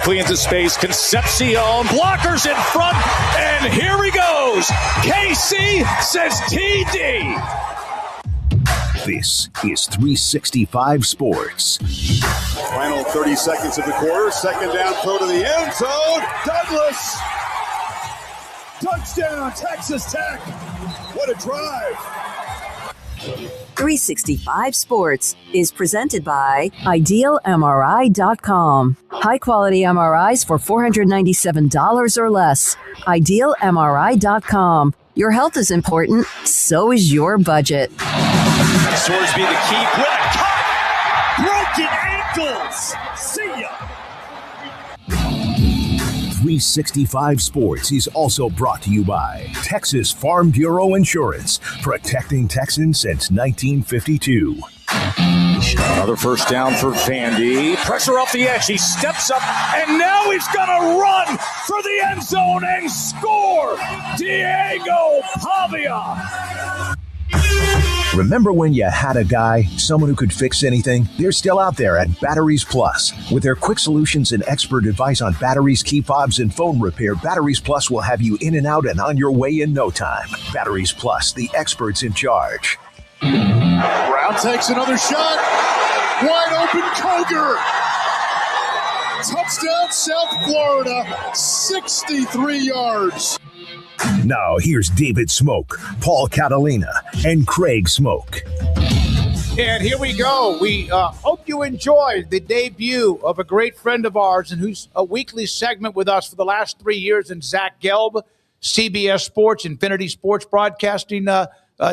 quickly into space. Concepcion, blockers in front, and here he goes. KC says TD. This is 365 Sports. Final 30 seconds of the quarter. Second down, throw to the end zone. Douglas. Touchdown, Texas Tech. What a drive. 365 Sports is presented by IdealMRI.com. High-quality MRIs for $497 or less. IdealMRI.com. Your health is important, so is your budget. Sorsby the key. Quick cut. Broken ankles. See ya. 365 Sports is also brought to you by Texas Farm Bureau Insurance, protecting Texans since 1952. Another first down for Vandy. Pressure off the edge. He steps up, and now he's going to run for the end zone and score. Diego Pavia. Remember when you had a guy, someone who could fix anything? They're still out there at Batteries Plus. With their quick solutions and expert advice on batteries, key fobs, and phone repair, Batteries Plus will have you in and out and on your way in no time. Batteries Plus, the experts in charge. Brown takes another shot. Wide open Koger. Touchdown, South Florida. 63 yards. Now here's David Smoak, Paul Catalina, and Craig Smoak. And here we go. We hope you enjoyed the debut of a great friend of ours and who's a weekly segment with us for the last 3 years, and Zach Gelb, CBS Sports, Infinity Sports Broadcasting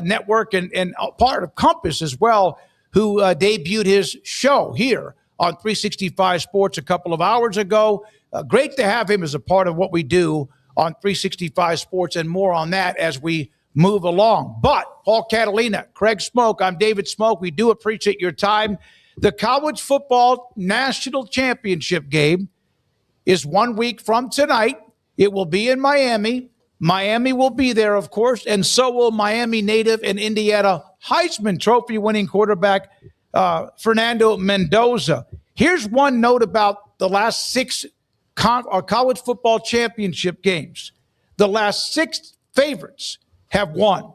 Network, and part of Compass as well, who debuted his show here on 365 Sports a couple of hours ago. Great to have him as a part of what we do on 365 Sports, and more on that as we move along. But Paul Catalina, Craig Smoak, I'm David Smoak. We do appreciate your time. The College Football National Championship game is 1 week from tonight. It will be in Miami. Miami will be there, of course, and so will Miami native and Indiana Heisman Trophy winning quarterback Fernando Mendoza. Here's one note about the last six college football championship games. The last six favorites have won,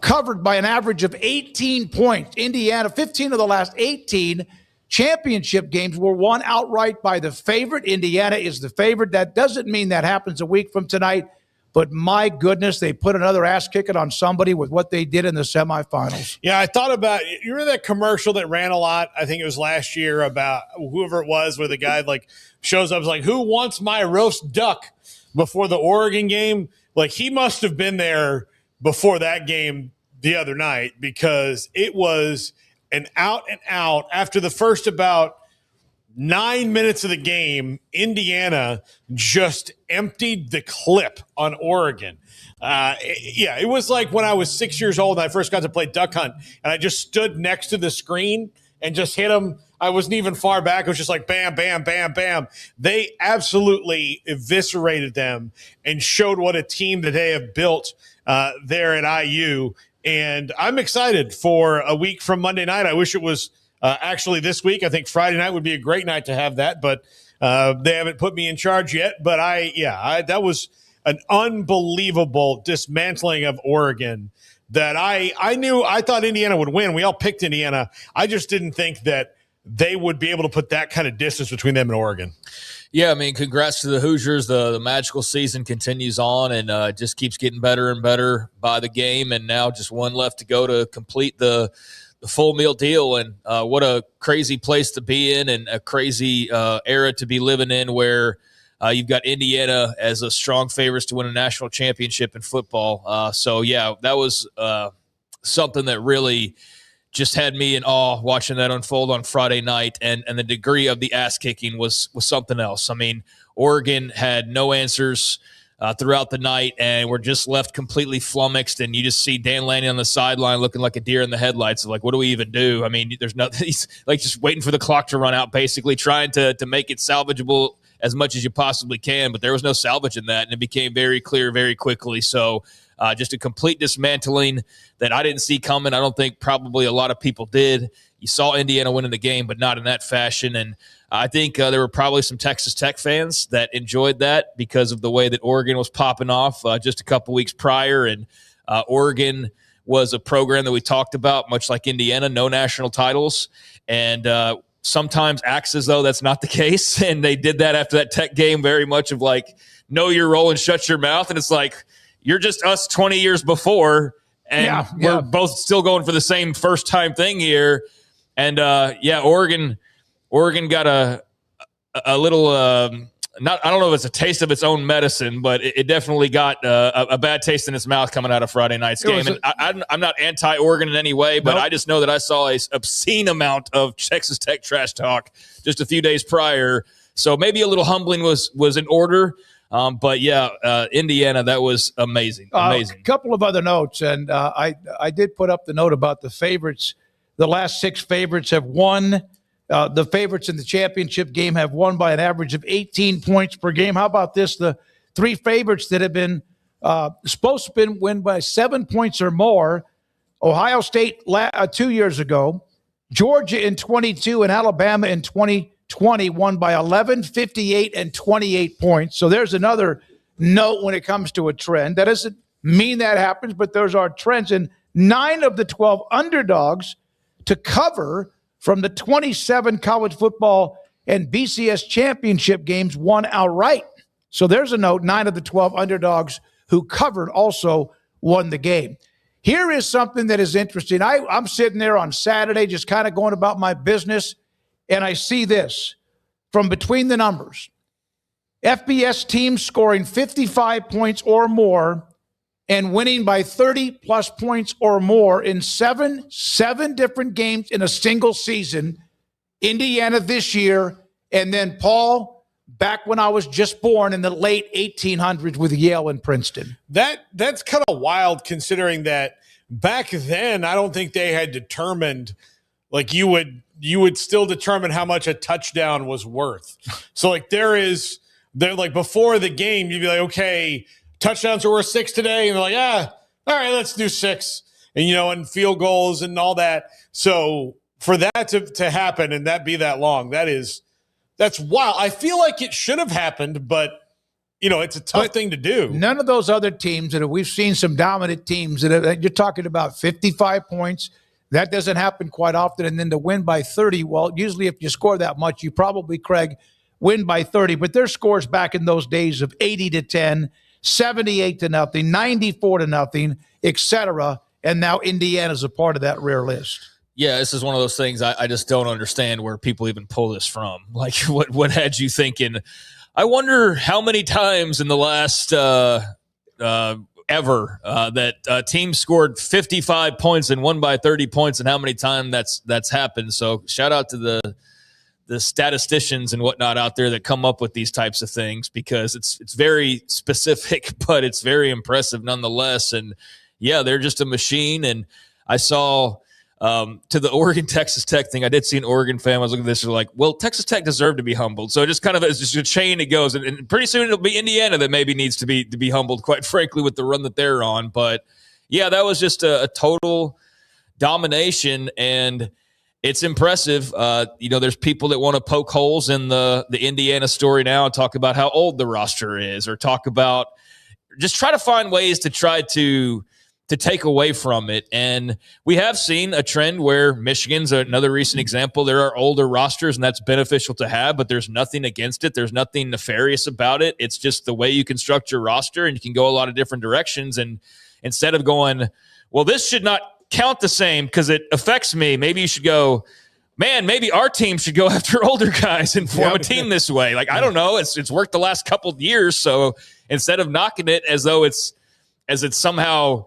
covered by an average of 18 points. Indiana, 15 of the last 18 championship games were won outright by the favorite. Indiana is the favorite. That doesn't mean that happens a week from tonight, but my goodness, they put another ass kicking on somebody with what they did in the semifinals. Yeah, I thought about, you remember that commercial that ran a lot? I think it was last year about whoever it was, where the guy like shows up, like, who wants my roast duck before the Oregon game? Like, he must have been there before that game the other night, because it was an out and out after the first about 9 minutes of the game. Indiana just emptied the clip on Oregon. It was like when I was 6 years old and I first got to play duck hunt, and I just stood next to the screen and just hit them. I wasn't even far back. It was just like bam, bam, bam, bam. They absolutely eviscerated them and showed what a team that they have built there at IU. And I'm excited for a week from Monday night. I wish it was actually this week. I think Friday night would be a great night to have that, but they haven't put me in charge yet. But that was an unbelievable dismantling of Oregon that I thought Indiana would win. We all picked Indiana. I just didn't think that they would be able to put that kind of distance between them and Oregon. Yeah, I mean, congrats to the Hoosiers. The magical season continues on and just keeps getting better and better by the game. And now just one left to go to complete the full meal deal. And what a crazy place to be in, and a crazy era to be living in, where you've got Indiana as a strong favorites to win a national championship in football. So, yeah, that was something that really just had me in awe watching that unfold on Friday night. And the degree of the ass kicking was something else. I mean, Oregon had no answers throughout the night, and we're just left completely flummoxed. And you just see Dan Lanning on the sideline looking like a deer in the headlights. Like, what do we even do? I mean, there's nothing. He's like just waiting for the clock to run out, basically trying to make it salvageable as much as you possibly can. But there was no salvage in that, and it became very clear very quickly. So just a complete dismantling that I didn't see coming. I don't think probably a lot of people did. you saw Indiana winning the game, but not in that fashion. And I think there were probably some Texas Tech fans that enjoyed that because of the way that Oregon was popping off just a couple weeks prior. And Oregon was a program that we talked about, much like Indiana, no national titles. And sometimes acts as though that's not the case. And they did that after that Tech game, very much of like, know your role and shut your mouth. And it's like, you're just us 20 years before, and we're both still going for the same first-time thing here. And, Oregon got a little I don't know if it's a taste of its own medicine, but it definitely got a bad taste in its mouth coming out of Friday night's game. And I'm not anti-Oregon in any way, but I just know that I saw a obscene amount of Texas Tech trash talk just a few days prior. So maybe a little humbling was in order. Indiana, that was amazing. Amazing. A couple of other notes, and I did put up the note about the favorites. The last 6 favorites have won. The favorites in the championship game have won by an average of 18 points per game. How about this? The 3 favorites that have been supposed to win by 7 points or more, Ohio State 2 years ago, Georgia in 22, and Alabama in 2020 won by 11, 58, and 28 points. So there's another note when it comes to a trend. That doesn't mean that happens, but those are trends. And 9 of the 12 underdogs to cover from the 27 college football and BCS championship games won outright. So there's a note. 9 of the 12 underdogs who covered also won the game. Here is something that is interesting. I'm sitting there on Saturday just kind of going about my business, and I see this from between the numbers. FBS teams scoring 55 points or more and winning by 30-plus points or more in seven different games in a single season. Indiana this year, and then, Paul, back when I was just born in the late 1800s with Yale and Princeton. That's kind of wild, considering that back then I don't think they had determined, like you would still determine how much a touchdown was worth. So like like before the game, you'd be like, okay, touchdowns are worth 6 today. And they're like, all right, let's do 6. And, and field goals and all that. So for that to happen and that be that long, that's wild. I feel like it should have happened, but, it's a tough thing to do. None of those other teams that we've seen some dominant teams that you're talking about 55 points. That doesn't happen quite often. And then to win by 30, well, usually if you score that much, you probably, Craig, win by 30. But their scores back in those days of 80-10, 78-0, 94-0, etc. And now Indiana's a part of that rare list. Yeah, this is one of those things I just don't understand where people even pull this from. Like, what had you thinking? I wonder how many times in the last ever that teams scored 55 points and won by 30 points, and how many times that's happened. So shout out to the statisticians and whatnot out there that come up with these types of things, because it's very specific, but it's very impressive nonetheless. And yeah, they're just a machine. And I saw to the Oregon-Texas Tech thing, I did see an Oregon fan. I was looking at this, like, well, Texas Tech deserved to be humbled. So it just kind of is just a chain it goes. And pretty soon it'll be Indiana that maybe needs to be humbled, quite frankly, with the run that they're on. But yeah, that was just a total domination. And it's impressive. There's people that want to poke holes in the Indiana story now and talk about how old the roster is, or talk about just try to find ways to try to take away from it. And we have seen a trend where Michigan's another recent example. There are older rosters, and that's beneficial to have, but there's nothing against it. There's nothing nefarious about it. It's just the way you construct your roster, and you can go a lot of different directions. And instead of going, well, this should not count the same because it affects me, maybe you should go, man, maybe our team should go after older guys and form a team this way. Like, I don't know. It's worked the last couple of years. So instead of knocking it as though it's somehow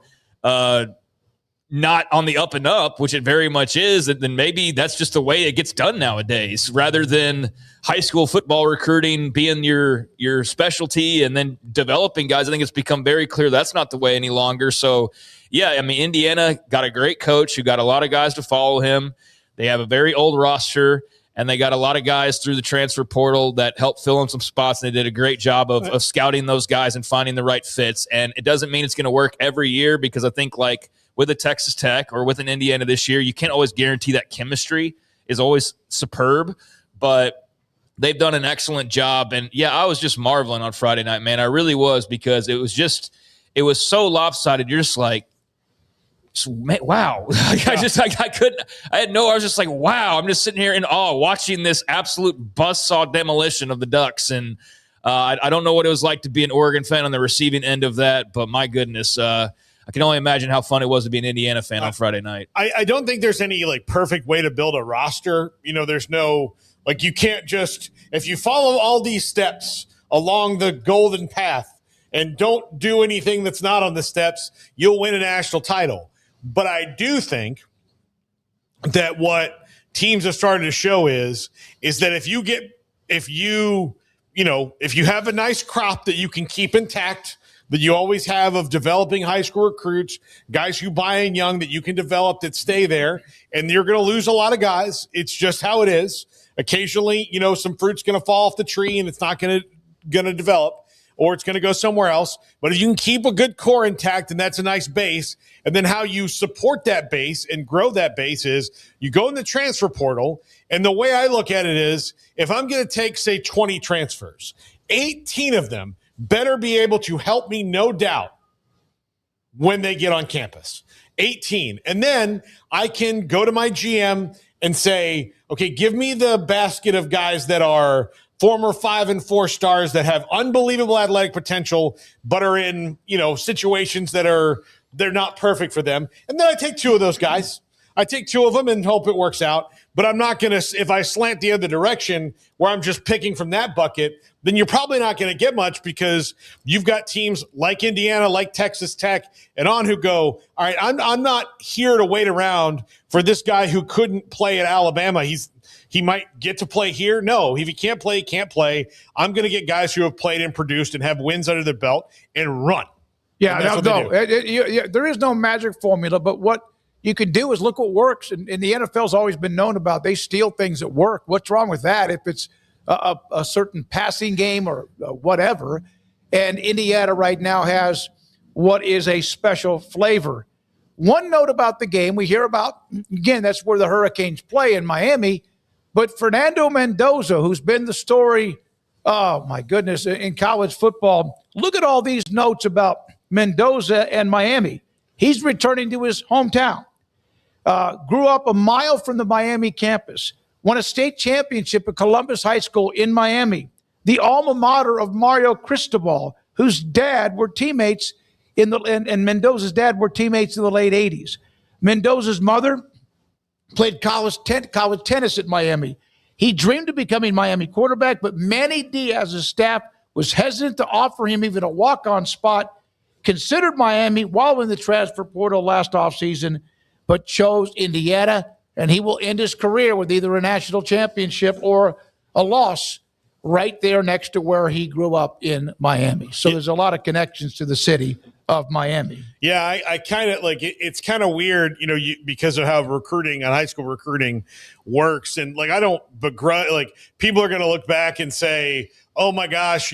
not on the up and up, which it very much is, then maybe that's just the way it gets done nowadays, rather than high school football recruiting being your specialty and then developing guys. I think it's become very clear that's not the way any longer. So yeah, I mean, Indiana got a great coach who got a lot of guys to follow him. They have a very old roster, and they got a lot of guys through the transfer portal that helped fill in some spots, and they did a great job of scouting those guys and finding the right fits. And it doesn't mean it's going to work every year, because I think like with a Texas Tech or with an Indiana this year, you can't always guarantee that chemistry is always superb, but they've done an excellent job. And yeah, I was just marveling on Friday night, man. I really was, because it was so lopsided. You're just like, wow. I was just like, wow. I'm just sitting here in awe watching this absolute buzzsaw demolition of the Ducks. And I don't know what it was like to be an Oregon fan on the receiving end of that, but my goodness, I can only imagine how fun it was to be an Indiana fan on Friday night. I don't think there's any like perfect way to build a roster. There's no, like, you can't just, if you follow all these steps along the golden path and don't do anything that's not on the steps, you'll win a national title. But I do think that what teams have started to show is that if you have a nice crop that you can keep intact, that you always have of developing high school recruits, guys who buy in young that you can develop that stay there, and you're going to lose a lot of guys. It's just how it is. Occasionally, some fruit's going to fall off the tree and it's not going to develop, or it's going to go somewhere else. But if you can keep a good core intact, and that's a nice base, and then how you support that base and grow that base is you go in the transfer portal. And the way I look at it is, if I'm going to take, say, 20 transfers, 18 of them better be able to help me, no doubt, when they get on campus. 18. And then I can go to my GM and say, okay, give me the basket of guys that are former 5 and 4 stars that have unbelievable athletic potential, but are in, situations that they're not perfect for them. And then I take 2 of those guys. I take 2 of them and hope it works out. But I'm not going to, if I slant the other direction where I'm just picking from that bucket, then you're probably not going to get much, because you've got teams like Indiana, like Texas Tech, and on who go, all right, I'm not here to wait around for this guy who couldn't play at Alabama. He might get to play here. No, if he can't play, he can't play. I'm going to get guys who have played and produced and have wins under their belt and run. Yeah, now go. There is no magic formula, but what you can do is look what works. And the NFL's always been known about, they steal things that work. What's wrong with that if it's a certain passing game or whatever? And Indiana right now has what is a special flavor. One note about the game we hear about, again, that's where the Hurricanes play in Miami, but Fernando Mendoza, who's been the story, oh my goodness, in college football, look at all these notes about Mendoza and Miami. He's returning to his hometown. Grew up a mile from the Miami campus. Won a state championship at Columbus High School in Miami. The alma mater of Mario Cristobal, whose dad were teammates and Mendoza's dad were teammates in the late 80s. Mendoza's mother played college tennis at Miami. He dreamed of becoming Miami quarterback, but Manny Diaz's staff was hesitant to offer him even a walk-on spot. Considered Miami while in the transfer portal last offseason, but chose Indiana, and he will end his career with either a national championship or a loss right there next to where he grew up in Miami. So there's a lot of connections to the city of Miami. Yeah, I kind of like it, it's kind of weird, because of how recruiting and high school recruiting works. And like, I don't begrudge, like, people are going to look back and say, oh my gosh,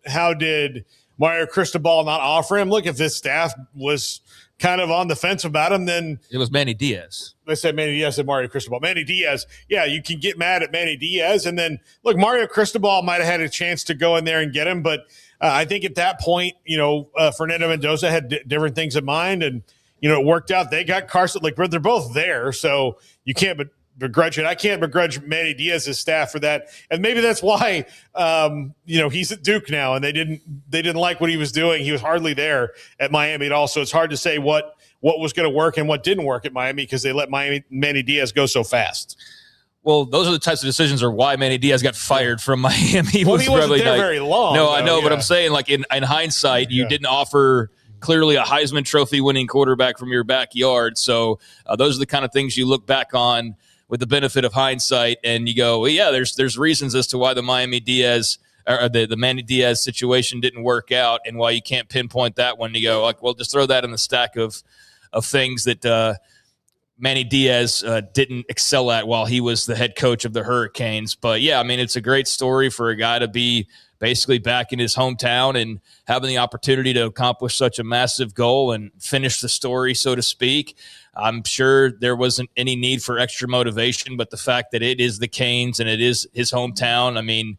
how did Mario Cristobal not offer him? Look, if this staff was kind of on the fence about him, then it was Manny Diaz. I said Manny Diaz and Mario Cristobal. Manny Diaz, yeah, you can get mad at Manny Diaz. And then, look, Mario Cristobal might have had a chance to go in there and get him. But I think at that point, Fernando Mendoza had different things in mind. And, it worked out. They got Carson. Like, they're both there. So you can't begrudge it. I can't begrudge Manny Diaz's staff for that. And maybe that's why, he's at Duke now, and they didn't like what he was doing. He was hardly there at Miami at all. So it's hard to say what was going to work and what didn't work at Miami, because they let Manny Diaz go so fast. Well, those are the types of decisions are why Manny Diaz got fired from Miami. Well, he wasn't there very long. No, I know, but I'm saying, like, in hindsight, you didn't offer clearly a Heisman Trophy winning quarterback from your backyard. So those are the kind of things you look back on with the benefit of hindsight, and you go, well, yeah, there's reasons as to why the Manny Diaz situation didn't work out, and why you can't pinpoint that one. You go, like, well, just throw that in the stack of things that Manny Diaz didn't excel at while he was the head coach of the Hurricanes. But, yeah, I mean, it's a great story for a guy to be basically back in his hometown and having the opportunity to accomplish such a massive goal and finish the story, so to speak. I'm sure there wasn't any need for extra motivation, but the fact that it is the Canes and it is his hometown, I mean,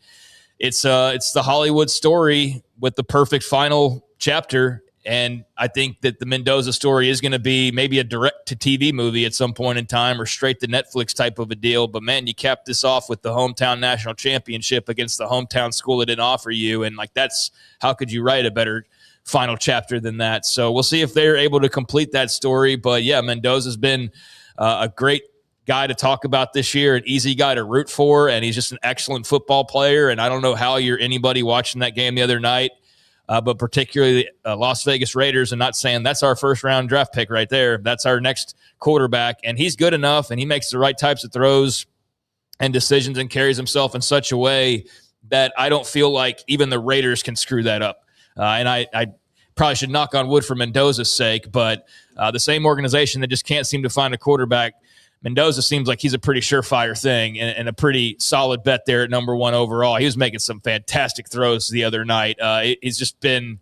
it's the Hollywood story with the perfect final chapter. And I think that the Mendoza story is going to be maybe a direct-to-TV movie at some point in time or straight-to-Netflix type of a deal. But, man, you capped this off with the hometown national championship against the hometown school that didn't offer you. And, like, that's – how could you write a better final chapter than that? So we'll see if they're able to complete that story. But, yeah, Mendoza's been a great guy to talk about this year, an easy guy to root for, and he's just an excellent football player. And I don't know how you're anybody watching that game the other night, but particularly Las Vegas Raiders, and not saying that's our first-round draft pick right there. That's our next quarterback, and he's good enough, and he makes the right types of throws and decisions and carries himself in such a way that I don't feel like even the Raiders can screw that up. And I probably should knock on wood for Mendoza's sake, but the same organization that just can't seem to find a quarterback, Mendoza seems like he's a pretty surefire thing and a pretty solid bet there at number 1 overall. He was making some fantastic throws the other night. He's just been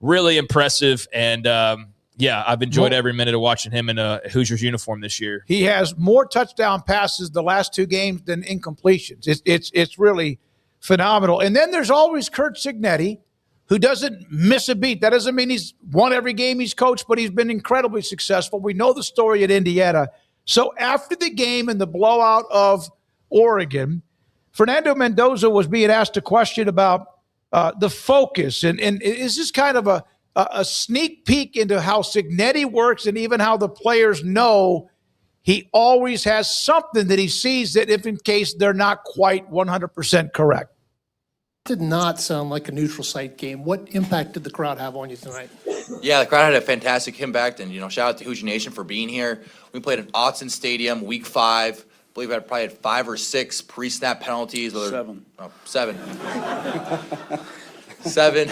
really impressive, and I've enjoyed every minute of watching him in a Hoosiers uniform this year. He has more touchdown passes the last 2 games than incompletions. It's really phenomenal. And then there's always Curt Cignetti, who doesn't miss a beat. That doesn't mean he's won every game he's coached, but he's been incredibly successful. We know the story at Indiana. So after the game and the blowout of Oregon, Fernando Mendoza was being asked a question about the focus. And is this kind of a sneak peek into how Cignetti works and even how the players know he always has something that he sees that if in case they're not quite 100% correct? Did not sound like a neutral site game. What impact did the crowd have on you tonight? Yeah, the crowd had a fantastic impact, and shout out to Hoosier Nation for being here. We played at Autzen Stadium, Week 5. I believe I probably had 5 or 6 pre-snap penalties. 7. Oh, 7. 7.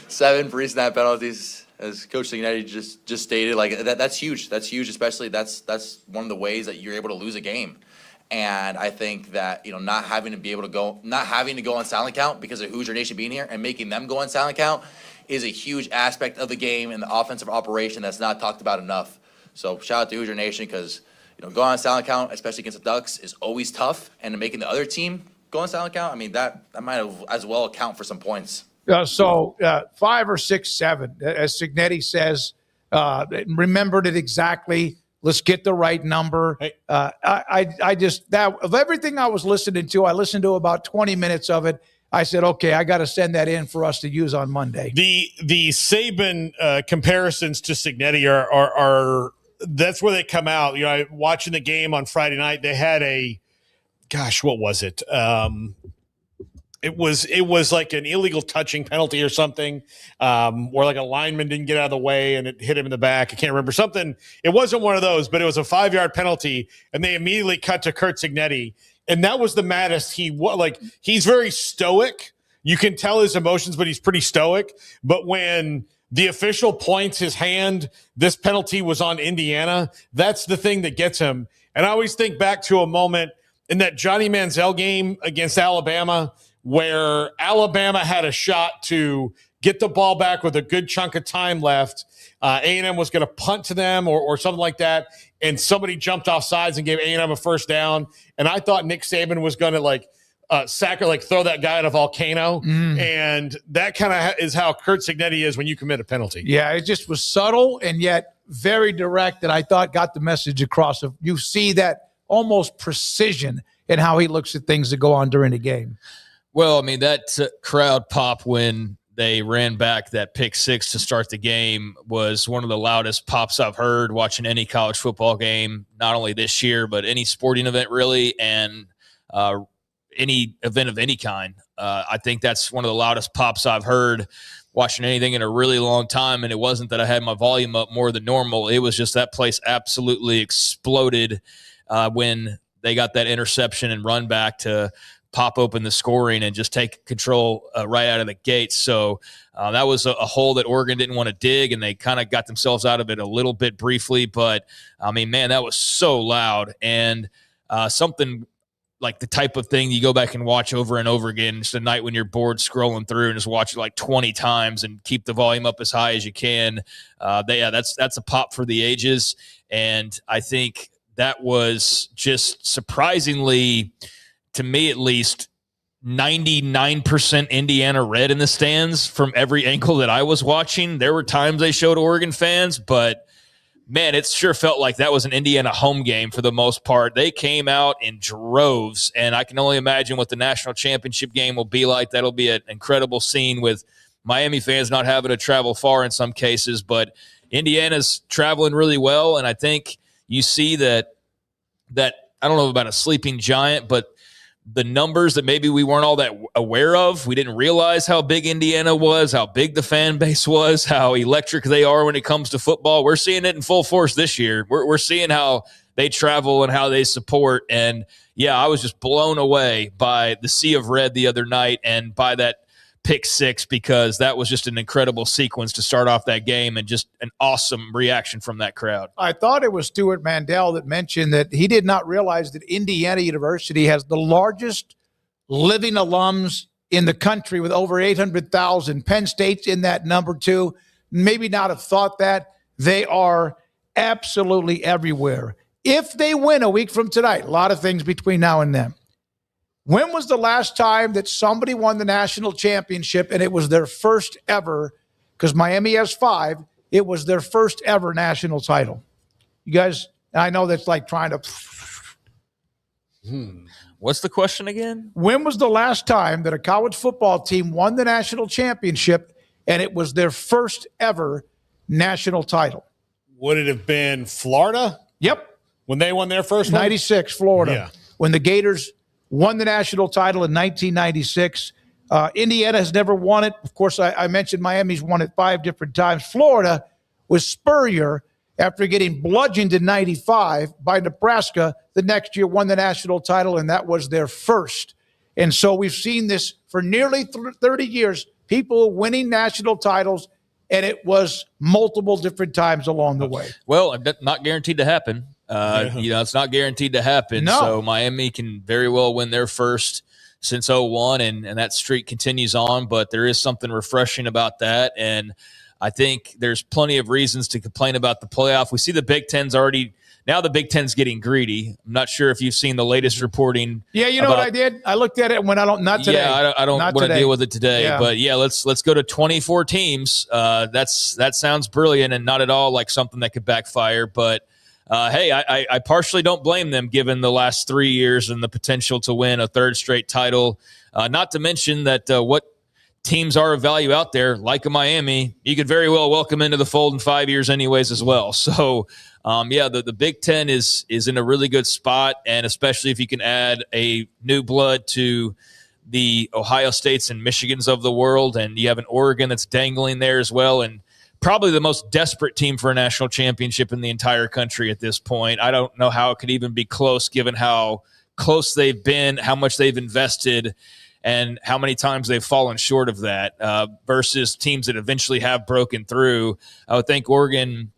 7 pre-snap penalties, as Coach Cignetti just stated. Like that's huge. That's huge, especially that's one of the ways that you're able to lose a game. And I think that, not having to go on silent count because of Hoosier Nation being here and making them go on silent count is a huge aspect of the game and the offensive operation that's not talked about enough. So shout out to Hoosier Nation because, going on silent count, especially against the Ducks, is always tough. And making the other team go on silent count, I mean, that might have as well account for some points. 5 or 6, 7, as Cignetti says, remembered it exactly. Let's get the right number. I just, that of everything I was listening to, I listened to about 20 minutes of it. I said, okay, I got to send that in for us to use on Monday. The Saban comparisons to Cignetti are that's where they come out. Watching the game on Friday night, they had what was it? It was like an illegal touching penalty or something, where like a lineman didn't get out of the way and it hit him in the back. I can't remember something. It wasn't one of those, but it was a 5-yard penalty, and they immediately cut to Curt Cignetti, and that was the maddest he's very stoic. You can tell his emotions, but he's pretty stoic. But when the official points his hand, this penalty was on Indiana. That's the thing that gets him. And I always think back to a moment in that Johnny Manziel game against Alabama, where Alabama had a shot to get the ball back with a good chunk of time left. A&M was going to punt to them or something like that, and somebody jumped off sides and gave A&M a first down. And I thought Nick Saban was going to sack or throw that guy at a volcano. And that kind of is how Curt Cignetti is when you commit a penalty. Yeah, it just was subtle and yet very direct that I thought got the message across. You see that almost precision in how he looks at things that go on during the game. Well, I mean, that crowd pop when they ran back that pick 6 to start the game was one of the loudest pops I've heard watching any college football game, not only this year, but any sporting event really, and any event of any kind. I think that's one of the loudest pops I've heard watching anything in a really long time, and it wasn't that I had my volume up more than normal. It was just that place absolutely exploded when they got that interception and run back to pop open the scoring and just take control right out of the gates. So that was a hole that Oregon didn't want to dig, and they kind of got themselves out of it a little bit briefly. But, I mean, man, that was so loud. And something like the type of thing you go back and watch over and over again, just a night when you're bored scrolling through and just watch it like 20 times and keep the volume up as high as you can. That's a pop for the ages. And I think that was just surprisingly, to me at least, 99% Indiana red in the stands from every angle that I was watching. There were times they showed Oregon fans, but man, it sure felt like that was an Indiana home game for the most part. They came out in droves, and I can only imagine what the national championship game will be like. That'll be an incredible scene with Miami fans not having to travel far in some cases, but Indiana's traveling really well, and I think you see that I don't know about a sleeping giant, but the numbers that maybe we weren't all that aware of. We didn't realize how big Indiana was, how big the fan base was, how electric they are when it comes to football. We're seeing it in full force this year. We're seeing how they travel and how they support. And, yeah, I was just blown away by the sea of red the other night and by that pick six, because that was just an incredible sequence to start off that game and just an awesome reaction from that crowd. I thought it was Stuart Mandel that mentioned that he did not realize that Indiana University has the largest living alums in the country with over 800,000. Penn State's in that number too. Maybe not have thought that. They are absolutely everywhere. If they win a week from tonight, a lot of things between now and then. When was the last time that somebody won the national championship and it was their first ever, because Miami has 5, it was their first ever national title? You guys, I know that's like trying to. What's the question again? When was the last time that a college football team won the national championship and it was their first ever national title? Would it have been Florida? Yep. When they won their first one? 96, Florida. Yeah. When the Gators won the national title in 1996. Indiana has never won it. Of course, I mentioned Miami's won it 5 different times. Florida was Spurrier, after getting bludgeoned in 95 by Nebraska, the next year won the national title, and that was their first. And so we've seen this for nearly 30 years, people winning national titles, and it was multiple different times along the way. Well, not guaranteed to happen. It's not guaranteed to happen. No. So Miami can very well win their first since 2001, and that streak continues on. But there is something refreshing about that. And I think there's plenty of reasons to complain about the playoff. We see the Big Ten's already – now the Big Ten's getting greedy. I'm not sure if you've seen the latest reporting. Yeah, you know what I did? I looked at it when not today. Yeah, I don't want to deal with it today. Yeah. But, yeah, let's go to 24 teams. That sounds brilliant and not at all like something that could backfire. But – hey, I partially don't blame them given the last 3 years and the potential to win a third straight title. Not to mention that what teams are of value out there, like a Miami, you could very well welcome into the fold in 5 years anyways as well. So, the Big Ten is in a really good spot, and especially if you can add a new blood to the Ohio States and Michigans of the world, and you have an Oregon that's dangling there as well, and probably the most desperate team for a national championship in the entire country at this point. I don't know how it could even be close given how close they've been, how much they've invested, and how many times they've fallen short of that versus teams that eventually have broken through. I would think Oregon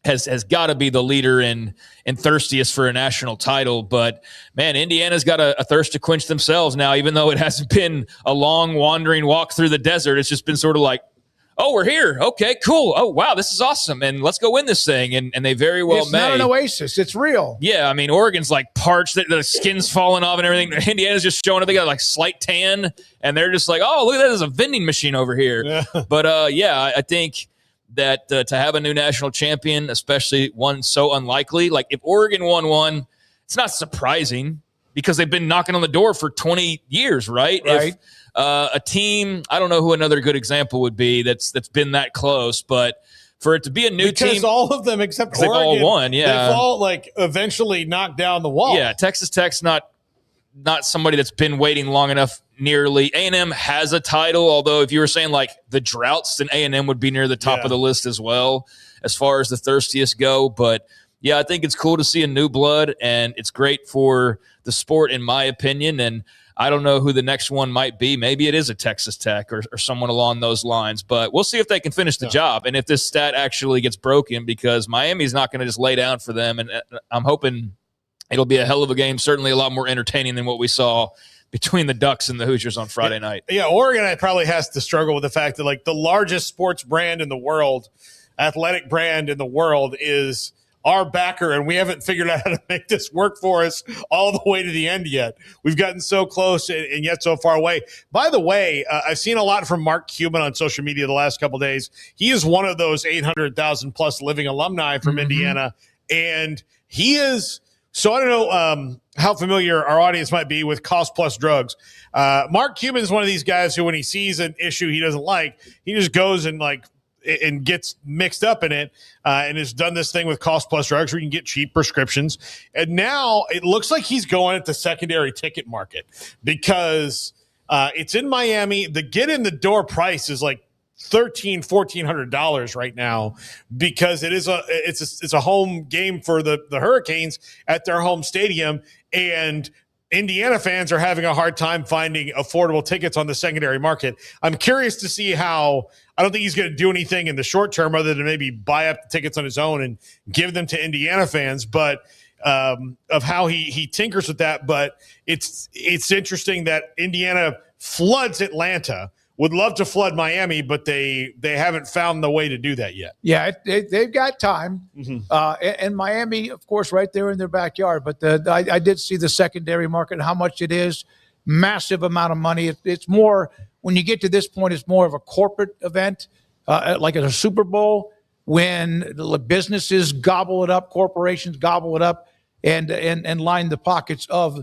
has got to be the leader and thirstiest for a national title. But, man, Indiana's got a thirst to quench themselves now, even though it hasn't been a long wandering walk through the desert. It's just been sort of like, oh, we're here. Okay, cool. Oh, wow, this is awesome. And let's go win this thing. And they very well may. It's not an oasis. It's real. Yeah, I mean, Oregon's like parched. The skin's falling off and everything. Indiana's just showing up. They got like slight tan. And they're just like, oh, look at that. There's a vending machine over here. Yeah. But, I think that to have a new national champion, especially one so unlikely, like if Oregon won one, it's not surprising because they've been knocking on the door for 20 years, right? Right. If a team, I don't know who another good example would be that's been that close, but for it to be a new team. Because all of them except Oregon, Oregon, they've all won, yeah. They've all eventually knocked down the wall. Yeah, Texas Tech's not somebody that's been waiting long enough nearly. A&M has a title, although if you were saying like the droughts, then A&M would be near the top of the list as well as far as the thirstiest go. But yeah, I think it's cool to see a new blood, and it's great for the sport, in my opinion. And I don't know who the next one might be. Maybe it is a Texas Tech or someone along those lines, but we'll see if they can finish the job and if this stat actually gets broken, because Miami's not going to just lay down for them. And I'm hoping it'll be a hell of a game, certainly a lot more entertaining than what we saw between the Ducks and the Hoosiers on Friday night. Yeah, Oregon probably has to struggle with the fact that, like, the largest sports brand in the world, athletic brand in the world, is our backer, and we haven't figured out how to make this work for us all the way to the end yet. We've gotten so close and yet so far away. By the way, I've seen a lot from Mark Cuban on social media the last couple of days. He is one of those 800,000-plus living alumni from Indiana, and he is – so I don't know how familiar our audience might be with cost-plus drugs. Mark Cuban is one of these guys who, when he sees an issue he doesn't like, he just goes and, like, and gets mixed up in it, and has done this thing with cost plus drugs where you can get cheap prescriptions. And now it looks like he's going at the secondary ticket market because it's in Miami. The get in the door price is like $1,400 right now, because it's a home game for the Hurricanes at their home stadium, and Indiana fans are having a hard time finding affordable tickets on the secondary market. I'm curious to see how. I don't think he's going to do anything in the short term other than maybe buy up the tickets on his own and give them to Indiana fans, but of how he tinkers with that. But it's interesting that Indiana floods Atlanta, would love to flood Miami, but they haven't found the way to do that yet. Yeah, they've got time. And Miami, of course, right there in their backyard. But I did see the secondary market and how much it is. Massive amount of money. It's more, when you get to this point, it's more of a corporate event, like at a Super Bowl, when the businesses gobble it up, corporations gobble it up, and line the pockets of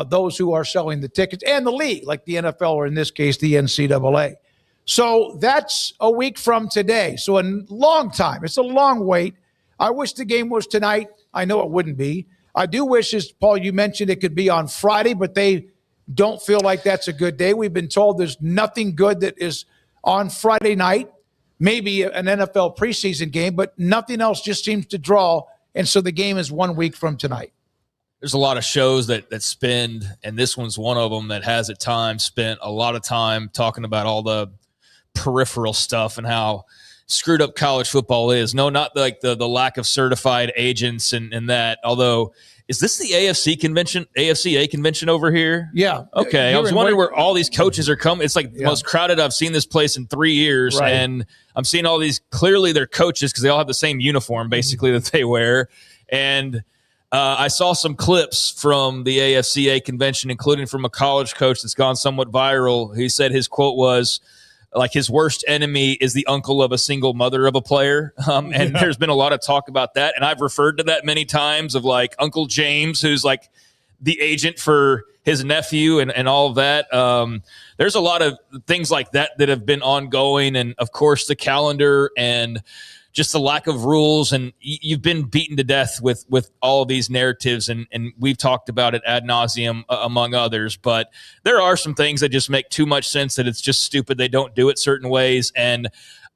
those who are selling the tickets, and the league, like the NFL, or in this case, the NCAA. So that's a week from today. So a long time. It's a long wait. I wish the game was tonight. I know it wouldn't be. I do wish, as Paul, you mentioned, it could be on Friday, but they don't feel like that's a good day. We've been told there's nothing good that is on Friday night, maybe an NFL preseason game, but nothing else just seems to draw. And so the game is 1 week from tonight. There's a lot of shows that spend, and this one's one of them that has at times spent a lot of time talking about all the peripheral stuff and how screwed up college football is. No, not like the lack of certified agents and that, although – is this the AFCA convention over here? Yeah. Okay. I was wondering where all these coaches are coming. It's like the most crowded I've seen this place in 3 years. Right. And I'm seeing all these, clearly they're coaches because they all have the same uniform basically that they wear. And I saw some clips from the AFCA convention, including from a college coach that's gone somewhat viral. He said his quote was, like, his worst enemy is the uncle of a single mother of a player. And there's been a lot of talk about that. And I've referred to that many times, of like Uncle James, who's like the agent for his nephew and all of that. There's a lot of things like that have been ongoing. And of course the calendar and just the lack of rules, and you've been beaten to death with all of these narratives, and we've talked about it ad nauseum among others. But there are some things that just make too much sense that it's just stupid. They don't do it certain ways, and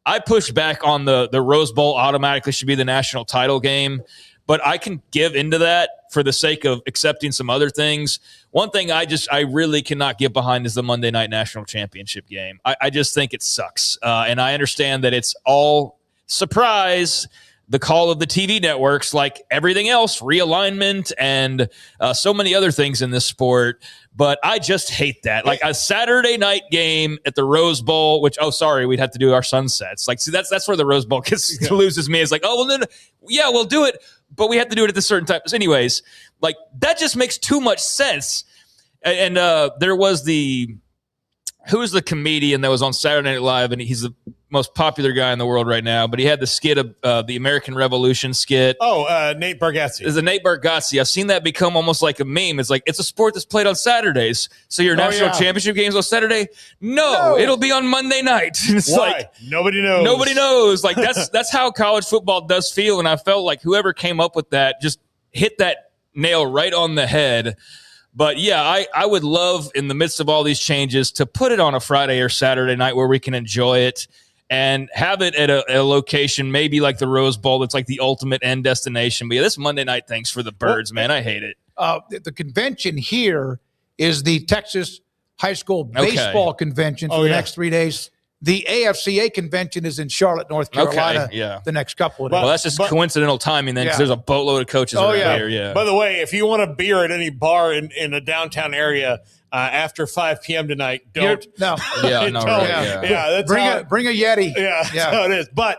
I push back on the Rose Bowl automatically should be the national title game, but I can give into that for the sake of accepting some other things. One thing I really cannot get behind is the Monday Night National Championship game. I just think it sucks, and I understand that it's all surprise, the call of the TV networks, like everything else, realignment and so many other things in this sport. But I just hate that. Like a Saturday night game at the Rose Bowl, which, we'd have to do our sunsets. Like, see, that's where the Rose Bowl loses me. It's like, we'll do it, but we have to do it at a certain time. So anyways, like, that just makes too much sense. And there was who's the comedian that was on Saturday Night Live, and he's the most popular guy in the world right now, but he had the skit of the American Revolution skit. Nate Bargatze. Is the Nate Bargatze. I've seen that become almost like a meme. It's like, it's a sport that's played on Saturdays. So your national championship game's on Saturday? No, it'll be on Monday night. It's Why? Like, nobody knows. Nobody knows. Like, that's how college football does feel. And I felt like whoever came up with that just hit that nail right on the head. But yeah, I would love, in the midst of all these changes, to put it on a Friday or Saturday night where we can enjoy it. and have it at a location, maybe like the Rose Bowl. That's like the ultimate end destination. But yeah, this Monday night thing's for the birds, man. I hate it. The convention here is the Texas High School Baseball Convention for the next 3 days. The AFCA convention is in Charlotte, North Carolina, the next couple of days. Well, that's just coincidental timing then, because there's a boatload of coaches around here. Yeah. By the way, if you want a beer at any bar in a downtown area after 5 p.m. tonight, don't. No. Yeah, no, right, that's bring a Yeti. Yeah, that's how it is. But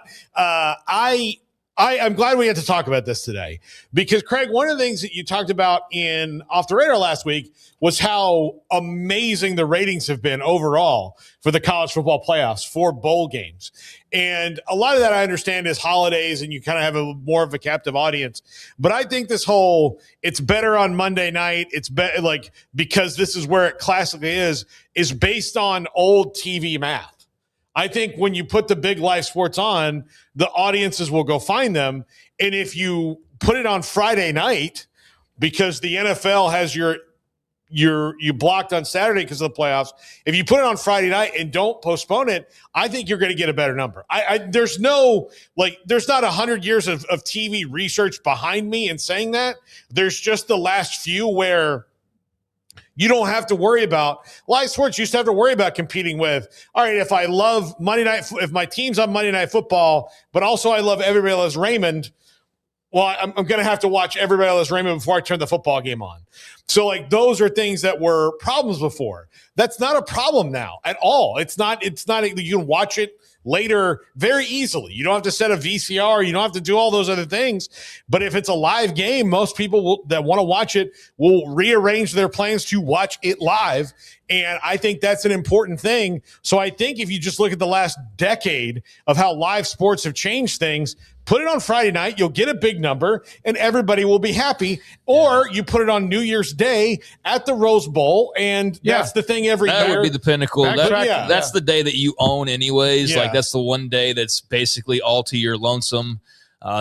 I'm glad we had to talk about this today because, Craig, one of the things that you talked about in Off the Radar last week was how amazing the ratings have been overall for the college football playoffs for bowl games. And a lot of that I understand is holidays and you kind of have more of a captive audience. But I think this whole it's better on Monday night, it's better like because this is where it classically is based on old TV math. I think when you put the big live sports on, the audiences will go find them. And if you put it on Friday night, because the NFL has you blocked on Saturday because of the playoffs, if you put it on Friday night and don't postpone it, I think you're going to get a better number. There's not 100 years of TV research behind me in saying that. There's just the last few where you don't have to worry about live sports. You used to have to worry about competing with, all right, if I love Monday night, if my team's on Monday Night Football, but also I love Everybody Loves Raymond, well, I'm going to have to watch Everybody Loves Raymond before I turn the football game on. So like those are things that were problems before. That's not a problem now at all. It's not, you can watch it later very easily. You don't have to set a VCR. You don't have to do all those other things. But if it's a live game, most people that want to watch it will rearrange their plans to watch it live. And I think that's an important thing. So I think if you just look at the last decade of how live sports have changed things, put it on Friday night, you'll get a big number and everybody will be happy. Or you put it on New Year's Day at the Rose Bowl, and that's the thing every year. That would be the pinnacle. That's the day that you own anyways. Yeah. Like that's the one day that's basically all to your lonesome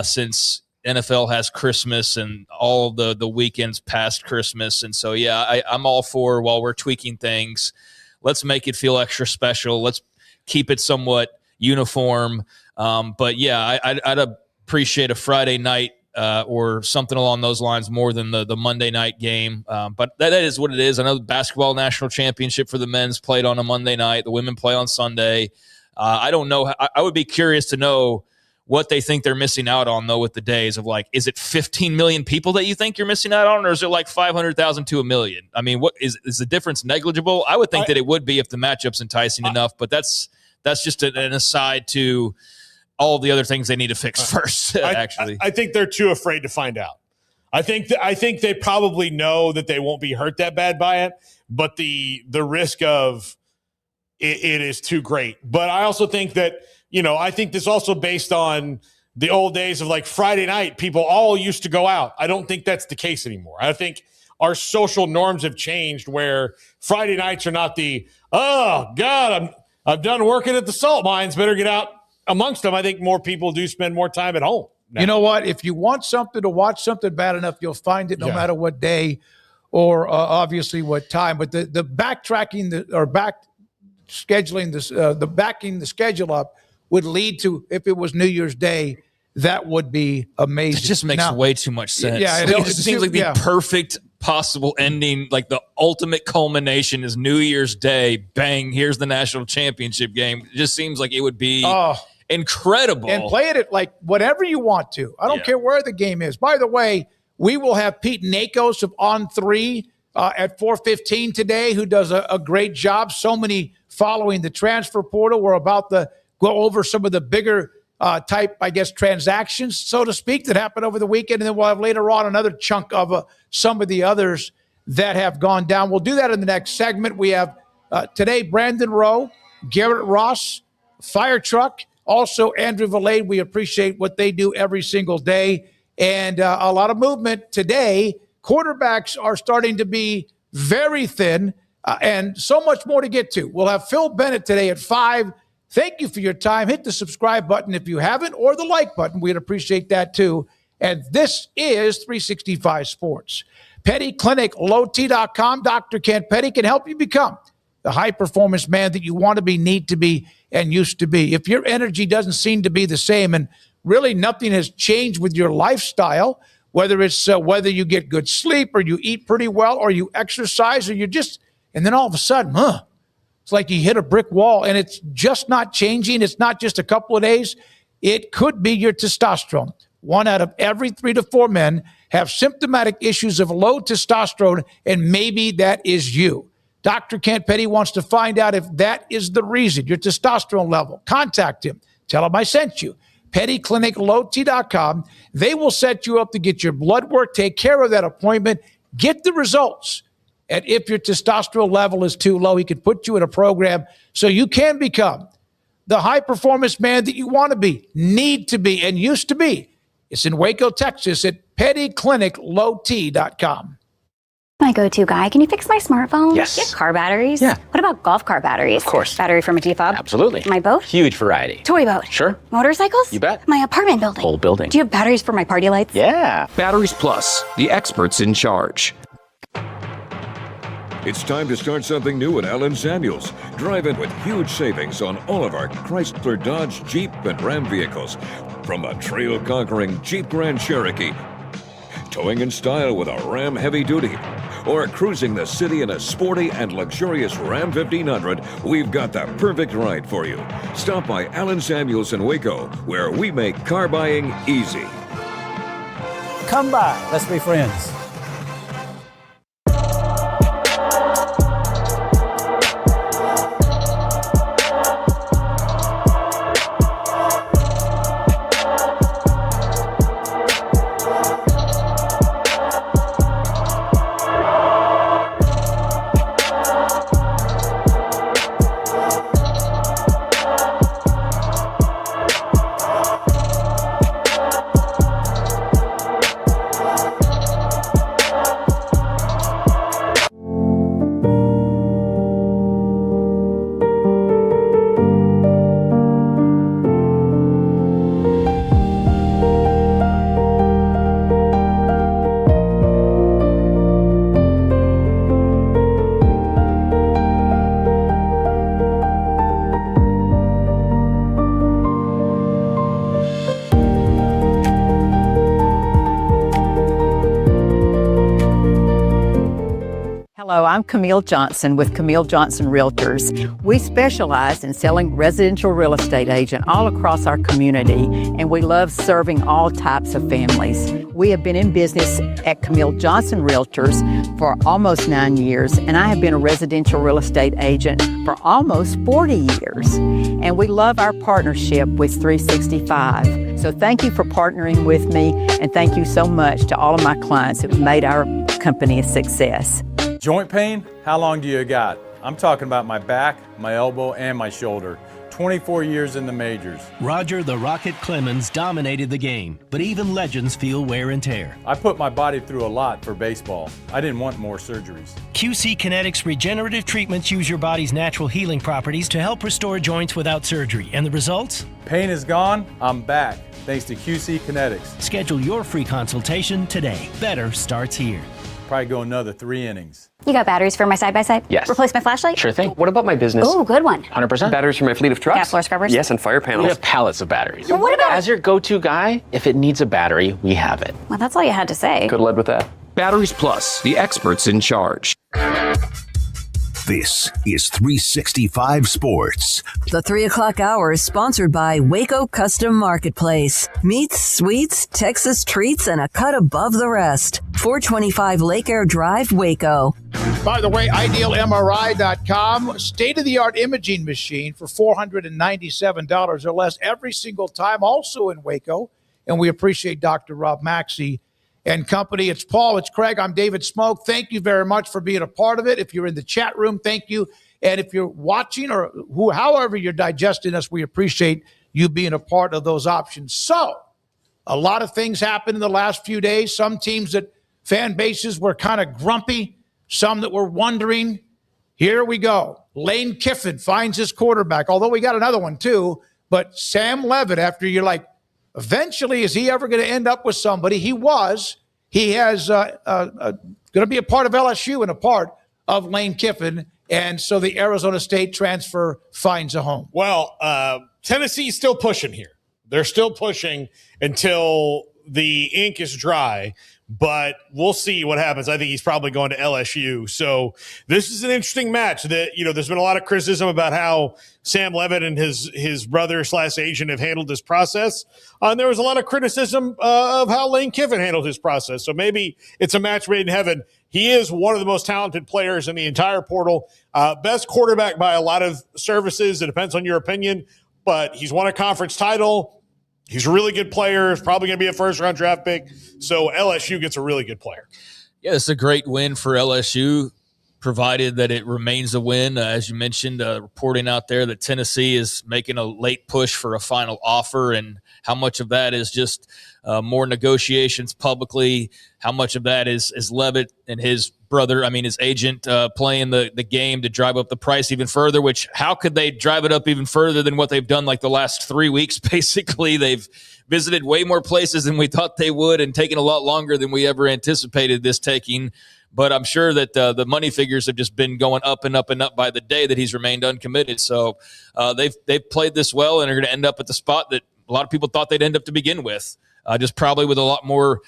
since NFL has Christmas and all the weekends past Christmas. And so, I'm all for, while we're tweaking things, let's make it feel extra special. Let's keep it somewhat uniform. But I'd appreciate a Friday night or something along those lines more than the Monday night game. But that is what it is. I know the basketball national championship for the men's played on a Monday night. The women play on Sunday. I don't know. I would be curious to know what they think they're missing out on, though, with the days of like, is it 15 million people that you think you're missing out on, or is it like 500,000 to 1 million? I mean, what is the difference negligible? I would think that it would be if the matchup's enticing enough, but that's just an aside to all the other things they need to fix first, actually. I think they're too afraid to find out. I think they probably know that they won't be hurt that bad by it, but the risk of it is too great. But I also think that, I think this also based on the old days of like Friday night, people all used to go out. I don't think that's the case anymore. I think our social norms have changed where Friday nights are not oh God, I'm done working at the salt mines, better get out amongst them. I think more people do spend more time at home now. You know what? If you want something to watch something bad enough, you'll find it no matter what day or obviously what time. But the backtracking scheduling this, the backing the schedule up would lead to, if it was New Year's Day, that would be amazing. It just makes way too much sense. Yeah, it seems like the perfect possible ending, like the ultimate culmination is New Year's Day. Bang, here's the national championship game. It just seems like it would be incredible. And play it at like whatever you want to. I don't care where the game is. By the way, we will have Pete Nakos of On 3 at 4:15 today, who does a great job. So many following the transfer portal. We're about to go over some of the bigger type, I guess, transactions, so to speak, that happened over the weekend. And then we'll have later on another chunk of some of the others that have gone down. We'll do that in the next segment. We have today Brandon Rowe, Garrett Ross, Fire Truck, also Andrew Valade. We appreciate what they do every single day. And a lot of movement today. Quarterbacks are starting to be very thin and so much more to get to. We'll have Phil Bennett today at 5. Thank you for your time. Hit the subscribe button if you haven't, or the like button. We'd appreciate that too. And this is 365 Sports. Petty Clinic, lowt.com. Dr. Kent Petty can help you become the high-performance man that you want to be, need to be, and used to be. If your energy doesn't seem to be the same and really nothing has changed with your lifestyle, whether it's whether you get good sleep or you eat pretty well or you exercise or you just, and then all of a sudden, it's like you hit a brick wall and it's just not changing. It's not just a couple of days. It could be your testosterone. 1 out of every 3 to 4 men have symptomatic issues of low testosterone, and maybe that is you. Dr. Kent Petty wants to find out if that is the reason, your testosterone level. Contact him. Tell him I sent you. PettyClinicLowT.com. They will set you up to get your blood work, take care of that appointment, get the results. And if your testosterone level is too low, he can put you in a program so you can become the high-performance man that you want to be, need to be, and used to be. It's in Waco, Texas at PettyClinicLowT.com. My go-to guy. Can you fix my smartphone? Yes. Get car batteries? Yeah. What about golf car batteries? Of course. Battery from a G-Fob? Absolutely. My boat? Huge variety. Toy boat? Sure. Motorcycles? You bet. My apartment building? Whole building. Do you have batteries for my party lights? Yeah. Batteries Plus, the experts in charge. It's time to start something new at Allen Samuels. Drive in with huge savings on all of our Chrysler, Dodge, Jeep, and Ram vehicles. From the trail-conquering Jeep Grand Cherokee, towing in style with a Ram Heavy Duty, or cruising the city in a sporty and luxurious Ram 1500, we've got the perfect ride for you. Stop by Allen Samuels in Waco, where we make car buying easy. Come by. Let's be friends. Hello, I'm Camille Johnson with Camille Johnson Realtors. We specialize in selling residential real estate agent all across our community, and we love serving all types of families. We have been in business at Camille Johnson Realtors for almost 9 years, and I have been a residential real estate agent for almost 40 years. And we love our partnership with 365. So thank you for partnering with me, and thank you so much to all of my clients who have made our company a success. Joint pain? How long do you got? I'm talking about my back, my elbow, and my shoulder. 24 years in the majors. Roger the Rocket Clemens dominated the game, but even legends feel wear and tear. I put my body through a lot for baseball. I didn't want more surgeries. QC Kinetics regenerative treatments use your body's natural healing properties to help restore joints without surgery. And the results? Pain is gone, I'm back, thanks to QC Kinetics. Schedule your free consultation today. Better starts here. Probably go another 3 innings. You got batteries for my side-by-side? Yes. Replace my flashlight? Sure thing. What about my business? Ooh, good one. 100%. Batteries for my fleet of trucks. Gas floor scrubbers? Yes, and fire panels. We have pallets of batteries. Well, what about... As your go-to guy, if it needs a battery, we have it. Well, that's all you had to say. Could have led with that. Batteries Plus, the experts in charge. This is 365 Sports. The 3 o'clock hour is sponsored by Waco Custom Marketplace. Meats, sweets, Texas treats, and a cut above the rest. 425 Lake Air Drive, Waco. By the way, IdealMRI.com, state-of-the-art imaging machine for $497 or less every single time, also in Waco. And we appreciate Dr. Rob Maxey and company. It's Paul, it's Craig, I'm David Smoak. Thank you very much for being a part of it. If you're in the chat room, thank you. And if you're watching or however you're digesting us, we appreciate you being a part of those options. So, a lot of things happened in the last few days. Some teams that fan bases were kind of grumpy, some that were wondering. Here we go. Lane Kiffin finds his quarterback, although we got another one too. But Sam Levitt, after you're like, eventually, is he ever going to end up with somebody? He was. He has going to be a part of LSU and a part of Lane Kiffin. And so the Arizona State transfer finds a home. Well, Tennessee's still pushing here. They're still pushing until the ink is dry, but we'll see what happens. I think he's probably going to LSU. So this is an interesting match that, there's been a lot of criticism about how Sam Levitt and his brother/agent have handled this process. And there was a lot of criticism of how Lane Kiffin handled his process. So maybe it's a match made in heaven. He is one of the most talented players in the entire portal. Best quarterback by a lot of services. It depends on your opinion, but he's won a conference title. He's a really good player. He's probably going to be a first-round draft pick. So LSU gets a really good player. Yeah, it's a great win for LSU, provided that it remains a win. As you mentioned, reporting out there that Tennessee is making a late push for a final offer, and how much of that is just more negotiations publicly, how much of that is Levitt and his brother, his agent, playing the game to drive up the price even further, which how could they drive it up even further than what they've done like the last 3 weeks? Basically, they've visited way more places than we thought they would and taken a lot longer than we ever anticipated this taking. But I'm sure that the money figures have just been going up and up and up by the day that he's remained uncommitted. So they've played this well and are going to end up at the spot that a lot of people thought they'd end up to begin with. Just probably with a lot more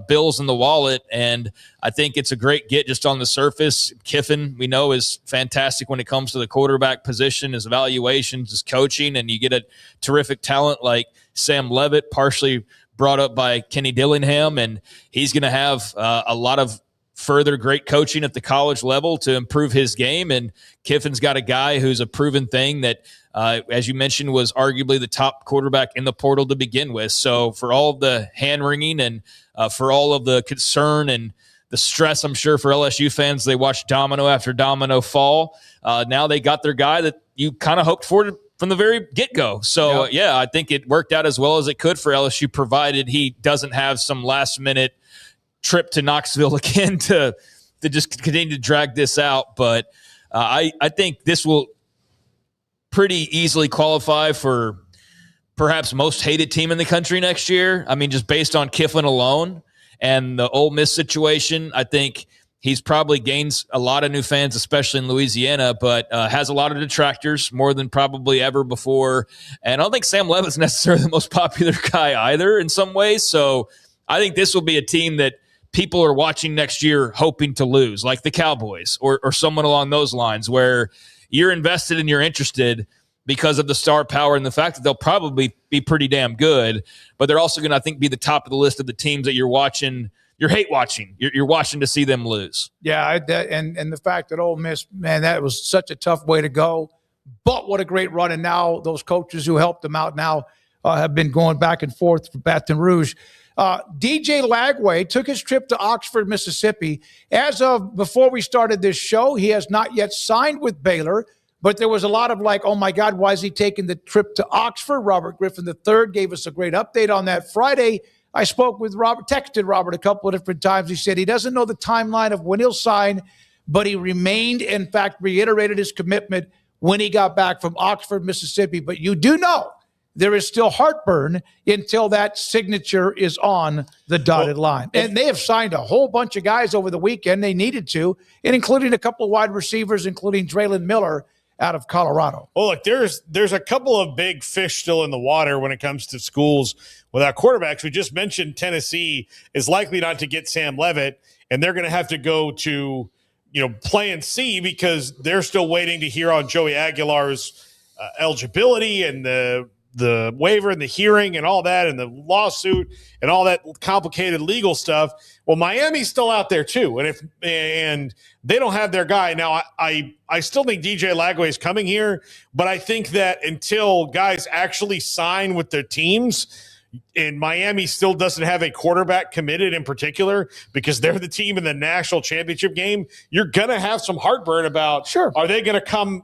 bills in the wallet. And I think it's a great get just on the surface. Kiffin, we know, is fantastic when it comes to the quarterback position, his evaluations, his coaching, and you get a terrific talent like Sam Levitt, partially brought up by Kenny Dillingham, and he's going to have a lot of further great coaching at the college level to improve his game. And Kiffin's got a guy who's a proven thing that, as you mentioned, was arguably the top quarterback in the portal to begin with. So for all of the hand-wringing and for all of the concern and the stress, I'm sure, for LSU fans, they watched domino after domino fall. Now they got their guy that you kind of hoped for from the very get-go. So, yeah, I think it worked out as well as it could for LSU, provided he doesn't have some last-minute trip to Knoxville again to just continue to drag this out. But I think this will pretty easily qualify for perhaps most hated team in the country next year. Just based on Kiffin alone and the Ole Miss situation, I think he's probably gains a lot of new fans, especially in Louisiana, but has a lot of detractors, more than probably ever before. And I don't think Sam Levitt's necessarily the most popular guy either in some ways. So I think this will be a team that people are watching next year hoping to lose, like the Cowboys or someone along those lines, where you're invested and you're interested because of the star power and the fact that they'll probably be pretty damn good, but they're also going to, I think, be the top of the list of the teams that you're watching. You're hate watching. You're watching to see them lose. Yeah, and the fact that Ole Miss, man, that was such a tough way to go. But what a great run. And now those coaches who helped them out now have been going back and forth for Baton Rouge. DJ Lagway took his trip to Oxford, Mississippi. As of before we started this show, he has not yet signed with Baylor, but there was a lot of like, oh my God, why is he taking the trip to Oxford? Robert Griffin III gave us a great update on that Friday. I spoke with Robert, texted Robert a couple of different times. He said he doesn't know the timeline of when he'll sign, but he remained, in fact, reiterated his commitment when he got back from Oxford, Mississippi. But you do know there is still heartburn until that signature is on the dotted line. And they have signed a whole bunch of guys over the weekend. They needed to, and including a couple of wide receivers, including Draylon Miller out of Colorado. Well, look, there's a couple of big fish still in the water when it comes to schools without quarterbacks. We just mentioned Tennessee is likely not to get Sam Levitt, and they're going to have to go to, plan C because they're still waiting to hear on Joey Aguilar's eligibility and the waiver and the hearing and all that and the lawsuit and all that complicated legal stuff. Well, Miami's still out there too. And they don't have their guy. Now, I still think DJ Lagway is coming here, but I think that until guys actually sign with their teams, and Miami still doesn't have a quarterback committed in particular because they're the team in the national championship game, you're going to have some heartburn about, are they going to come,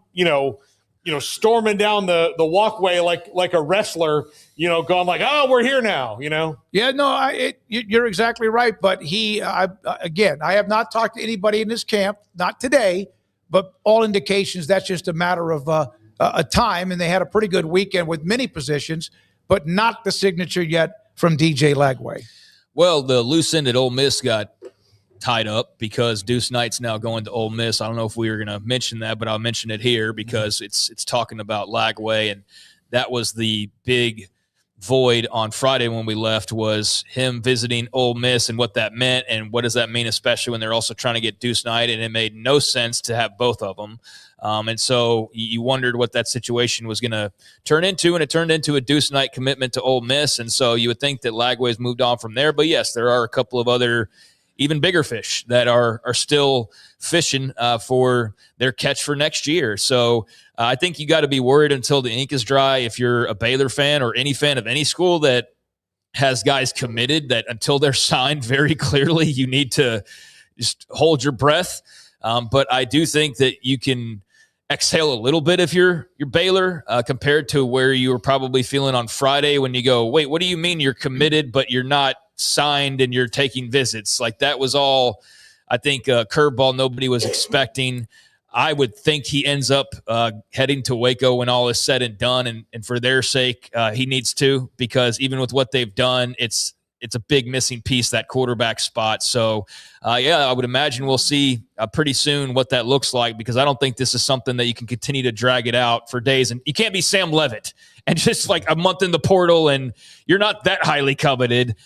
storming down the walkway like a wrestler, going like, oh, we're here now, Yeah, no, you're exactly right. But I have not talked to anybody in this camp, not today, but all indications that's just a matter of a time. And they had a pretty good weekend with many positions, but not the signature yet from DJ Lagway. Well, the loose end at Ole Miss got tied up because Deuce Knight's now going to Ole Miss. I don't know if we were going to mention that, but I'll mention it here because it's talking about Lagway, and that was the big void on Friday when we left, was him visiting Ole Miss and what that meant, and what does that mean, especially when they're also trying to get Deuce Knight, and it made no sense to have both of them. And so you wondered what that situation was going to turn into, and it turned into a Deuce Knight commitment to Ole Miss. And so you would think that Lagway's moved on from there. But, yes, there are a couple of other even bigger fish that are still fishing for their catch for next year. So I think you got to be worried until the ink is dry if you're a Baylor fan or any fan of any school that has guys committed, that until they're signed very clearly, you need to just hold your breath. But I do think that you can exhale a little bit if you're Baylor compared to where you were probably feeling on Friday when you go, wait, what do you mean you're committed but you're not signed and you're taking visits? Like, that was all, I think, a curveball nobody was expecting. I would think he ends up heading to Waco when all is said and done, and for their sake, he needs to, because even with what they've done, it's a big missing piece, that quarterback spot. So, I would imagine we'll see pretty soon what that looks like, because I don't think this is something that you can continue to drag it out for days. And you can't be Sam Levitt and just like a month in the portal and you're not that highly coveted.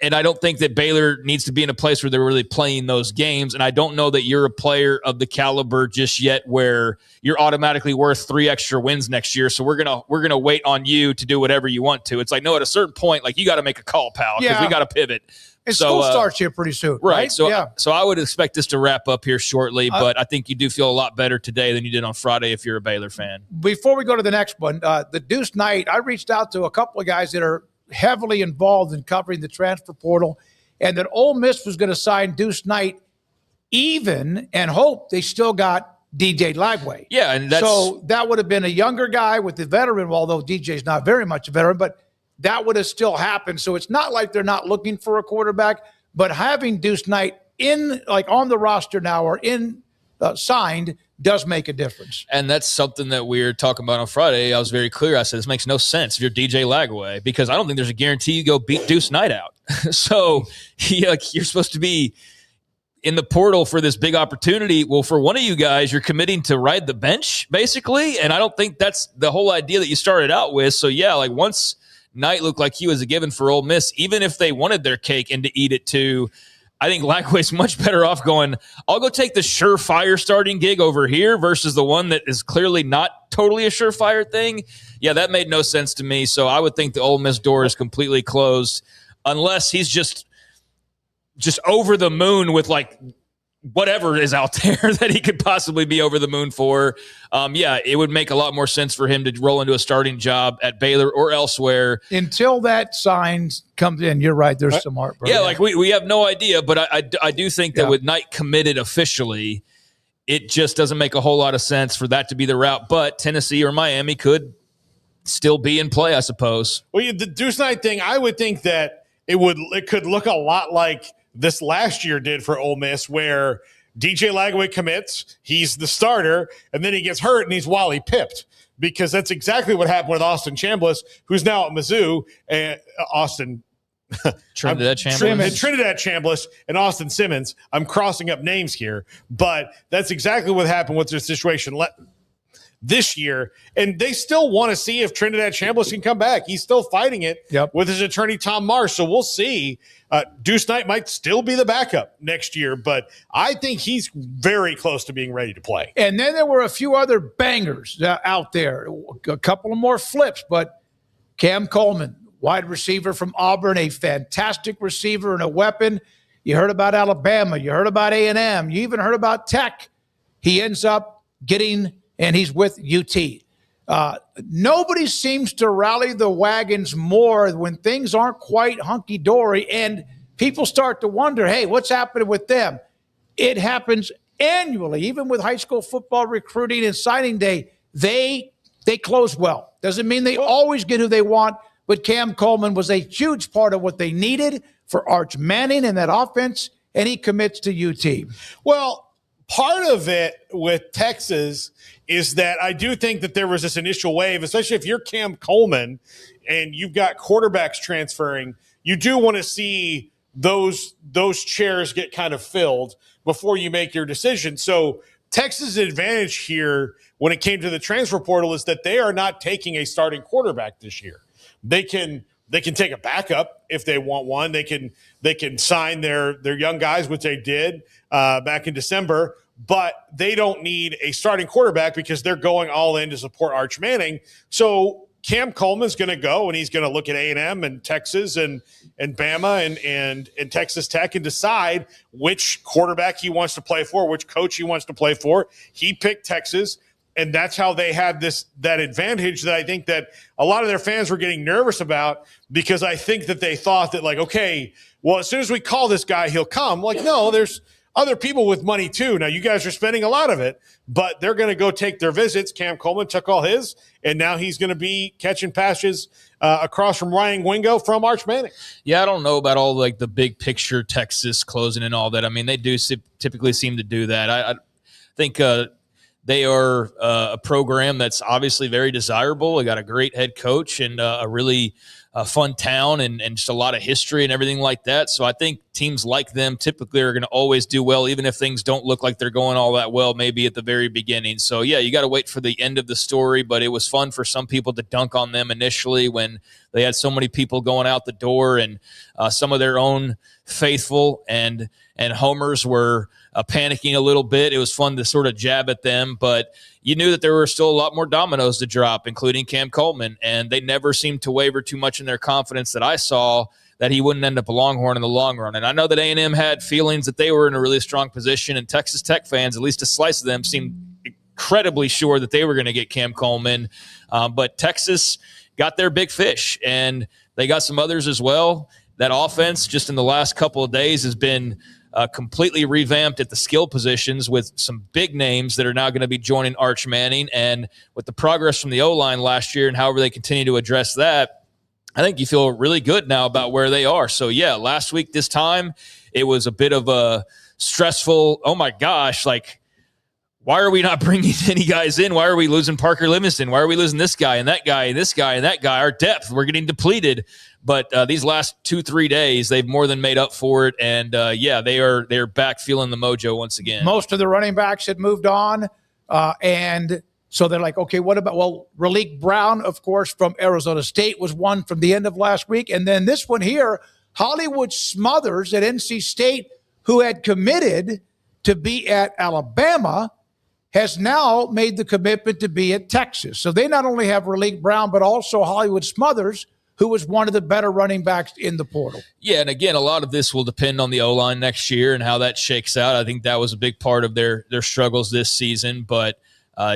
And I don't think that Baylor needs to be in a place where they're really playing those games. And I don't know that you're a player of the caliber just yet where you're automatically worth 3 extra wins next year. So we're gonna wait on you to do whatever you want to. It's like, no, at a certain point, like, you got to make a call, pal, because we got to pivot. And school starts here pretty soon, right? So I would expect this to wrap up here shortly, but I think you do feel a lot better today than you did on Friday if you're a Baylor fan. Before we go to the next one, the Deuce Knight, I reached out to a couple of guys that are heavily involved in covering the transfer portal, and that Ole Miss was going to sign Deuce Knight even and hope they still got DJ Lagway. Yeah, and so that would have been a younger guy with the veteran, although DJ's not very much a veteran, but that would have still happened. So it's not like they're not looking for a quarterback, but having Deuce Knight on the roster now or signed does make a difference. And that's something that we were talking about on Friday. I was very clear. I said, this makes no sense if you're DJ Lagway, because I don't think there's a guarantee you go beat Deuce Knight out. So you're supposed to be in the portal for this big opportunity. Well, for one of you guys, you're committing to ride the bench, basically. And I don't think that's the whole idea that you started out with. So, once Knight looked like he was a given for Ole Miss, even if they wanted their cake and to eat it too, I think Lagway's much better off going, I'll go take the surefire starting gig over here versus the one that is clearly not totally a surefire thing. Yeah, that made no sense to me. So I would think the Ole Miss door is completely closed unless he's just over the moon with like whatever is out there that he could possibly be over the moon for. It would make a lot more sense for him to roll into a starting job at Baylor or elsewhere. Until that sign comes in, you're right, there's some heartburn. Yeah, like we have no idea, but I do think that with Knight committed officially, it just doesn't make a whole lot of sense for that to be the route. But Tennessee or Miami could still be in play, I suppose. Well, the Deuce Knight thing, I would think that it could look a lot like this last year did for Ole Miss, where DJ Lagway commits, he's the starter, and then he gets hurt and he's Wally pipped, because that's exactly what happened with Austin Chambliss, who's now at Mizzou, and Trinidad Chambliss and Austin Simmons. I'm crossing up names here, but that's exactly what happened with their situation this year, and they still want to see if Trinidad Chambliss can come back. He's still fighting it with his attorney, Tom Marsh, so we'll see. Deuce Knight might still be the backup next year, but I think he's very close to being ready to play. And then there were a few other bangers out there, a couple of more flips, but Cam Coleman, wide receiver from Auburn, a fantastic receiver and a weapon. You heard about Alabama. You heard about A&M. You even heard about Tech. He ends up and he's with UT. Nobody seems to rally the wagons more when things aren't quite hunky-dory, and people start to wonder, hey, what's happening with them? It happens annually, even with high school football recruiting and signing day. They close well. Doesn't mean they always get who they want, but Cam Coleman was a huge part of what they needed for Arch Manning and that offense, and he commits to UT. Well, part of it with Texas is that I do think that there was this initial wave, especially if you're Cam Coleman and you've got quarterbacks transferring, you do want to see those chairs get kind of filled before you make your decision. So Texas' advantage here when it came to the transfer portal is that they are not taking a starting quarterback this year. They can take a backup if they want one. They can sign their young guys, which they did back in December, but they don't need a starting quarterback because they're going all in to support Arch Manning. So Cam Coleman's going to go, and he's going to look at A&M and Texas and Bama and Texas Tech and decide which quarterback he wants to play for, which coach he wants to play for. He picked Texas, and that's how they had that advantage that I think that a lot of their fans were getting nervous about, because I think that they thought that, like, okay, well, as soon as we call this guy, he'll come. Like, no, there's other people with money too. Now, you guys are spending a lot of it, but they're going to go take their visits. Cam Coleman took all his, and now he's going to be catching passes across from Ryan Wingo from Arch Manning. Yeah, I don't know about all like the big picture Texas closing and all that. I mean, they do typically seem to do that. I think they are a program that's obviously very desirable. They got a great head coach and a really fun town and just a lot of history and everything like that. So I think teams like them typically are going to always do well, even if things don't look like they're going all that well, maybe at the very beginning. So, yeah, you got to wait for the end of the story, but it was fun for some people to dunk on them initially when they had so many people going out the door, and some of their own faithful and homers were panicking a little bit. It was fun to sort of jab at them, but you knew that there were still a lot more dominoes to drop, including Cam Coleman, and they never seemed to waver too much in their confidence that I saw that he wouldn't end up a Longhorn in the long run. And I know that A&M had feelings that they were in a really strong position, and Texas Tech fans, at least a slice of them, seemed incredibly sure that they were going to get Cam Coleman. But Texas got their big fish, and they got some others as well. That offense just in the last couple of days has been completely revamped at the skill positions with some big names that are now going to be joining Arch Manning. And with the progress from the O-line last year and however they continue to address that, I think you feel really good now about where they are. So, yeah, last week this time it was a bit of a stressful, oh, my gosh, like, why are we not bringing any guys in? Why are we losing Parker Livingston? Why are we losing this guy and that guy and this guy and that guy? Our depth, we're getting depleted. But these last 2-3 days, they've more than made up for it. And, they're back feeling the mojo once again. Most of the running backs had moved on. And so they're like, okay, what about, well, Raleek Brown, of course, from Arizona State was one from the end of last week. And then this one here, Hollywood Smothers at NC State, who had committed to be at Alabama, has now made the commitment to be at Texas. So they not only have Raleek Brown, but also Hollywood Smothers, who was one of the better running backs in the portal. Yeah, and again, a lot of this will depend on the O-line next year and how that shakes out. I think that was a big part of their struggles this season, but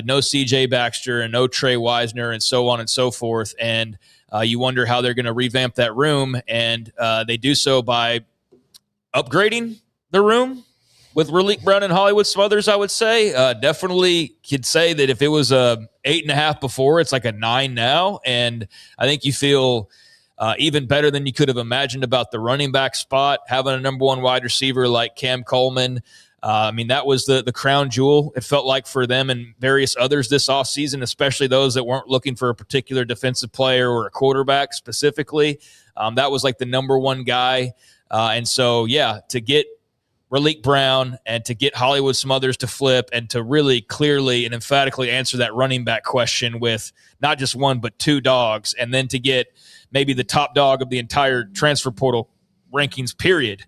no C.J. Baxter and no Trey Wisner and so on and so forth. And you wonder how they're going to revamp that room, and they do so by upgrading the room with Raleek Brown and Hollywood Smothers, I would say. Definitely could say that if it was a 8.5 before, it's like a 9 now. And I think you feel even better than you could have imagined about the running back spot, having a number one wide receiver like Cam Coleman. That was the crown jewel, it felt like, for them and various others this offseason, especially those that weren't looking for a particular defensive player or a quarterback specifically. That was like the number one guy. And so, yeah, to get Raleek Brown and to get Hollywood Smothers to flip and to really clearly and emphatically answer that running back question with not just one but two dogs, and then to get maybe the top dog of the entire transfer portal rankings period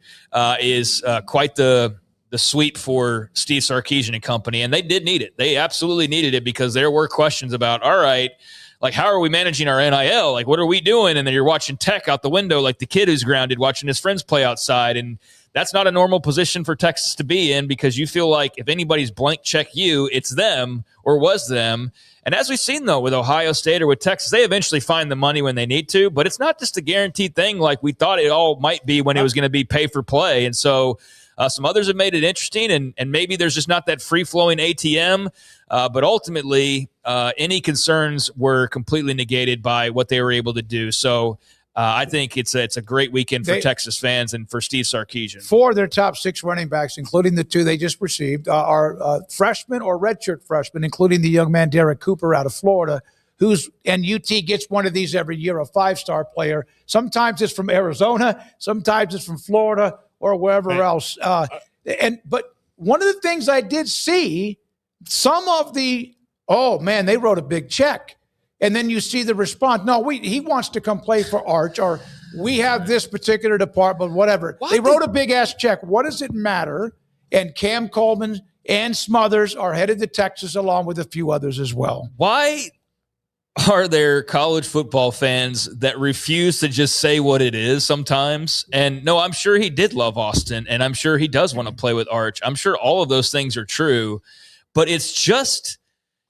is quite the sweep for Steve Sarkisian and company. And they did need it. They absolutely needed it, because there were questions about, all right, like, how are we managing our NIL? Like, what are we doing? And then you're watching Tech out the window like the kid who's grounded watching his friends play outside. And that's not a normal position for Texas to be in, because you feel like if anybody's blank check you, it's them or was them. And as we've seen, though, with Ohio State or with Texas, they eventually find the money when they need to. But it's not just a guaranteed thing like we thought it all might be when it was going to be pay for play. And so some others have made it interesting, and maybe there's just not that free-flowing ATM. But ultimately, any concerns were completely negated by what they were able to do. So I think it's a great weekend for Texas fans and for Steve Sarkisian. 4 of their top 6 running backs, including the 2 they just received, are freshmen or redshirt freshmen, including the young man Derek Cooper out of Florida, and UT gets one of these every year, a 5-star player. Sometimes it's from Arizona, sometimes it's from Florida or wherever else. But one of the things I did see, some of the, oh man, they wrote a big check. And then you see the response. No, he wants to come play for Arch, or we have this particular department, whatever. They wrote a big ass check. What does it matter? And Cam Coleman and Smothers are headed to Texas along with a few others as well. Why are there college football fans that refuse to just say what it is sometimes? And no, I'm sure he did love Austin, and I'm sure he does want to play with Arch. I'm sure all of those things are true, but it's just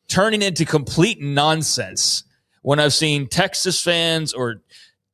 turning into complete nonsense when I've seen Texas fans or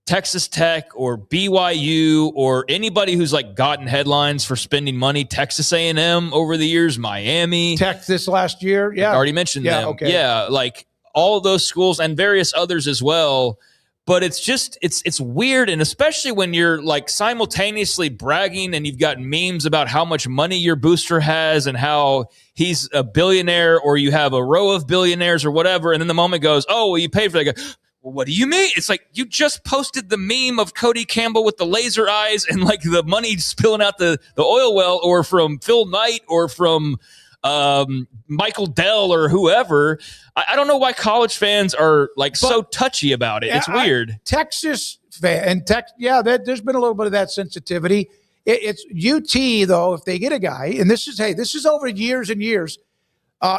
Texas Tech or BYU or anybody who's like gotten headlines for spending money, Texas A&M over the years, Miami. Tech this last year, yeah. I already mentioned them. Okay. Yeah, like all of those schools and various others as well. But it's just, it's weird, and especially when you're like simultaneously bragging and you've got memes about how much money your booster has and how he's a billionaire, or you have a row of billionaires or whatever, and then the moment goes, oh, well, you paid for that guy. Well, what do you mean? It's like you just posted the meme of Cody Campbell with the laser eyes and like the money spilling out the oil well, or from Phil Knight, or from Michael Dell or whoever. I don't know why college fans are like so touchy about it. It's weird. Texas fan and there's been a little bit of that sensitivity. It's UT though. If they get a guy, and this is over years and years.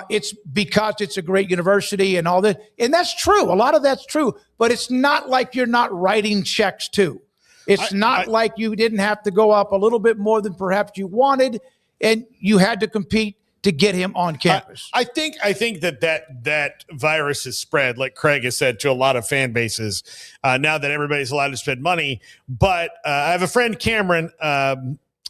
It's because it's a great university and all that, and that's true. A lot of that's true, but it's not like you're not writing checks too. It's not like you didn't have to go up a little bit more than perhaps you wanted, and you had to compete to get him on campus. I think that virus has spread, like Craig has said, to a lot of fan bases now that everybody's allowed to spend money. But I have a friend, Cameron,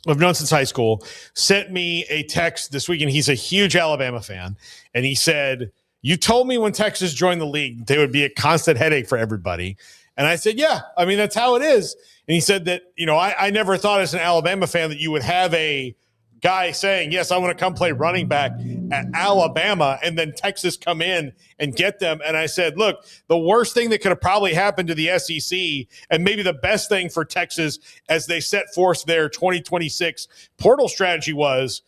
I've known since high school, sent me a text this weekend. He's a huge Alabama fan. And he said, you told me when Texas joined the league, they would be a constant headache for everybody. And I said, yeah, I mean, that's how it is. And he said that, I never thought as an Alabama fan that you would have a guy saying, yes, I want to come play running back at Alabama, and then Texas come in and get them. And I said, look, the worst thing that could have probably happened to the SEC, and maybe the best thing for Texas as they set forth their 2026 portal strategy, was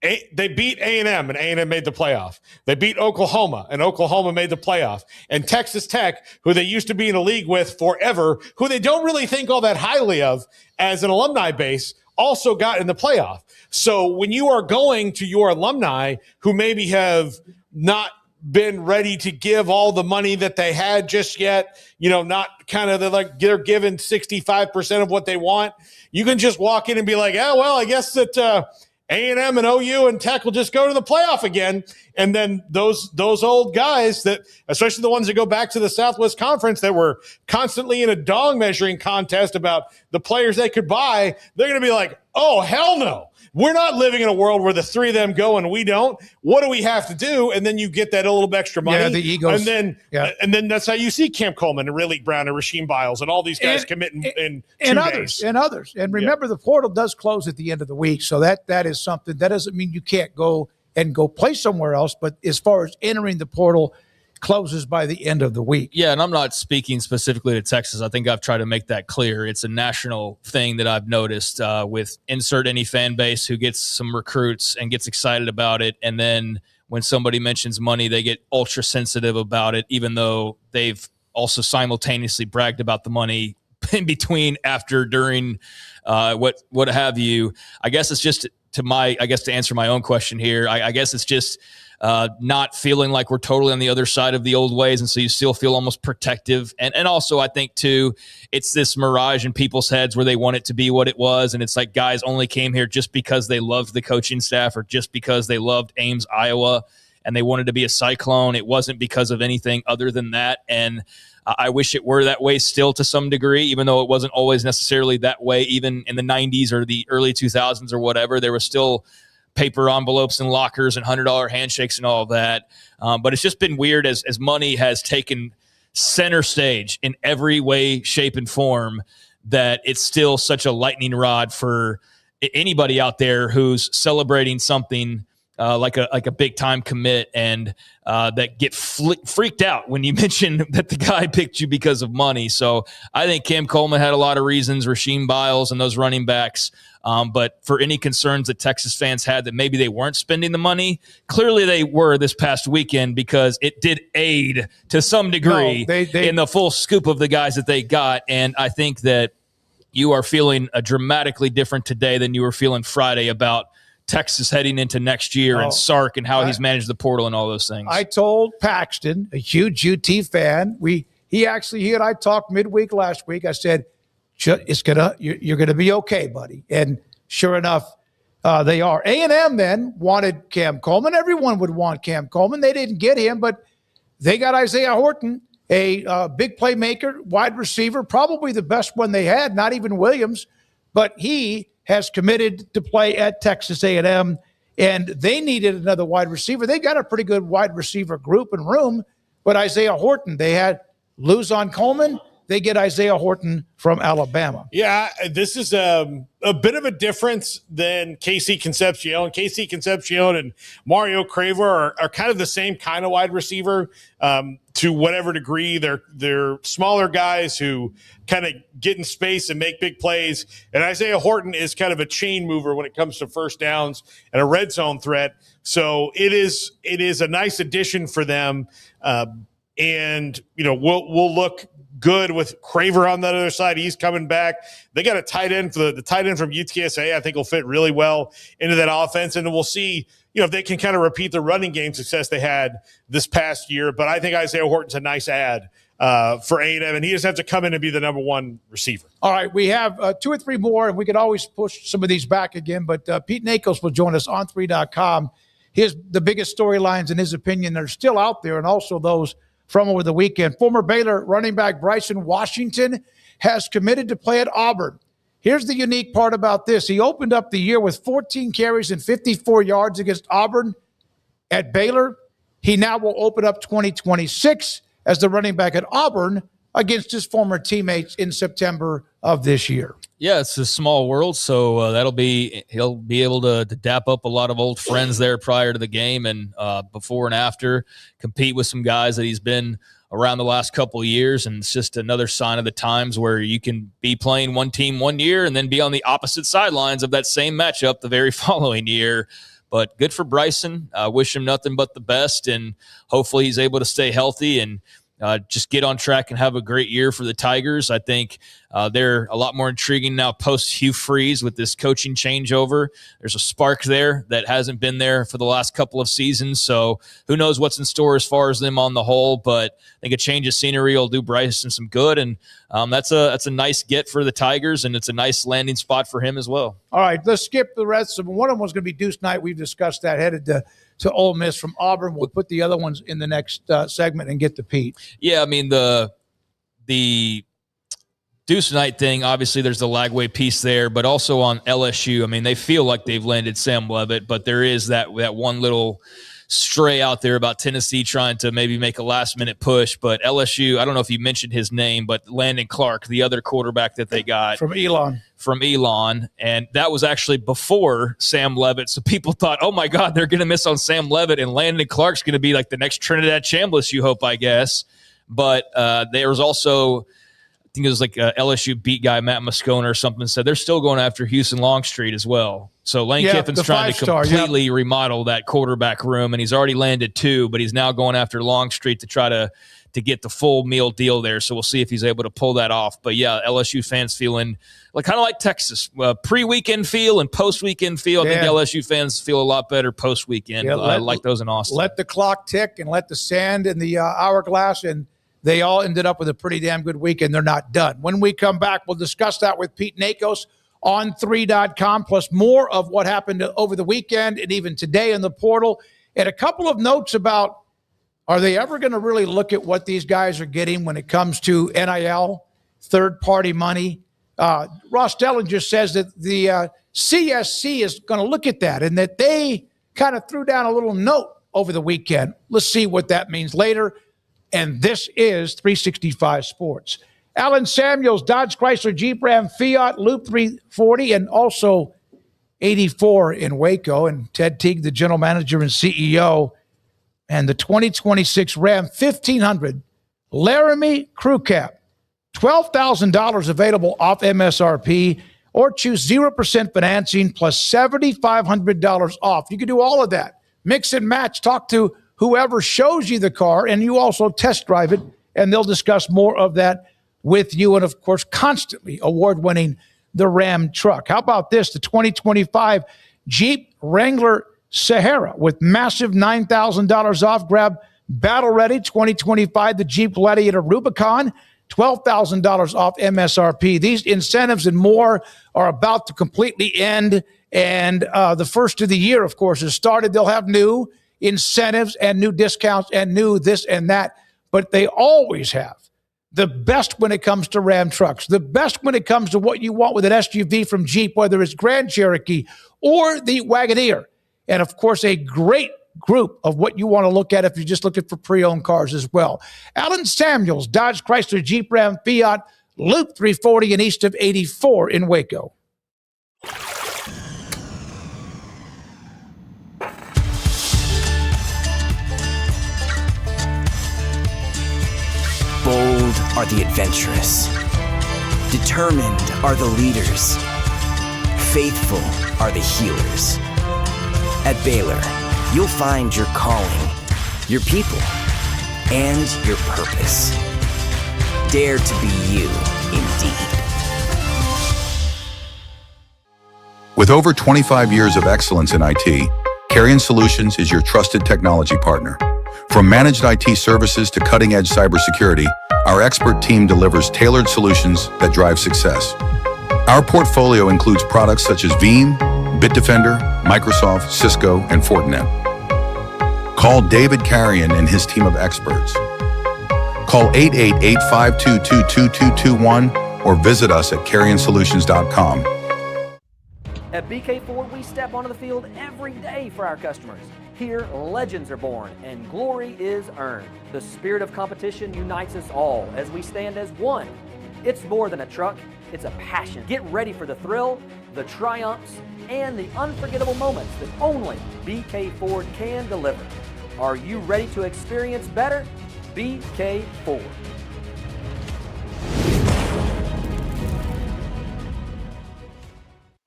they beat A&M, and A&M made the playoff. They beat Oklahoma, and Oklahoma made the playoff. And Texas Tech, who they used to be in a league with forever, who they don't really think all that highly of as an alumni base, also got in the playoff. So when you are going to your alumni who maybe have not been ready to give all the money that they had just yet, not kind of they're given 65% of what they want, you can just walk in and be like, oh, well, I guess that A&M and OU and Tech will just go to the playoff again. And then those old guys, that, especially the ones that go back to the Southwest Conference that were constantly in a dong measuring contest about the players they could buy, they're going to be like, oh, hell no. We're not living in a world where the three of them go and we don't. What do we have to do? And then you get that a little bit extra money. Yeah, the egos. And then that's how you see Cam Coleman and Riley Brown and Rasheem Biles and all these guys commit in 2 days. And others. And remember, the portal does close at the end of the week. So that is something. That doesn't mean you can't go play somewhere else. But as far as entering the portal, closes by the end of the week. Yeah, and I'm not speaking specifically to Texas. I think I've tried to make that clear. It's a national thing that I've noticed with insert any fan base who gets some recruits and gets excited about it, and then when somebody mentions money, they get ultra sensitive about it, even though they've also simultaneously bragged about the money in between, after, during, what have you. I guess it's just to answer my own question here, I guess it's just not feeling like we're totally on the other side of the old ways, and so you still feel almost protective. And also, I think too, it's this mirage in people's heads where they want it to be what it was, and it's like guys only came here just because they loved the coaching staff or just because they loved Ames, Iowa, and they wanted to be a Cyclone. It wasn't because of anything other than that, and I wish it were that way still to some degree, even though it wasn't always necessarily that way. Even in the 90s or the early 2000s or whatever, there was still paper envelopes and lockers and $100 handshakes and all of that. But it's just been weird as money has taken center stage in every way, shape, and form, that it's still such a lightning rod for anybody out there who's celebrating something like a big time commit, and that get freaked out when you mention that the guy picked you because of money. So I think Cam Coleman had a lot of reasons, Rasheem Biles and those running backs. But for any concerns that Texas fans had that maybe they weren't spending the money, clearly they were this past weekend, because it did aid to some degree in the full scoop of the guys that they got. And I think that you are feeling dramatically different today than you were feeling Friday about Texas heading into next year and Sark and how he's managed the portal and all those things. I told Paxton, a huge UT fan, he and I talked midweek last week. I said, you're gonna be okay, buddy. And sure enough, they are. A&M then wanted Cam Coleman. Everyone would want Cam Coleman. They didn't get him, but they got Isaiah Horton, a big playmaker, wide receiver, probably the best one they had, not even Williams, but he has committed to play at Texas A&M, and they needed another wide receiver. They got a pretty good wide receiver group and room, but Isaiah Horton, they had lose on Coleman. They get Isaiah Horton from Alabama. Yeah, this is a bit of a difference than KC Concepcion. KC Concepcion and Mario Craver are kind of the same kind of wide receiver to whatever degree. They're smaller guys who kind of get in space and make big plays. And Isaiah Horton is kind of a chain mover when it comes to first downs and a red zone threat. So it is a nice addition for them. And we'll look good with Craver on the other side. He's coming back. They got a tight end for the tight end from UTSA. I think will fit really well into that offense, and we'll see if they can kind of repeat the running game success they had this past year. But I think Isaiah Horton's a nice add for A&M, and he just has to come in and be the number one receiver. All right, we have 2 or 3 more, and we could always push some of these back again, but Pete Nakos will join us on 3.com. Here's the biggest storylines in his opinion that are still out there, and also those from over the weekend. Former Baylor running back Bryson Washington has committed to play at Auburn. Here's the unique part about this. He opened up the year with 14 carries and 54 yards against Auburn at Baylor. He now will open up 2026 as the running back at Auburn against his former teammates in September of this year. Yeah, it's a small world, so he'll be able to dap up a lot of old friends there prior to the game and before and after, compete with some guys that he's been around the last couple of years, and it's just another sign of the times where you can be playing one team one year and then be on the opposite sidelines of that same matchup the very following year. But good for Bryson. Wish him nothing but the best, and hopefully he's able to stay healthy and just get on track and have a great year for the Tigers. I think they're a lot more intriguing now post Hugh Freeze with this coaching changeover. There's a spark there that hasn't been there for the last couple of seasons. So who knows what's in store as far as them on the whole, but I think a change of scenery will do Bryson some good. And that's a nice get for the Tigers, and it's a nice landing spot for him as well. All right, let's skip the rest of them. One of them was going to be Deuce Knight. We've discussed that, headed to Ole Miss from Auburn. We'll put the other ones in the next segment and get to Pete. Yeah, I mean, the Deuce Knight thing, obviously there's the Lagway piece there, but also on LSU, I mean, they feel like they've landed Sam Leavitt, but there is that one little stray out there about Tennessee trying to maybe make a last-minute push. But LSU, I don't know if you mentioned his name, but Landon Clark, the other quarterback that they got. From Elon. And that was actually before Sam Leavitt. So people thought, oh, my God, they're going to miss on Sam Leavitt, and Landon Clark's going to be like the next Trinidad Chambliss, you hope, I guess. But there was also – I think it was like LSU beat guy Matt Moscona or something said they're still going after Houston Longstreet as well. So Lane Kiffin's trying to completely remodel that quarterback room, and he's already landed 2, but he's now going after Longstreet to try to get the full meal deal there. So we'll see if he's able to pull that off. But yeah, LSU fans feeling kind of like Texas, pre-weekend feel and post-weekend feel. I think LSU fans feel a lot better post-weekend, like those in Austin. Let the clock tick and let the sand in the hourglass, and they all ended up with a pretty damn good weekend. They're not done. When we come back, we'll discuss that with Pete Nakos on 3.com, plus more of what happened over the weekend and even today in the portal, and a couple of notes about, are they ever going to really look at what these guys are getting when it comes to NIL, third-party money? Ross Dellinger says that the CSC is going to look at that and that they kind of threw down a little note over the weekend. Let's see what that means later. And this is 365 Sports. Alan Samuels, Dodge Chrysler Jeep Ram Fiat Loop 340, and also 84 in Waco, and Ted Teague, the general manager and CEO, and the 2026 Ram 1500 Laramie Crew Cab. $12,000 available off MSRP, or choose 0% financing plus $7,500 off. You can do all of that. Mix and match. Talk to whoever shows you the car, and you also test drive it, and they'll discuss more of that with you. And, of course, constantly award-winning the Ram truck. How about this? The 2025 Jeep Wrangler Sahara with massive $9,000 off. Grab Battle Ready 2025, the Jeep Gladiator Rubicon, $12,000 off MSRP. These incentives and more are about to completely end. And the first of the year, of course, has started. They'll have new incentives and new discounts and new this and that. But they always have the best when it comes to Ram trucks, the best when it comes to what you want with an SUV from Jeep, whether it's Grand Cherokee or the Wagoneer. And, of course, a great group of what you want to look at if you're just looking for pre-owned cars as well. Alan Samuels, Dodge, Chrysler, Jeep, Ram, Fiat, Loop 340 and east of 84 in Waco. Bold are the adventurous. Determined are the leaders. Faithful are the healers. At Baylor, you'll find your calling, your people, and your purpose. Dare to be you, indeed. With over 25 years of excellence in IT, Carrion Solutions is your trusted technology partner. From managed IT services to cutting-edge cybersecurity, our expert team delivers tailored solutions that drive success. Our portfolio includes products such as Veeam, Bitdefender, Microsoft, Cisco, and Fortinet. Call David Carrion and his team of experts. Call 888-522-2221 or visit us at carrionsolutions.com. At BK Ford, we step onto the field every day for our customers. Here, legends are born and glory is earned. The spirit of competition unites us all as we stand as one. It's more than a truck, it's a passion. Get ready for the thrill, the triumphs, and the unforgettable moments that only BK Ford can deliver. Are you ready to experience better? BK Ford.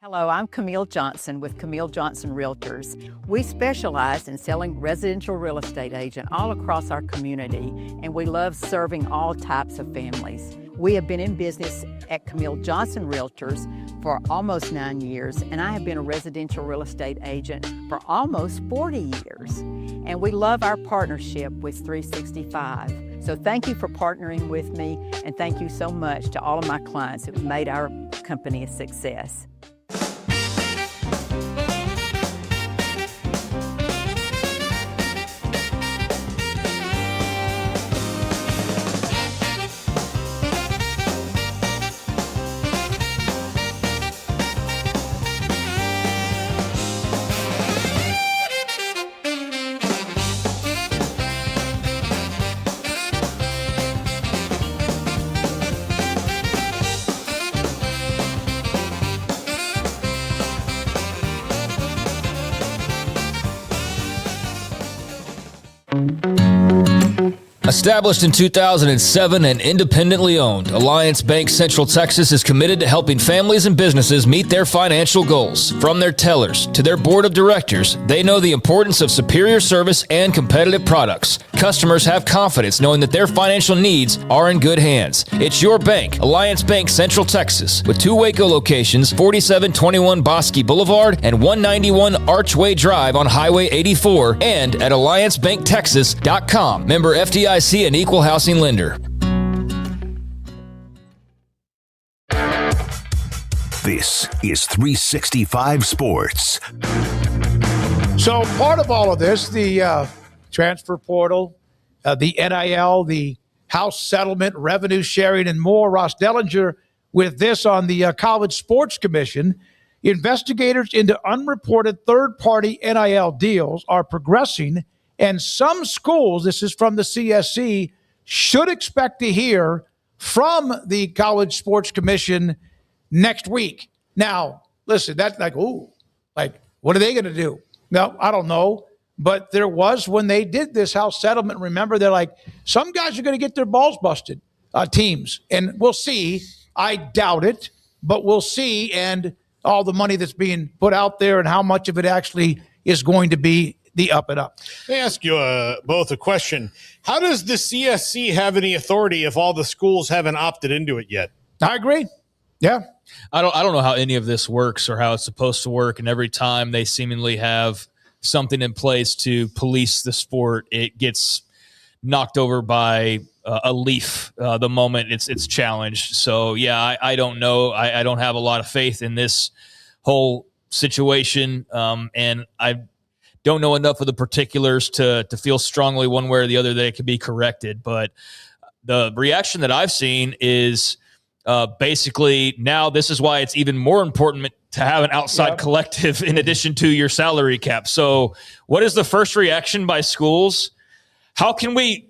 Hello, I'm Camille Johnson with Camille Johnson Realtors. We specialize in selling residential real estate agent all across our community, and we love serving all types of families. We have been in business at Camille Johnson Realtors for almost 9 years, and I have been a residential real estate agent for almost 40 years. And we love our partnership with 365. So thank you for partnering with me, and thank you so much to all of my clients who have made our company a success. Established in 2007 and independently owned, Alliance Bank Central Texas is committed to helping families and businesses meet their financial goals. From their tellers to their board of directors, they know the importance of superior service and competitive products. Customers have confidence knowing that their financial needs are in good hands. It's your bank, Alliance Bank Central Texas, with 2 Waco locations, 4721 Bosque Boulevard and 191 Archway Drive on Highway 84, and at alliancebanktexas.com. Member FDIC and equal housing lender. This is 365 Sports. So part of all of this, the transfer portal, the NIL, the House settlement, revenue sharing, and more. Ross Dellinger with this on the College Sports Commission. Investigators into unreported third-party NIL deals are progressing, and some schools, this is from the CSC, should expect to hear from the College Sports Commission next week. Now, listen, that's like, ooh, Like, what are they going to do? No, I don't know. But there was, when they did this house settlement, remember, they're like, some guys are going to get their balls busted, teams. And we'll see. I doubt it, but we'll see. And all the money that's being put out there and how much of it actually is going to be the up and up. Let me ask you both a question. How does the CSC have any authority if all the schools haven't opted into it yet? I agree. Yeah. I don't know how any of this works or how it's supposed to work. And every time they seemingly have something in place to police the sport, it gets knocked over by a leaf the moment it's challenged. So, yeah, I don't know. I don't have a lot of faith in this whole situation. And I don't know enough of the particulars to feel strongly one way or the other that it could be corrected. But the reaction that I've seen is basically now this is why it's even more important to have an outside collective in addition to your salary cap. So what is the first reaction by schools? How can we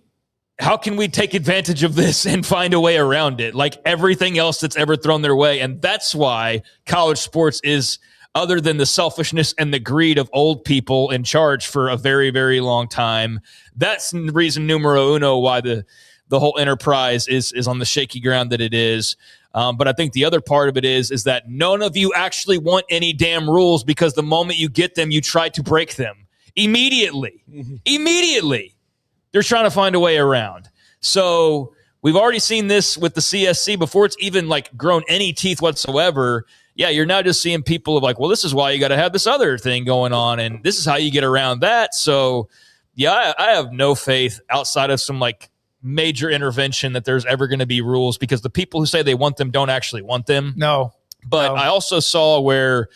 take advantage of this and find a way around it, like everything else that's ever thrown their way? And that's why college sports is, other than the selfishness and the greed of old people in charge for a very, very long time, that's the reason numero uno why the whole enterprise is on the shaky ground that it is. But I think the other part of it is that none of you actually want any damn rules, because the moment you get them, you try to break them immediately. Mm-hmm. Immediately. They're trying to find a way around. So we've already seen this with the CSC before it's even like grown any teeth whatsoever. Yeah, you're now just seeing people of like, well, this is why you got to have this other thing going on, and this is how you get around that. So, yeah, I have no faith outside of some like major intervention that there's ever going to be rules, because the people who say they want them don't actually want them. No. But I also saw where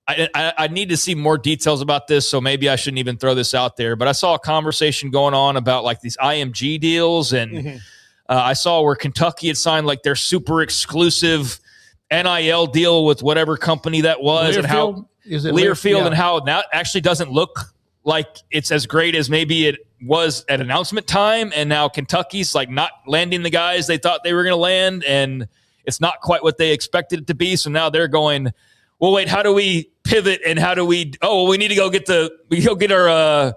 I need to see more details about this, so maybe I shouldn't even throw this out there. But I saw a conversation going on about like these IMG deals, and I saw where Kentucky had signed like their super exclusive NIL deal with whatever company that was, and how Learfield, and how now it actually doesn't look like it's as great as maybe it was at announcement time. And now Kentucky's like not landing the guys they thought they were going to land, and it's not quite what they expected it to be. So now they're going, well, wait, how do we pivot, and how do we? Oh, well, we need to go get our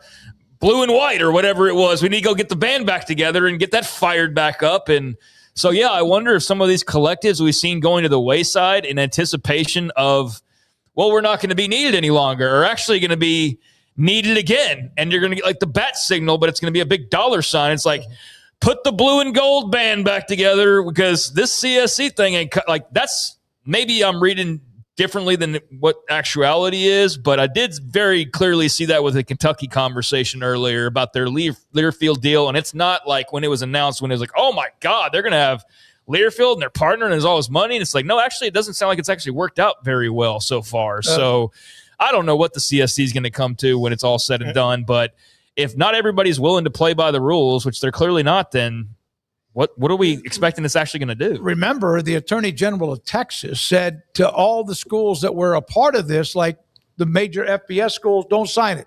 blue and white or whatever it was. We need to go get the band back together and get that fired back up. And so, yeah, I wonder if some of these collectives we've seen going to the wayside in anticipation of, well, we're not going to be needed any longer, are actually going to be needed again. And you're going to get like the bat signal, but it's going to be a big dollar sign. It's like, put the blue and gold band back together, because this CSC thing ain't like, that's, maybe I'm reading differently than what actuality is, but I did very clearly see that with the Kentucky conversation earlier about their Learfield deal. And it's not like when it was announced, when it was like, oh my God, they're going to have Learfield and their partner and there's all this money. And it's like, no, actually, it doesn't sound like it's actually worked out very well so far. So I don't know what the CSC is going to come to when it's all said and done. But if not everybody's willing to play by the rules, which they're clearly not, then what are we expecting it's actually going to do? Remember, the Attorney General of Texas said to all the schools that were a part of this, like the major FBS schools, don't sign it.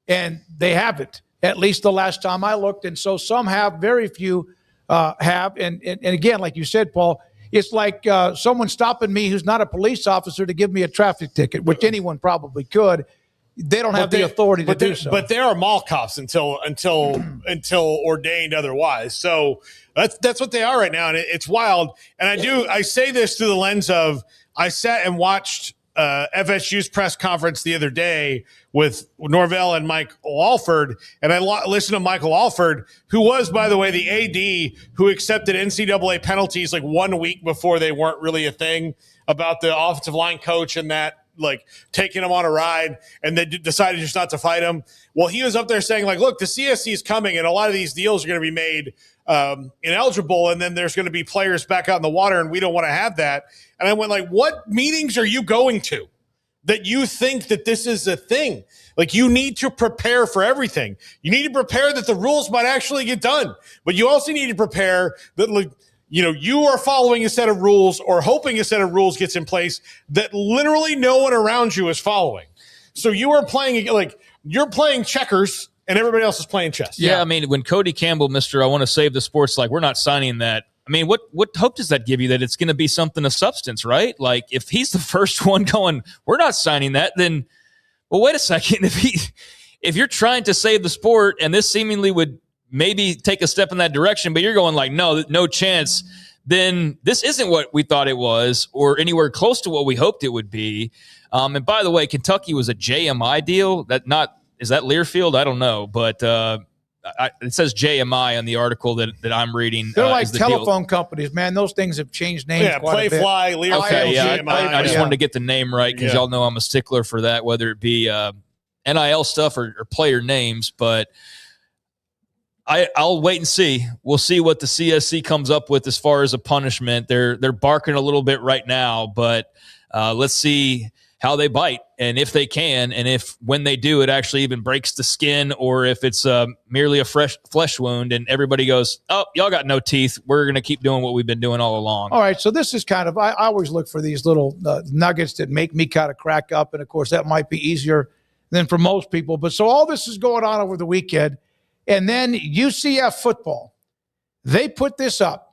And they haven't, at least the last time I looked. And so some have, very few have. And again, like you said, Paul, it's like someone stopping me who's not a police officer to give me a traffic ticket, which anyone probably could. They don't have the authority to do so. But there are mall cops until ordained otherwise. So that's what they are right now, and it's wild. And I say this through the lens of, I sat and watched FSU's press conference the other day with Norvell and Mike Alford, and I listened to Michael Alford, who was, by the way, the AD who accepted NCAA penalties like 1 week before they weren't really a thing, about the offensive line coach and that, like taking him on a ride, and they decided just not to fight him. Well, he was up there saying like, look, the CSC is coming and a lot of these deals are going to be made ineligible. And then there's going to be players back out in the water, and we don't want to have that. And I went like, what meetings are you going to that you think that this is a thing? Like, you need to prepare for everything. You need to prepare that the rules might actually get done, but you also need to prepare that, like, you know, you are following a set of rules or hoping a set of rules gets in place that literally no one around you is following. So you are playing, like, you're playing checkers and everybody else is playing chess. Yeah, I mean, when Cody Campbell, I want to save the sports, like, we're not signing that I mean, what hope does that give you that it's going to be something of substance, right? Like if he's the first one going, we're not signing that, then, well, wait a second. If you're trying to save the sport and this seemingly would maybe take a step in that direction, but you're going like, no chance, then this isn't what we thought it was or anywhere close to what we hoped it would be. And by the way, Kentucky was a JMI deal. Is that Learfield? I don't know, but it says JMI on the article that I'm reading. They're like telephone companies, man. Those things have changed names. Yeah, Playfly, Learfield, okay, yeah, JMI. I just wanted to get the name right because y'all know I'm a stickler for that, whether it be NIL stuff or player names. But I'll wait and see. We'll see what the CSC comes up with as far as a punishment. They're barking a little bit right now, but let's see how they bite and if they can, and if when they do, it actually even breaks the skin, or if it's merely a flesh wound and everybody goes, oh, y'all got no teeth. We're going to keep doing what we've been doing all along. All right, so this is kind of, I always look for these little nuggets that make me kind of crack up, and of course that might be easier than for most people. But so all this is going on over the weekend, and then UCF football, they put this up.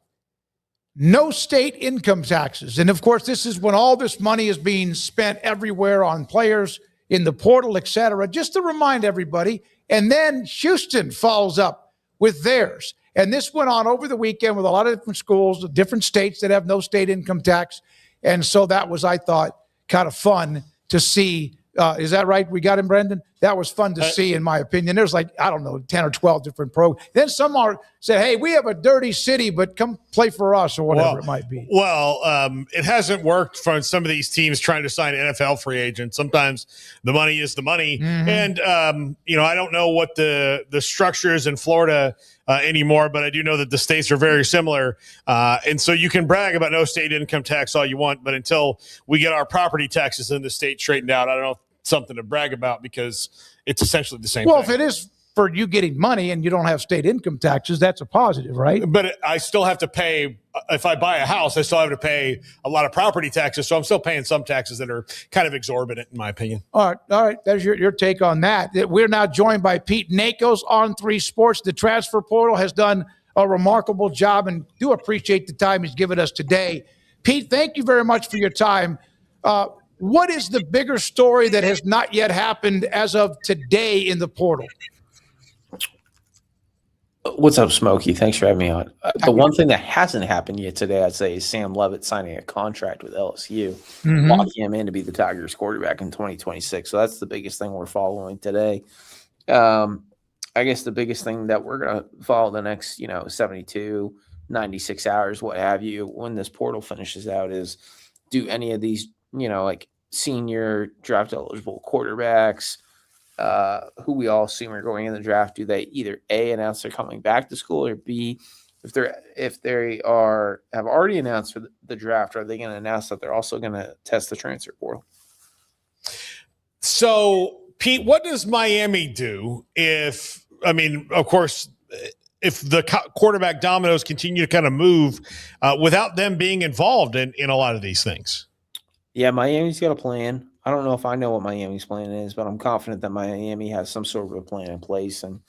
No state income taxes. And of course, this is when all this money is being spent everywhere on players in the portal, et cetera, just to remind everybody. And then Houston follows up with theirs. And this went on over the weekend with a lot of different schools, different states that have no state income tax. And so that was, I thought, kind of fun to see. Is that right? We got him, Brendan? That was fun to see, in my opinion. There's like, I don't know, 10 or 12 different programs. Then some said, hey, we have a dirty city, but come play for us or whatever it might be. Well, it hasn't worked for some of these teams trying to sign NFL free agents. Sometimes the money is the money. Mm-hmm. And, I don't know what the structure is in Florida anymore, but I do know that the states are very similar. And so you can brag about no state income tax all you want, but until we get our property taxes in the state straightened out, I don't know if something to brag about because it's essentially the same thing. Well, if it is for you getting money and you don't have state income taxes, that's a positive, right? But I still have to pay, if I buy a house, I still have to pay a lot of property taxes. So I'm still paying some taxes that are kind of exorbitant, in my opinion. All right. There's your take on that. We're now joined by Pete Nakos on 3 Sports. The transfer portal has done a remarkable job, and do appreciate the time he's given us today. Pete, thank you very much for your time. What is the bigger story that has not yet happened as of today in the portal? What's up, Smokey? Thanks for having me on. The one thing that hasn't happened yet today, I'd say, is Sam Leavitt signing a contract with LSU, locking him in to be the Tigers quarterback in 2026. So that's the biggest thing we're following today. I guess the biggest thing that we're going to follow the next, 72, 96 hours, what have you, when this portal finishes out is, do any of these, like senior draft eligible quarterbacks, who we all assume are going in the draft, do they either A, announce they're coming back to school, or B, if they have already announced for the draft, are they going to announce that they're also going to test the transfer portal? So, Pete, what does Miami do if the quarterback dominoes continue to kind of move without them being involved in a lot of these things? Yeah, Miami's got a plan. I don't know if I know what Miami's plan is, but I'm confident that Miami has some sort of a plan in place. And,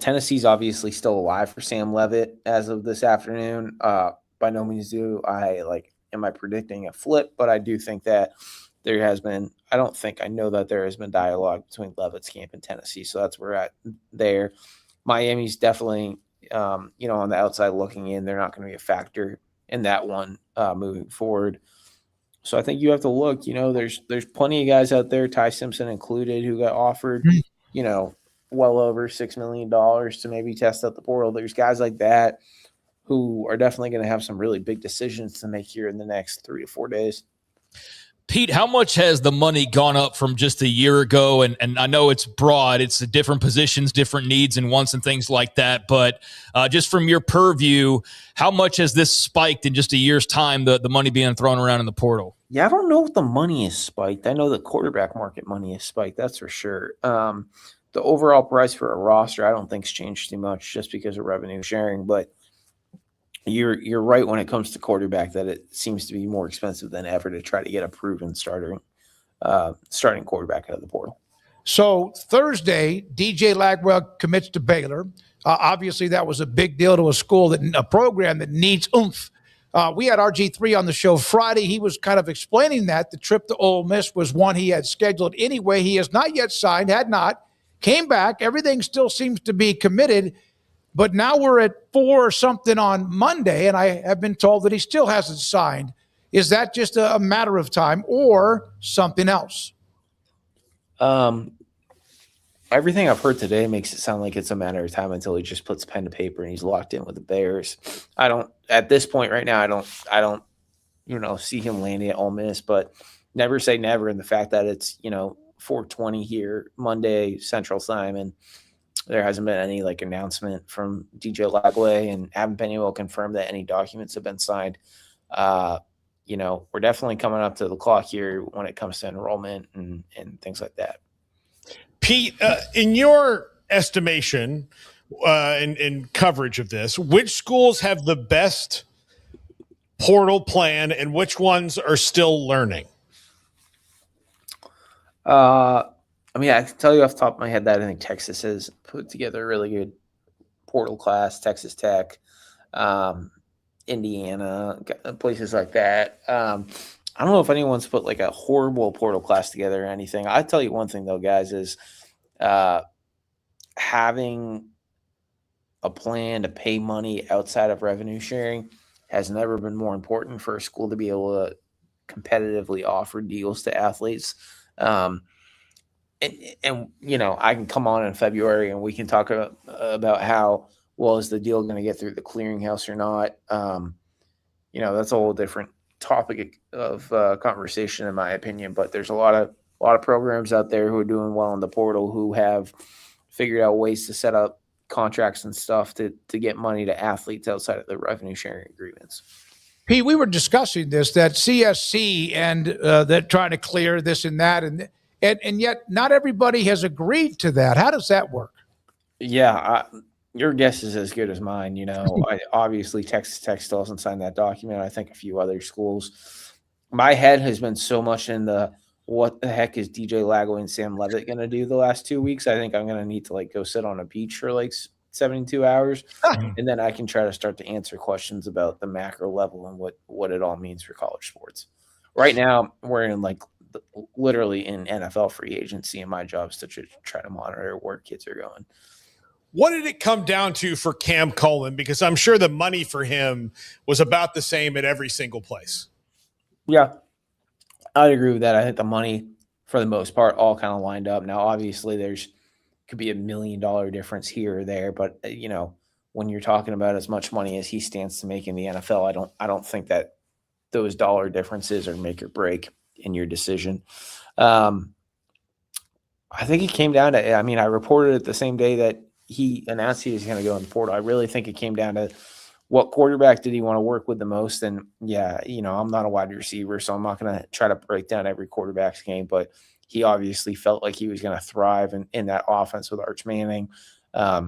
Tennessee's obviously still alive for Sam Leavitt as of this afternoon. By no means am I predicting a flip, but I do think that there has been – I know that there has been dialogue between Leavitt's camp and Tennessee, so that's where we're at there. Miami's definitely, on the outside looking in. They're not going to be a factor in that one moving forward. So I think you have to look, there's plenty of guys out there, Ty Simpson included, who got offered, well over $6 million to maybe test out the portal. There's guys like that who are definitely going to have some really big decisions to make here in the next 3 to 4 days. Pete, how much has the money gone up from just a year ago? And I know it's broad. It's the different positions, different needs and wants and things like that. But just from your purview, how much has this spiked in just a year's time, the money being thrown around in the portal? Yeah, I don't know if the money is spiked. I know the quarterback market money is spiked. That's for sure. The overall price for a roster, I don't think has changed too much just because of revenue sharing. But you're right when it comes to quarterback that it seems to be more expensive than ever to try to get a proven starting quarterback out of the portal. So Thursday, DJ Lagwell commits to Baylor. Obviously, that was a big deal to a program that needs oomph. We had RG3 on the show Friday. He was kind of explaining that the trip to Ole Miss was one he had scheduled anyway. He has not yet signed, had not, came back. Everything still seems to be committed. But now we're at 4 or something on Monday, and I have been told that he still hasn't signed. Is that just a matter of time or something else? Everything I've heard today makes it sound like it's a matter of time until he just puts pen to paper and he's locked in with the Bears. At this point right now, I don't see him landing at Ole Miss, but never say never. And the fact that it's, 4:20 here, Monday Central Time, and there hasn't been any announcement from DJ Lagway and haven't been able to confirm that any documents have been signed. We're definitely coming up to the clock here when it comes to enrollment and things like that. Pete, in your estimation and coverage of this, which schools have the best portal plan and which ones are still learning? I can tell you off the top of my head that I think Texas has put together a really good portal class, Texas Tech, Indiana, places like that. I don't know if anyone's put a horrible portal class together or anything. I tell you one thing though, guys, is having a plan to pay money outside of revenue sharing has never been more important for a school to be able to competitively offer deals to athletes. I can come on in February and we can talk about how well is the deal going to get through the clearinghouse or not. That's a whole different topic of conversation in my opinion, but there's a lot of programs out there who are doing well in the portal who have figured out ways to set up contracts and stuff to get money to athletes outside of the revenue sharing agreements. Pete, we were discussing this, that CSC and that trying to clear this and that, and yet not everybody has agreed to that. How does that work? Yeah, your guess is as good as mine. Obviously Texas Tech still hasn't signed that document. I think a few other schools. My head has been so much in the what the heck is DJ Lagway and Sam Levitt going to do the last 2 weeks. I think I'm going to need to go sit on a beach for 72 hours, and then I can try to start to answer questions about the macro level and what it all means for college sports. Right now, we're in literally in NFL free agency, and my job is to try to monitor where kids are going. What did it come down to for Cam Coleman? Because I'm sure the money for him was about the same at every single place. Yeah, I'd agree with that. I think the money, for the most part, all kind of lined up. Now, obviously, could be $1 million difference here or there, but when you're talking about as much money as he stands to make in the NFL, I don't think that those dollar differences are make or break in your decision. I think it came down to. I reported it the same day that he announced he was going to go in the portal. I really think it came down to what quarterback did he want to work with the most? And yeah, I'm not a wide receiver, so I'm not going to try to break down every quarterback's game, but he obviously felt like he was going to thrive in that offense with Arch Manning. I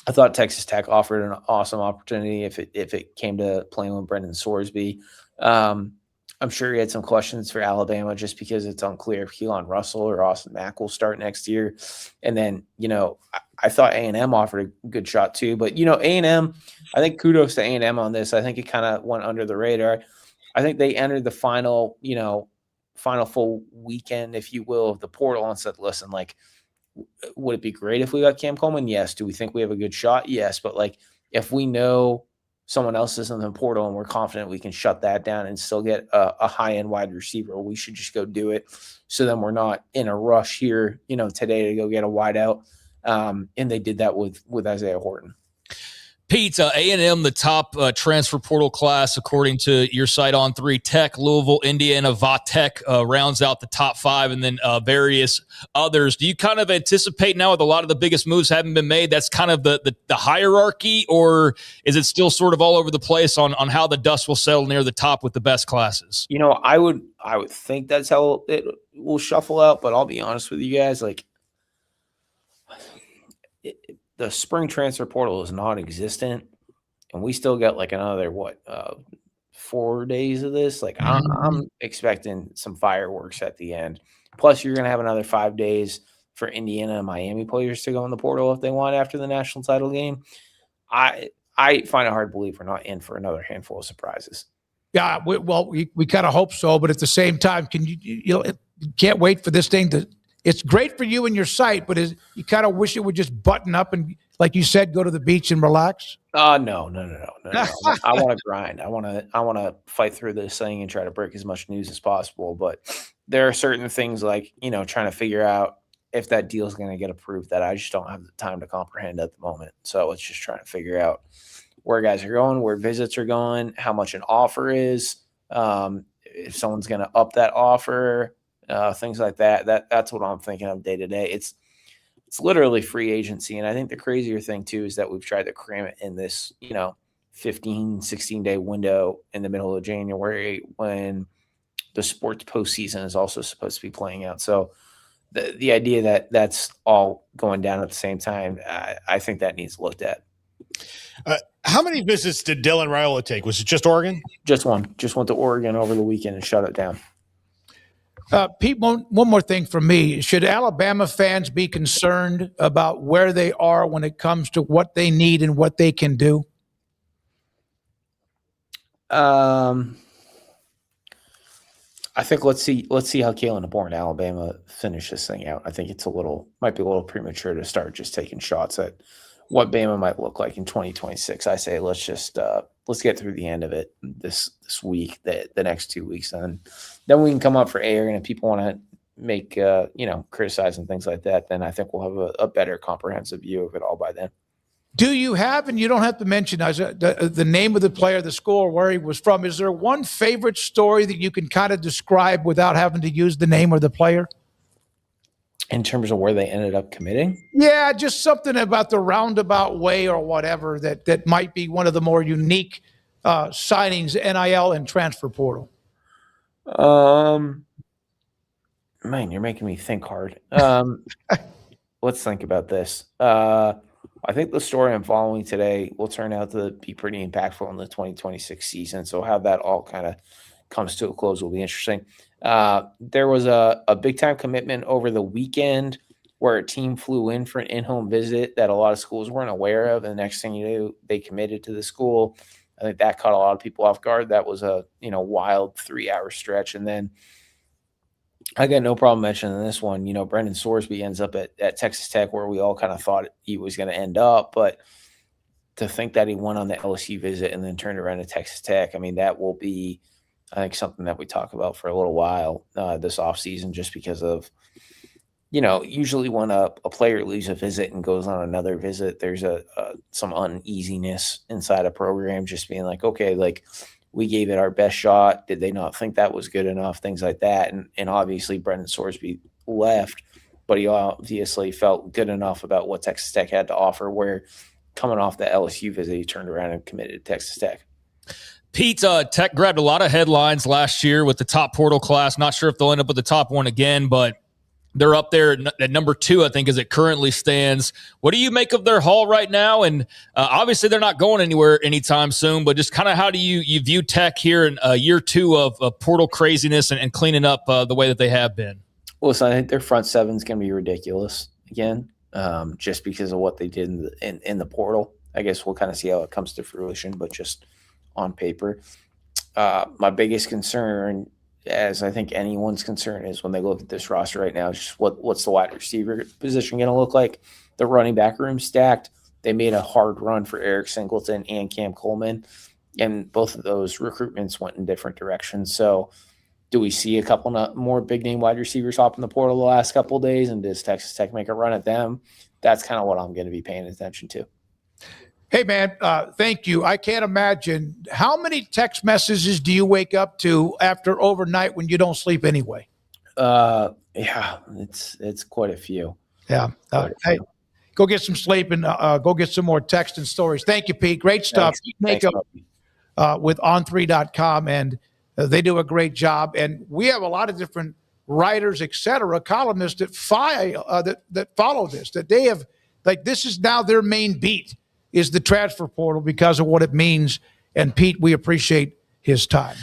thought Texas Tech offered an awesome opportunity if it came to playing with Brendan Sorsby. I'm sure he had some questions for Alabama just because it's unclear if Keelan Russell or Austin Mack will start next year. And then, I thought A&M offered a good shot too. But, A&M, I think kudos to A&M on this. I think it kind of went under the radar. I think they entered the final full weekend, if you will, of the portal and said, listen, would it be great if we got Cam Coleman? Yes. Do we think we have a good shot? Yes. But if we know someone else is in the portal and we're confident we can shut that down and still get a high-end wide receiver, we should just go do it. So then we're not in a rush here, today to go get a wide out. And they did that with Isaiah Horton. Pete, A&M, the top transfer portal class, according to your site on 3, Tech, Louisville, Indiana, Va-Tech rounds out the top 5, and then various others. Do you kind of anticipate now with a lot of the biggest moves having been made, that's kind of the hierarchy, or is it still sort of all over the place on how the dust will settle near the top with the best classes? I would think that's how it will shuffle out, but I'll be honest with you guys, the spring transfer portal is non-existent, and we still got another 4 days of this. I'm expecting some fireworks at the end. Plus, you're going to have another 5 days for Indiana and Miami players to go in the portal if they want after the national title game. I find it hard to believe we're not in for another handful of surprises. Yeah, we kind of hope so, but at the same time, you can't wait for this thing to. It's great for you and your site, but you kind of wish it would just button up and, like you said, go to the beach and relax. No. I want to grind. I want to fight through this thing and try to break as much news as possible. But there are certain things like, trying to figure out if that deal is going to get approved that I just don't have the time to comprehend at the moment. So it's just trying to figure out where guys are going, where visits are going, how much an offer is, if someone's going to up that offer, things like that. That's what I'm thinking of day to day. It's literally free agency. And I think the crazier thing too is that we've tried to cram it in this, 15, 16-day window in the middle of January when the sports postseason is also supposed to be playing out. So the idea that that's all going down at the same time, I think that needs looked at. How many visits did Dylan Raiola take? Was it just Oregon? Just one. Just went to Oregon over the weekend and shut it down. Pete, one more thing from me. Should Alabama fans be concerned about where they are when it comes to what they need and what they can do? I think let's see how Kalen DeBoer and Alabama finish this thing out. I think might be a little premature to start just taking shots at what Bama might look like in 2026. I say let's get through the end of it this week, the next 2 weeks, and then we can come up for air. And if people want to make criticize and things like that, then I think we'll have a better comprehensive view of it all by then. Do you have, and you don't have to mention the name of the player, the school, where he was from? Is there one favorite story that you can kind of describe without having to use the name or the player? In terms of where they ended up committing? Yeah, just something about the roundabout way or whatever that might be one of the more unique signings, NIL and transfer portal. Man, you're making me think hard. Let's think about this. I think the story I'm following today will turn out to be pretty impactful in the 2026 season. So how that all kind of comes to a close will be interesting. There was a big-time commitment over the weekend where a team flew in for an in-home visit that a lot of schools weren't aware of. And the next thing you knew, they committed to the school. I think that caught a lot of people off guard. That was a wild 3-hour stretch. And then I got no problem mentioning this one. Brendan Sorsby ends up at Texas Tech, where we all kind of thought he was going to end up. But to think that he went on the LSU visit and then turned around to Texas Tech, I mean, that will be, I think, something that we talk about for a little while this offseason, just because of, usually when a player leaves a visit and goes on another visit, there's some uneasiness inside a program, just being like, okay, like, we gave it our best shot. Did they not think that was good enough? Things like that. And obviously Brendan Sorsby left, but he obviously felt good enough about what Texas Tech had to offer, where coming off the LSU visit, he turned around and committed to Texas Tech. Pete, Tech grabbed a lot of headlines last year with the top portal class. Not sure if they'll end up with the top one again, but they're up there at number 2, I think, as it currently stands. What do you make of their haul right now? And obviously they're not going anywhere anytime soon, but just kind of how do you view Tech here in year 2 of portal craziness and cleaning up the way that they have been? Listen, I think their front seven is going to be ridiculous again, just because of what they did in the portal. I guess we'll kind of see how it comes to fruition, but just on paper. My biggest concern, as I think anyone's concern, is when they look at this roster right now, just what's the wide receiver position going to look like? The running back room stacked. They made a hard run for Eric Singleton and Cam Coleman, and both of those recruitments went in different directions. So do we see a couple more big-name wide receivers hop in the portal the last couple of days, and does Texas Tech make a run at them? That's kind of what I'm going to be paying attention to. Hey, man, thank you. I can't imagine. How many text messages do you wake up to after overnight when you don't sleep anyway? Yeah, it's quite a few. Yeah. Hey, go get some sleep and go get some more text and stories. Thank you, Pete. Great stuff. Thanks, with on3.com, and they do a great job. And we have a lot of different writers, et cetera, columnists that follow this, that they have, like, this is now their main beat, is the transfer portal because of what it means. And Pete, we appreciate his time.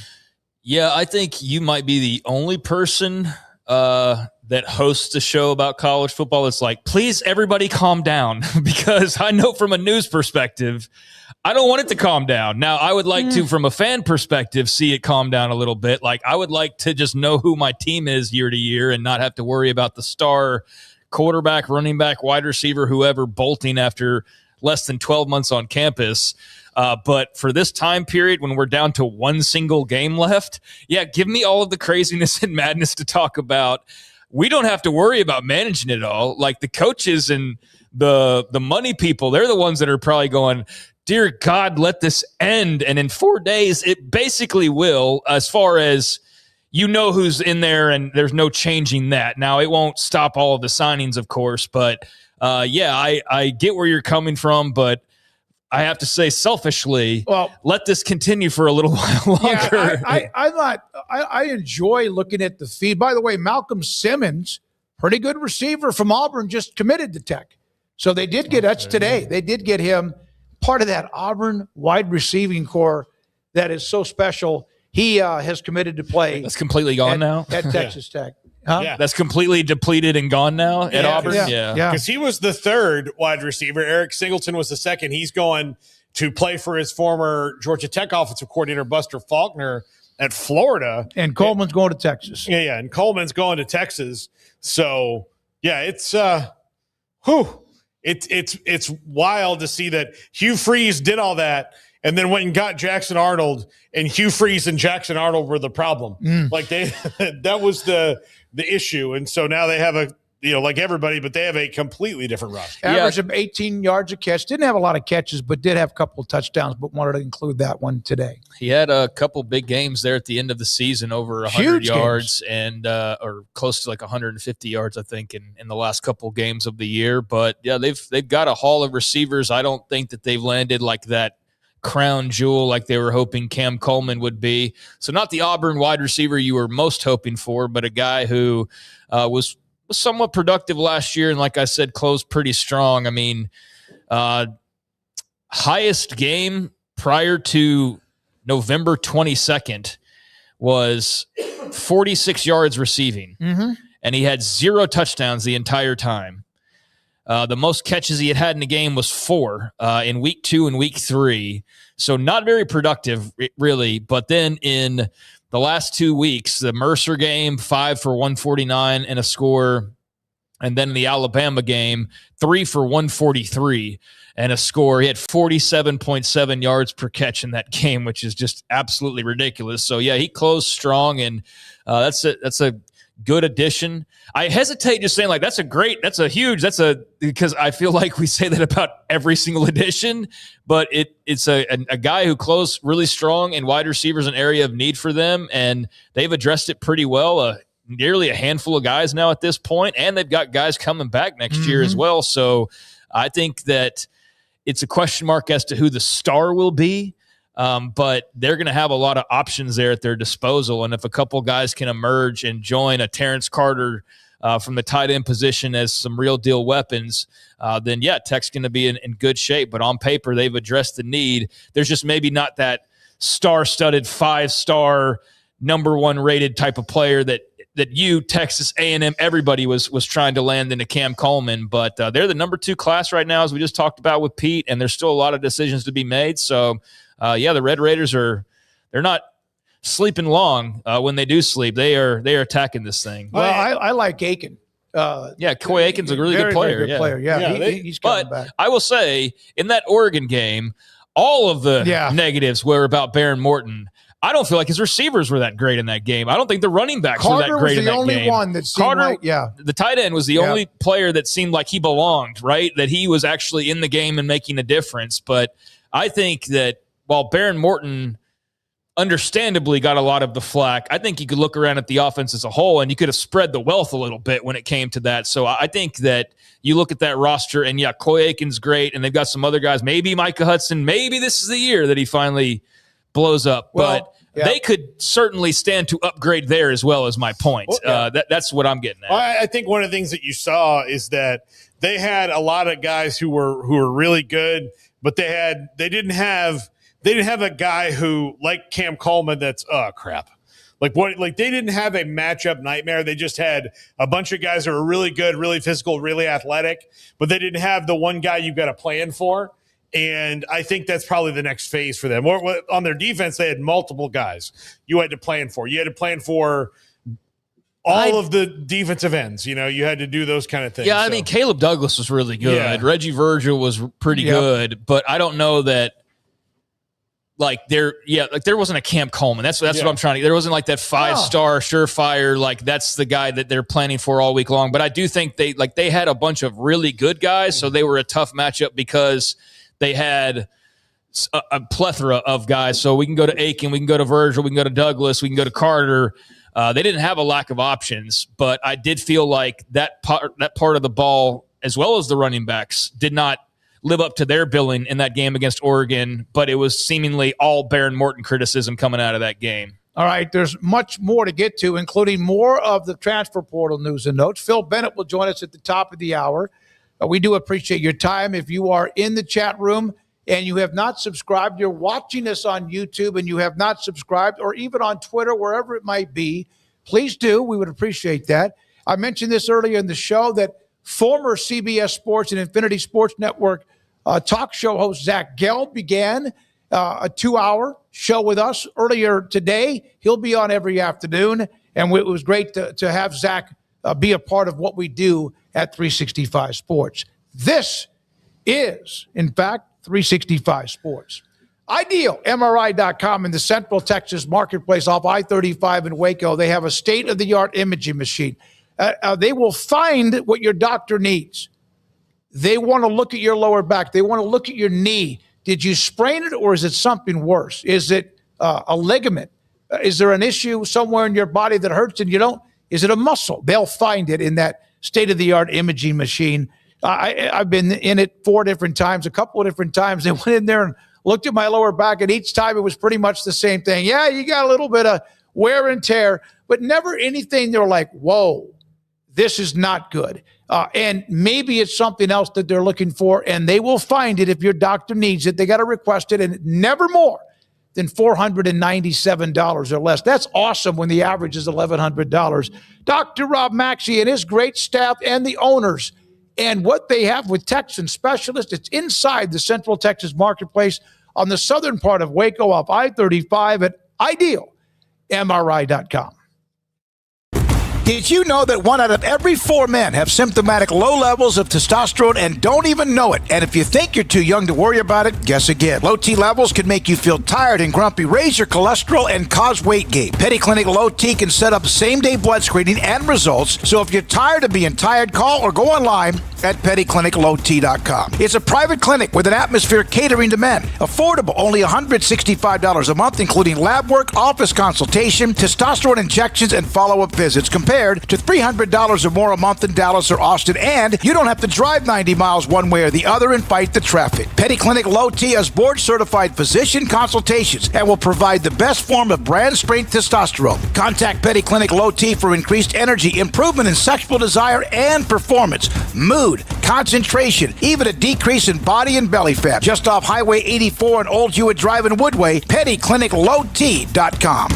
Yeah, I think you might be the only person that hosts a show about college football that's like, please, everybody calm down, because I know from a news perspective, I don't want it to calm down. Now, I would like to, from a fan perspective, see it calm down a little bit. Like, I would like to just know who my team is year to year and not have to worry about the star quarterback, running back, wide receiver, whoever bolting after less than 12 months on campus. But for this time period, when we're down to one single game left, yeah, give me all of the craziness and madness to talk about. We don't have to worry about managing it all. Like, the coaches and the money people, they're the ones that are probably going, dear God, let this end. And in 4 days, it basically will, as far as you know who's in there, and there's no changing that. Now, it won't stop all of the signings, of course, but yeah, I get where you're coming from, but I have to say, selfishly, let this continue for a little while longer. Yeah, I enjoy looking at the feed. By the way, Malcolm Simmons, pretty good receiver from Auburn, just committed to Tech. So they did get, that's today, they did get him part of that Auburn wide receiving core that is so special. He has committed to play. That's completely gone now? At Texas Tech. Huh? Yeah. That's completely depleted and gone now at Auburn? Yeah. Because he was the third wide receiver. Eric Singleton was the second. He's going to play for his former Georgia Tech offensive coordinator, Buster Faulkner, at Florida. And Coleman's going to Texas. Yeah. And Coleman's going to Texas. So, yeah, it's it's wild to see that Hugh Freeze did all that and then went and got Jackson Arnold, and Hugh Freeze and Jackson Arnold were the problem. Like, that was the issue. And so now they have like everybody, but they have a completely different roster. Average of 18 yards a catch. Didn't have a lot of catches, but did have a couple of touchdowns, but wanted to include that one today. He had a couple big games there at the end of the season, over 100 yards and or close to like 150 yards, I think, in the last couple games of the year. But yeah, they've got a haul of receivers. I don't think that they've landed like that crown jewel like they were hoping Cam Coleman would be. So not the Auburn wide receiver you were most hoping for, but a guy who was somewhat productive last year, and like I said, closed pretty strong. I mean, highest game prior to November 22nd was 46 yards receiving, and he had 0 touchdowns the entire time. The most catches he had in a game was 4 in week 2 and week 3. So not very productive, really. But then in the last 2 weeks, the Mercer game, 5 for 149 and a score. And then in the Alabama game, 3 for 143 and a score. He had 47.7 yards per catch in that game, which is just absolutely ridiculous. So, yeah, he closed strong, and that's a good addition. I hesitate just saying like because I feel like we say that about every single addition, but it's a guy who closed really strong, and wide receivers an area of need for them, and they've addressed it pretty well. Nearly a handful of guys now at this point, and they've got guys coming back next year as well. So I think that it's a question mark as to who the star will be. But they're going to have a lot of options there at their disposal. And if a couple guys can emerge and join a Terrence Carter from the tight end position as some real deal weapons, then yeah, Tech's going to be in good shape. But on paper, they've addressed the need. There's just maybe not that star-studded 5-star number 1 rated type of player that Texas A&M, everybody was trying to land into Cam Coleman. But they're the number 2 class right now, as we just talked about with Pete, and there's still a lot of decisions to be made. So yeah, the Red Raiders they're not sleeping long. When they do sleep, they are attacking this thing. Well, I like Aiken. Yeah, Coy Aiken's a really good player. Very good player. Yeah, he's coming back. I will say, in that Oregon game, all of the negatives were about Baron Morton. I don't feel like his receivers were that great in that game. I don't think the running backs were that great in that game. Carter was the only one that seemed the tight end was the only player that seemed like he belonged, right? That he was actually in the game and making a difference. But I think that while Baron Morton understandably got a lot of the flack, I think you could look around at the offense as a whole and you could have spread the wealth a little bit when it came to that. So I think that you look at that roster and yeah, Coy Aiken's great, and they've got some other guys. Maybe Micah Hudson, maybe this is the year that he finally blows up. But they could certainly stand to upgrade there as well, as my point. That's what I'm getting at. I think one of the things that you saw is that they had a lot of guys who were really good, but they didn't have a guy who, like Cam Coleman, that's crap. Like they didn't have a matchup nightmare. They just had a bunch of guys that were really good, really physical, really athletic, but they didn't have the one guy you've got to plan for. And I think that's probably the next phase for them. Or on their defense, they had multiple guys you had to plan for. You had to plan for all of the defensive ends. You had to do those kind of things. Yeah, I mean, Caleb Douglas was really good. Yeah. Reggie Virgil was pretty good, but I don't know that. There wasn't a Cam Coleman. That's what I'm trying to. There wasn't like that 5-star surefire. Like that's the guy that they're planning for all week long. But I do think they had a bunch of really good guys, so they were a tough matchup because they had a plethora of guys. So we can go to Aiken, we can go to Virgil, we can go to Douglas, we can go to Carter. They didn't have a lack of options, but I did feel like that part of the ball, as well as the running backs, did not live up to their billing in that game against Oregon, but it was seemingly all Baron Morton criticism coming out of that game. All right, there's much more to get to, including more of the transfer portal news and notes. Phil Bennett will join us at the top of the hour. We do appreciate your time. If you are in the chat room and you have not subscribed, you're watching us on YouTube and you have not subscribed, or even on Twitter, wherever it might be, please do. We would appreciate that. I mentioned this earlier in the show that former CBS Sports and Infinity Sports Network talk show host Zach Gelb began a 2-hour show with us earlier today. He'll be on every afternoon, and it was great to have Zach be a part of what we do at 365 Sports. This is, in fact, 365 Sports. Ideal, MRI.com in the Central Texas marketplace off I-35 in Waco. They have a state-of-the-art imaging machine. They will find what your doctor needs. They want to look at your lower back. They want to look at your knee. Did you sprain it, or is it something worse? Is it a ligament? Is there an issue somewhere in your body that hurts and you don't? Is it a muscle? They'll find it in that state-of-the-art imaging machine. I've been in it 4 different times, a couple of different times. They went in there and looked at my lower back, and each time it was pretty much the same thing. Yeah, you got a little bit of wear and tear, but never anything they're like, whoa, this is not good. And maybe it's something else that they're looking for, and they will find it if your doctor needs it. They got to request it, and never more than $497 or less. That's awesome when the average is $1,100. Dr. Rob Maxey and his great staff and the owners and what they have with Texan specialists, it's inside the Central Texas marketplace on the southern part of Waco off I-35 at idealmri.com. Did you know that 1 out of every 4 men have symptomatic low levels of testosterone and don't even know it? And if you think you're too young to worry about it, guess again. Low T levels can make you feel tired and grumpy, raise your cholesterol, and cause weight gain. Petty Clinic Low T can set up same-day blood screening and results. So if you're tired of being tired, call or go online at pettycliniclowt.com. It's a private clinic with an atmosphere catering to men. Affordable, only $165 a month, including lab work, office consultation, testosterone injections, and follow-up visits, compared to $300 or more a month in Dallas or Austin. And you don't have to drive 90 miles one way or the other and fight the traffic. Petty Clinic Low T has board-certified physician consultations and will provide the best form of brand-strength testosterone. Contact Petty Clinic Low T for increased energy, improvement in sexual desire and performance, mood, concentration, even a decrease in body and belly fat. Just off Highway 84 and Old Hewitt Drive in Woodway, pettycliniclowt.com.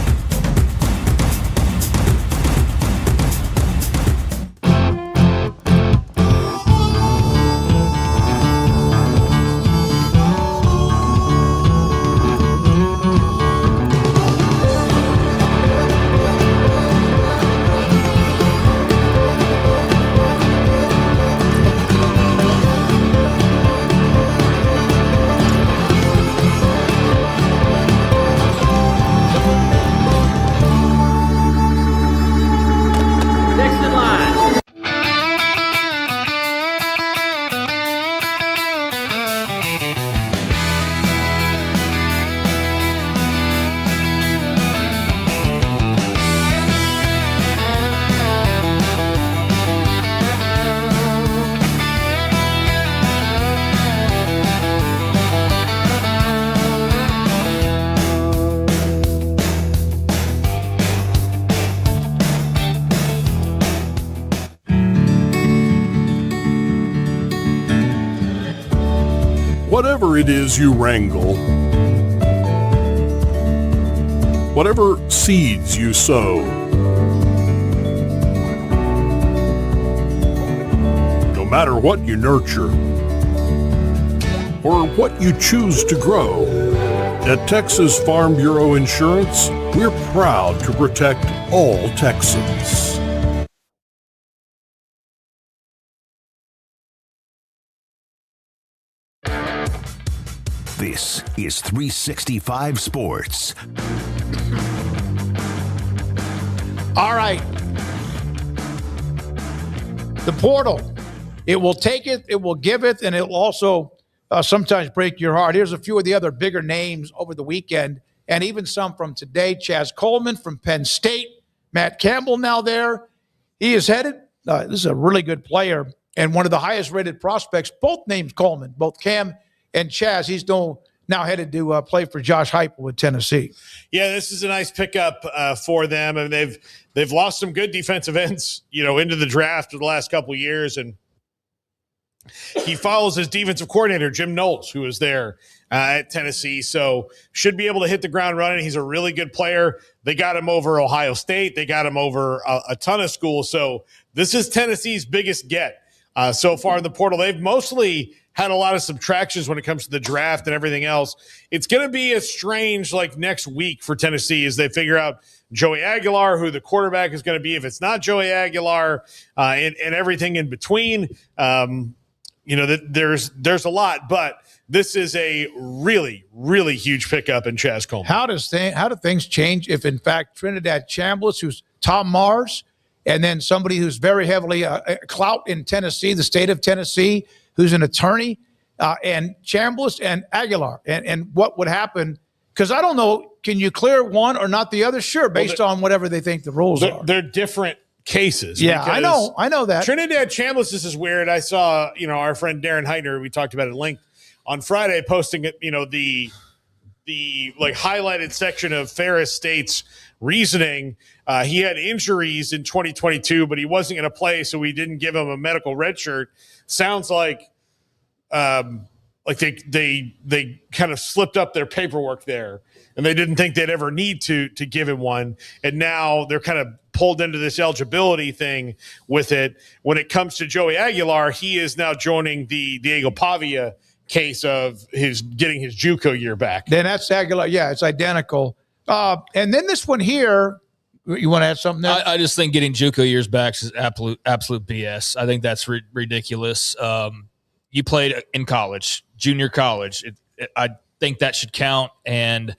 Whatever it is you wrangle, whatever seeds you sow. No matter what you nurture or what you choose to grow, at Texas Farm Bureau Insurance, we're proud to protect all Texans. This is 365 Sports. All right. The portal. It will take it, it will give it, and it will also sometimes break your heart. Here's a few of the other bigger names over the weekend, and even some from today. Chaz Coleman from Penn State. Matt Campbell now there. He is headed. This is a really good player and one of the highest-rated prospects. Both names Coleman, both Cam and Chaz. He's now headed to play for Josh Heupel with Tennessee. Yeah, this is a nice pickup for them, and they've lost some good defensive ends, into the draft of the last couple of years, and he follows his defensive coordinator, Jim Knowles, who was there at Tennessee, so should be able to hit the ground running. He's a really good player. They got him over Ohio State. They got him over a ton of schools, so this is Tennessee's biggest get so far in the portal. They've mostly had a lot of subtractions when it comes to the draft and everything else. It's going to be a strange next week for Tennessee as they figure out Joey Aguilar, who the quarterback is going to be if it's not Joey Aguilar, and everything in between. There's a lot, but this is a really, really huge pickup in Chaz Coleman. How do things change if, in fact, Trinidad Chambliss, who's Tom Mars, and then somebody who's very heavily clout in Tennessee, the state of Tennessee, who's an attorney, and Chambliss and Aguilar, and what would happen? Because I don't know, can you clear one or not the other? Sure, based on whatever they think the rules are. They're different cases. Yeah, I know that. Trinidad Chambliss, this is weird. I saw, our friend Darren Heitner, we talked about it at length on Friday, posting it, the highlighted section of Ferris State's reasoning. He had injuries in 2022, but he wasn't going to play, so we didn't give him a medical red shirt. Sounds like they kind of slipped up their paperwork there, and they didn't think they'd ever need to give him one. And now they're kind of pulled into this eligibility thing with it. When it comes to Joey Aguilar, he is now joining the Diego Pavia case of getting his JUCO year back. Then that's Aguilar. Yeah, it's identical. And then this one here, you want to add something there? I just think getting JUCO years back is absolute BS. I think that's ridiculous. You played in college, junior college. I think that should count, and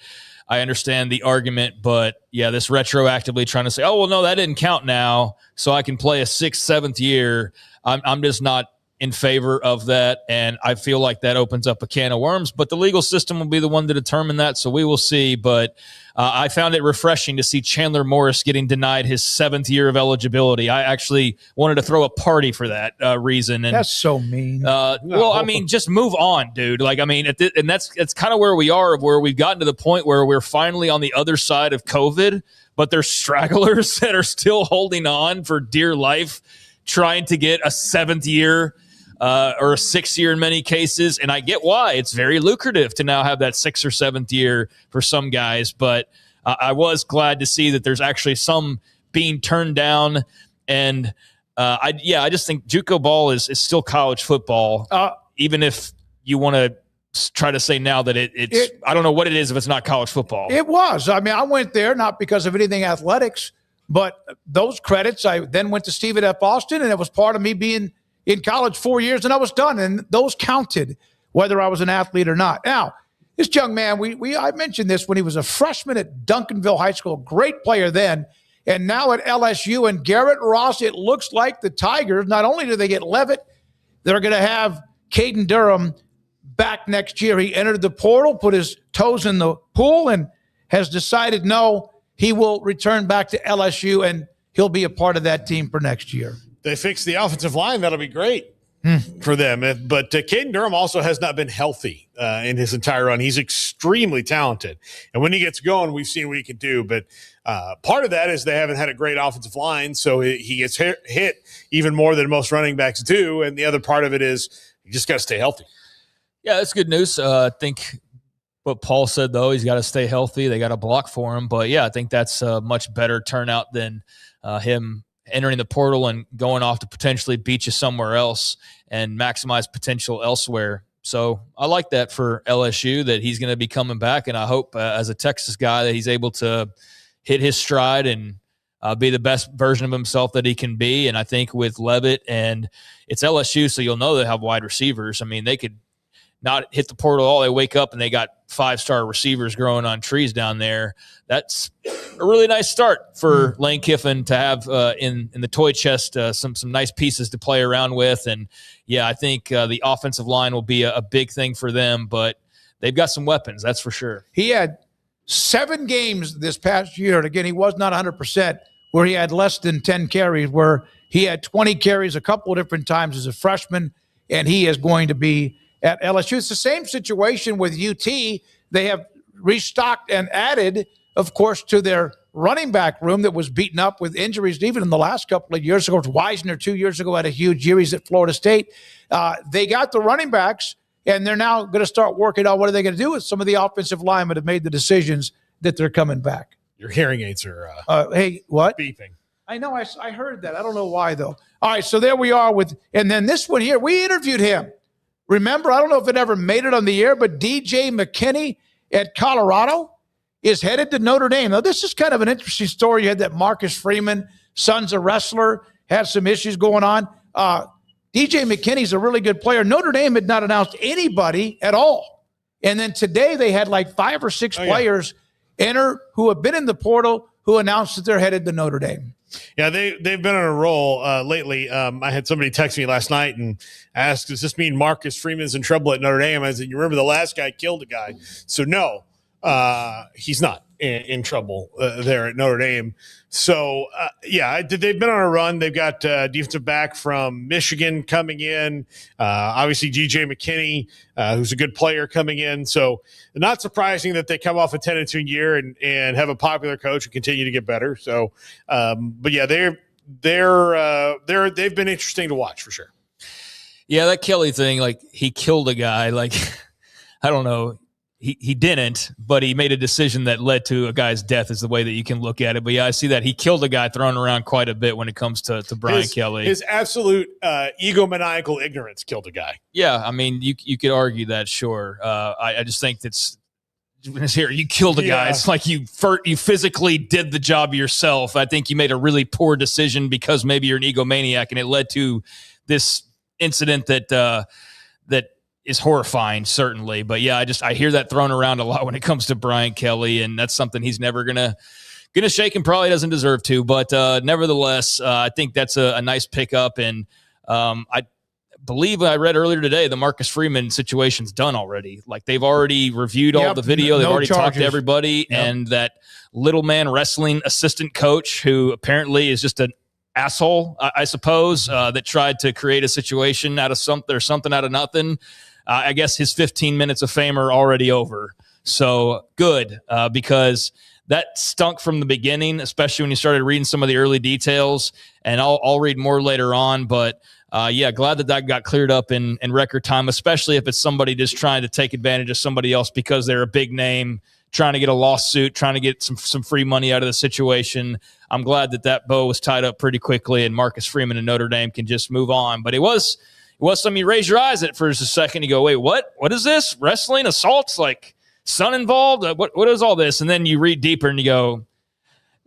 I understand the argument, but yeah, this retroactively trying to say, oh, well, no, that didn't count now, so I can play a 6th, 7th year. I'm just not in favor of that, and I feel like that opens up a can of worms, but the legal system will be the one to determine that, so we will see. But I found it refreshing to see Chandler Morris getting denied his 7th year of eligibility. I actually wanted to throw a party for that reason. And that's so mean. Well, I mean, just move on, dude. And that's kind of where we are, where we've gotten to the point where we're finally on the other side of COVID, but there's stragglers that are still holding on for dear life, trying to get a 7th year or a 6th year in many cases. And I get why. It's very lucrative to now have that 6th or 7th year for some guys. But I was glad to see that there's actually some being turned down. And I just think JUCO ball is still college football, even if you want to try to say now that it's I don't know what it is if it's not college football. It was. I mean, I went there not because of anything athletics, but those credits. I then went to Stephen F. Austin, and it was part of me being in college 4 years, and I was done, and those counted, whether I was an athlete or not. Now, this young man, I mentioned this when he was a freshman at Duncanville High School, great player then, and now at LSU. And Garrett Ross, it looks like the Tigers, not only do they get Levitt, they're going to have Caden Durham back next year. He entered the portal, put his toes in the pool, and has decided, no, he will return back to LSU, and he'll be a part of that team for next year. They fix the offensive line. That'll be great for them. But Caden Durham also has not been healthy in his entire run. He's extremely talented. And when he gets going, we've seen what he can do. But part of that is they haven't had a great offensive line, so he gets hit even more than most running backs do. And the other part of it is you just got to stay healthy. Yeah, that's good news. I think what Paul said, though. He's got to stay healthy. They got to block for him. But, yeah, I think that's a much better turnout than him entering the portal and going off to potentially beat you somewhere else and maximize potential elsewhere. So I like that for LSU, that he's going to be coming back, and I hope as a Texas guy that he's able to hit his stride and be the best version of himself that he can be. And I think with Levitt, and it's LSU, so you'll know they have wide receivers. I mean, they could not hit the portal at all. They wake up and they got 5-star receivers growing on trees down there. That's a really nice start for Lane Kiffin to have in the toy chest some nice pieces to play around with. And, yeah, I think the offensive line will be a big thing for them, but they've got some weapons, that's for sure. He had 7 games this past year, and again, he was not 100%, where he had less than 10 carries, where he had 20 carries a couple of different times as a freshman, and he is going to be at LSU. It's the same situation with UT. They have restocked and added, of course, to their running back room that was beaten up with injuries even in the last couple of years. Of course, Wisner 2 years ago had a huge year. He's at Florida State. They got the running backs, and they're now going to start working on what are they going to do with some of the offensive linemen have made the decisions that they're coming back. Your hearing aids are hey, what? beeping. I know. I heard that. I don't know why, though. All right, so there we are with – and then this one here, we interviewed him. Remember, I don't know if it ever made it on the air, but DJ McKinney at Colorado is headed to Notre Dame. Now, this is kind of an interesting story. You had that Marcus Freeman, son's a wrestler, had some issues going on. DJ McKinney's a really good player. Notre Dame had not announced anybody at all. And then today they had like 5 or 6 players enter who have been in the portal who announced that they're headed to Notre Dame. Yeah, they've been on a roll lately. I had somebody text me last night and ask, does this mean Marcus Freeman's in trouble at Notre Dame? I said, you remember the last guy killed a guy. So no, he's not in trouble there at Notre Dame. So, they've been on a run. They've got defensive back from Michigan coming in. Obviously, DJ McKinney, who's a good player, coming in. So not surprising that they come off a 10-2 year and have a popular coach and continue to get better. So, but yeah, they've been interesting to watch for sure. Yeah, that Kelly thing, like he killed a guy. Like, I don't know. He didn't, but he made a decision that led to a guy's death is the way that you can look at it. But, yeah, I see that. He killed a guy thrown around quite a bit when it comes to Brian Kelly. His absolute egomaniacal ignorance killed a guy. Yeah, I mean, you could argue that, sure. I just think that's here. You killed a guy. It's like you physically did the job yourself. I think you made a really poor decision because maybe you're an egomaniac, and it led to this incident that is horrifying, certainly. But yeah, I hear that thrown around a lot when it comes to Brian Kelly, and that's something he's never gonna shake and probably doesn't deserve to. But nevertheless, I think that's a nice pickup. And I believe I read earlier today the Marcus Freeman situation's done already. Like they've already reviewed all the video, they've already talked to everybody, and that little man wrestling assistant coach who apparently is just an asshole, I suppose, that tried to create a situation out of something out of nothing. I guess his 15 minutes of fame are already over. So good, because that stunk from the beginning, especially when you started reading some of the early details. And I'll read more later on. But glad that got cleared up in record time, especially if it's somebody just trying to take advantage of somebody else because they're a big name, trying to get a lawsuit, trying to get some free money out of the situation. I'm glad that bow was tied up pretty quickly and Marcus Freeman and Notre Dame can just move on. But it was something you raise your eyes at for just a second. You go, wait, what? What is this? Wrestling, assaults, like son involved? What is all this? And then you read deeper and you go,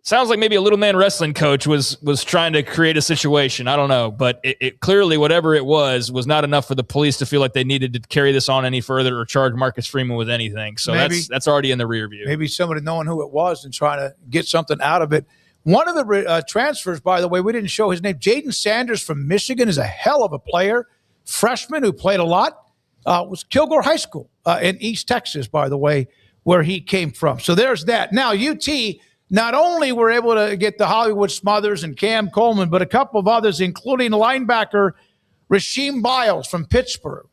sounds like maybe a little man wrestling coach was trying to create a situation. I don't know. But it clearly, whatever it was not enough for the police to feel like they needed to carry this on any further or charge Marcus Freeman with anything. So that's already in the rear view. Maybe somebody knowing who it was and trying to get something out of it. One of the transfers, by the way, we didn't show his name. Jaden Sanders from Michigan is a hell of a player. Freshman who played a lot. Was Kilgore High School in East Texas, by the way, where he came from. So there's that. Now, UT not only were able to get the Hollywood Smothers and Cam Coleman, but a couple of others, including linebacker Rasheem Biles from Pittsburgh.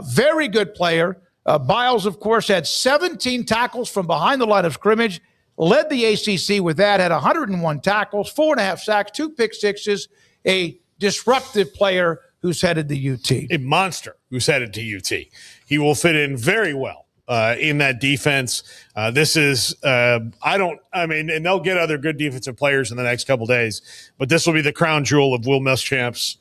Very good player. Biles, of course, had 17 tackles from behind the line of scrimmage, led the ACC with that, had 101 tackles, 4.5 sacks, 2 pick sixes, a disruptive player who's headed to UT. A monster who's headed to UT. He will fit in very well in that defense. This is and they'll get other good defensive players in the next couple days, but this will be the crown jewel of Will Muschamp's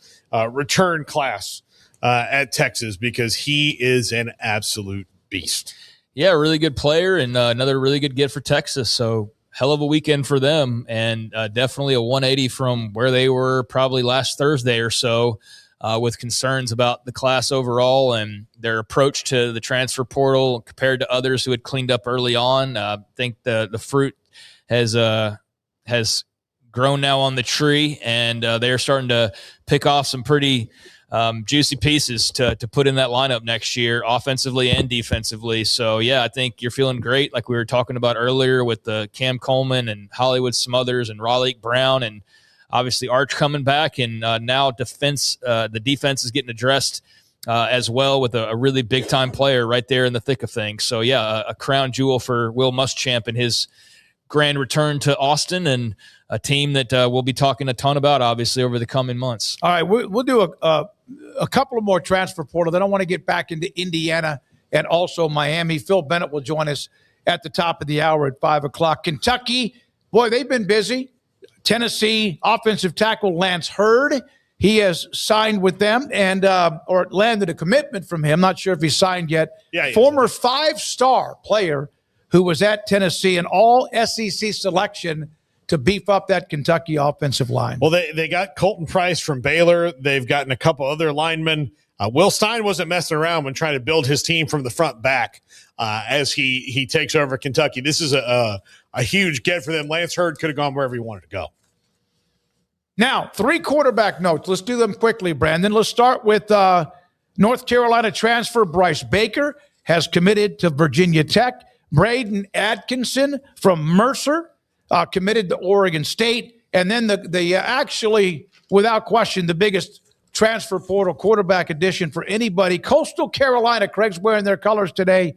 return class at Texas, because he is an absolute beast. Yeah, really good player and another really good get for Texas. So hell of a weekend for them, and definitely a 180 from where they were probably last Thursday or so, with concerns about the class overall and their approach to the transfer portal compared to others who had cleaned up early on. I think the fruit has grown now on the tree, and they're starting to pick off some pretty juicy pieces to put in that lineup next year, offensively and defensively. So, yeah, I think you're feeling great, like we were talking about earlier with the Cam Coleman and Hollywood Smothers and Raleigh Brown, and obviously Arch coming back, and now the defense is getting addressed as well with a really big-time player right there in the thick of things. So, yeah, a crown jewel for Will Muschamp and his grand return to Austin, and a team that we'll be talking a ton about, obviously, over the coming months. All right, we'll do a couple of more transfer portal. Then I want to get back into Indiana and also Miami. Phil Bennett will join us at the top of the hour at 5 o'clock. Kentucky, boy, they've been busy. Tennessee offensive tackle Lance Hurd, he has signed with them and or landed a commitment from him. Not sure if he's signed yet. Yeah, former 5-star player who was at Tennessee, an all-SEC selection to beef up that Kentucky offensive line. Well, they got Colton Price from Baylor. They've gotten a couple other linemen. Will Stein wasn't messing around when trying to build his team from the front back as he takes over Kentucky. This is a huge get for them. Lance Hurd could have gone wherever he wanted to go. Now, 3 quarterback notes. Let's do them quickly, Brandon. Let's start with North Carolina transfer Bryce Baker has committed to Virginia Tech. Braden Atkinson from Mercer committed to Oregon State. And then the actually, without question, the biggest transfer portal quarterback addition for anybody, Coastal Carolina. Craig's wearing their colors today.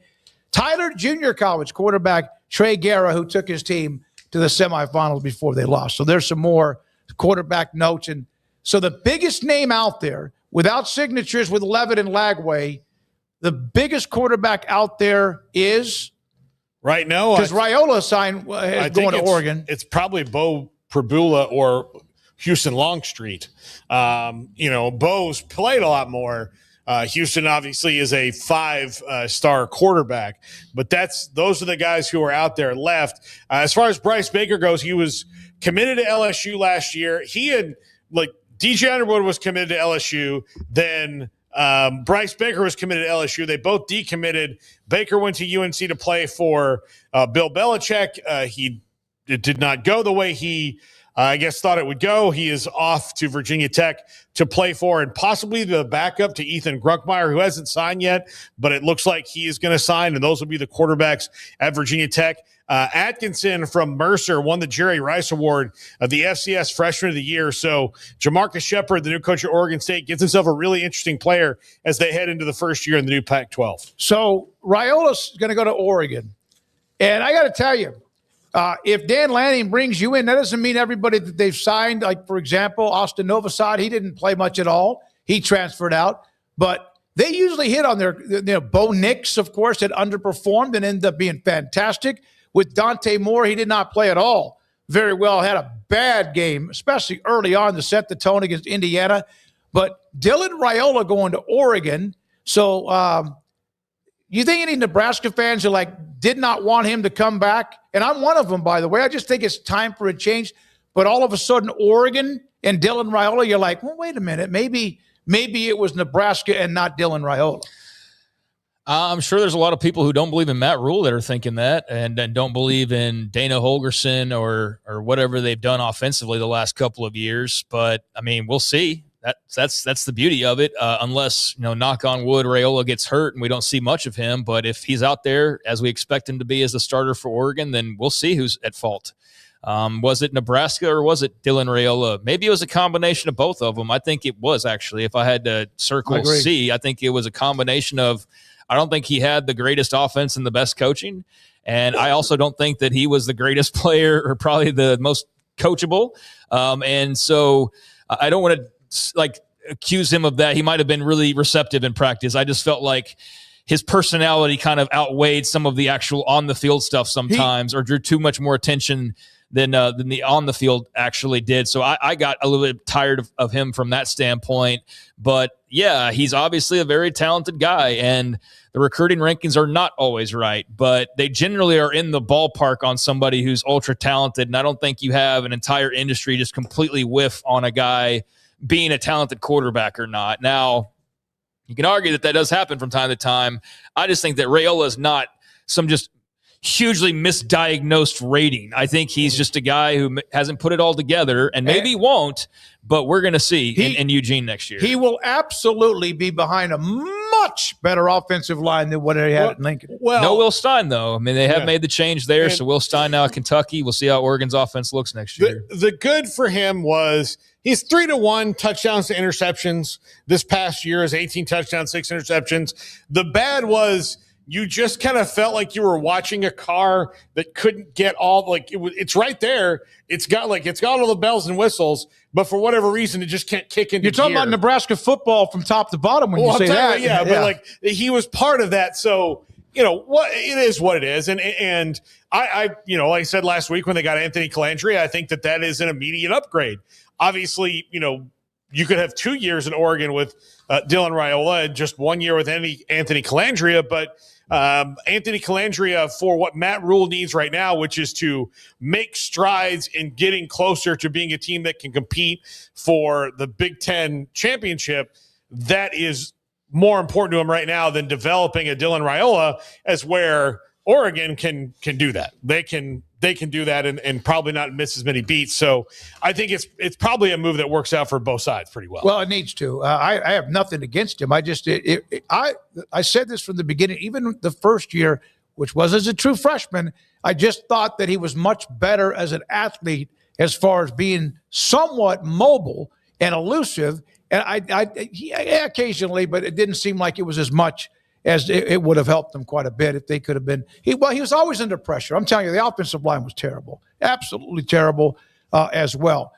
Tyler Junior College quarterback Trey Guerra, who took his team to the semifinals before they lost. So there's some more quarterback notes. And so the biggest name out there, without signatures with Levitt and Lagway, the biggest quarterback out there is right now, because Raiola signed going to Oregon. It's probably Bo Prabula or Houston Longstreet. Bo's played a lot more. Houston obviously is a 5-star quarterback, but those are the guys who are out there left. As far as Bryce Baker goes, he was committed to LSU last year. He had DJ Underwood was committed to LSU. Then Bryce Baker was committed to LSU. They both decommitted. Baker went to UNC to play for Bill Belichick. It did not go the way he thought it would go. He is off to Virginia Tech to play for and possibly the backup to Ethan Grunkmeyer, who hasn't signed yet, but it looks like he is going to sign, and those will be the quarterbacks at Virginia Tech. Atkinson from Mercer won the Jerry Rice Award of the FCS Freshman of the Year. So Jamarcus Shepard, the new coach at Oregon State, gets himself a really interesting player as they head into the first year in the new Pac-12. So Raiola's going to go to Oregon. And I got to tell you, if Dan Lanning brings you in, that doesn't mean everybody that they've signed, like, for example, Austin Novosad, he didn't play much at all. He transferred out. But they usually hit on their Bo Nix, of course, had underperformed and ended up being fantastic. With Dante Moore, he did not play at all very well, had a bad game, especially early on to set the tone against Indiana. But Dylan Raiola going to Oregon. So you think any Nebraska fans are did not want him to come back? And I'm one of them, by the way. I just think it's time for a change. But all of a sudden, Oregon and Dylan Raiola, you're like, well, wait a minute. Maybe it was Nebraska and not Dylan Raiola. I'm sure there's a lot of people who don't believe in Matt Rule that are thinking that and don't believe in Dana Holgorsen or whatever they've done offensively the last couple of years. But, I mean, we'll see. That's the beauty of it, unless, knock on wood, Raiola gets hurt and we don't see much of him. But if he's out there, as we expect him to be as the starter for Oregon, then we'll see who's at fault. Was it Nebraska or was it Dylan Raiola? Maybe it was a combination of both of them. I think it was, actually. If I had to circle C, I think it was a combination of – I don't think he had the greatest offense and the best coaching. And I also don't think that he was the greatest player or probably the most coachable. And so I don't want to accuse him of that. He might have been really receptive in practice. I just felt like his personality kind of outweighed some of the actual on the field stuff sometimes, or drew too much more attention than the on the field actually did. So I got a little bit tired of him from that standpoint. But yeah, he's obviously a very talented guy, and the recruiting rankings are not always right, but they generally are in the ballpark on somebody who's ultra talented. And I don't think you have an entire industry just completely whiff on a guy being a talented quarterback or not. Now, you can argue that does happen from time to time. I just think that Raiola is not some just hugely misdiagnosed rating. I think he's just a guy who hasn't put it all together, and maybe won't, but we're going to see in Eugene next year. He will absolutely be behind a much better offensive line than what he had at Lincoln. Well, no Will Stein, though. I mean, they have made the change there, so Will Stein now at Kentucky. We'll see how Oregon's offense looks next year. The good for him was he's 3-1 touchdowns to interceptions. This past year is 18 touchdowns, 6 interceptions. The bad was you just kind of felt like you were watching a car that couldn't get all, like it's right there. It's got all the bells and whistles, but for whatever reason, it just can't kick into You're talking gear. about Nebraska football from top to bottom when you say that. Yeah, but like he was part of that. So, what it is what it is. And I like I said last week when they got Anthony Calandria, I think that is an immediate upgrade. Obviously, you could have 2 years in Oregon with Dylan Raiola and just 1 year with Anthony Calandria, but Anthony Calandria, for what Matt Rule needs right now, which is to make strides in getting closer to being a team that can compete for the Big Ten championship, that is more important to him right now than developing a Dylan Raiola, as where Oregon can do that. They can do that and probably not miss as many beats. So I think it's probably a move that works out for both sides pretty well. Well, it needs to. I have nothing against him. I just I said this from the beginning, even the first year, which was as a true freshman. I just thought that he was much better as an athlete as far as being somewhat mobile and elusive. And he occasionally, but it didn't seem like it was as much as it would have helped them quite a bit if they could have been. He was always under pressure. I'm telling you, the offensive line was terrible, absolutely terrible as well.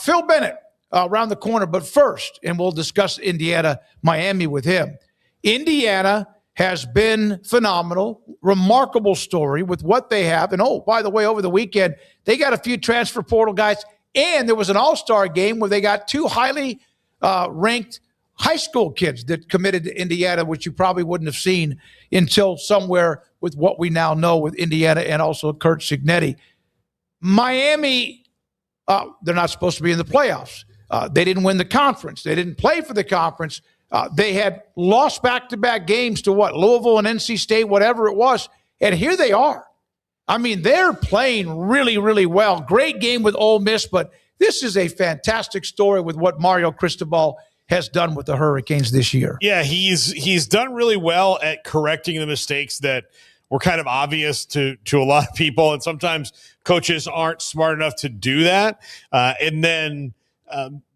Phil Bennett around the corner, but first, and we'll discuss Indiana, Miami with him. Indiana has been phenomenal, remarkable story with what they have. And by the way, over the weekend, they got a few transfer portal guys, and there was an all-star game where they got 2 highly ranked high school kids that committed to Indiana, which you probably wouldn't have seen until somewhere with what we now know with Indiana and also Kurt Cignetti. Miami, they're not supposed to be in the playoffs. They didn't win the conference. They didn't play for the conference. They had lost back-to-back games to Louisville and NC State, whatever it was. And here they are. I mean, they're playing really, really well. Great game with Ole Miss, but this is a fantastic story with what Mario Cristobal has done with the Hurricanes this year. Yeah, he's done really well at correcting the mistakes that were kind of obvious to a lot of people, and sometimes coaches aren't smart enough to do that. And then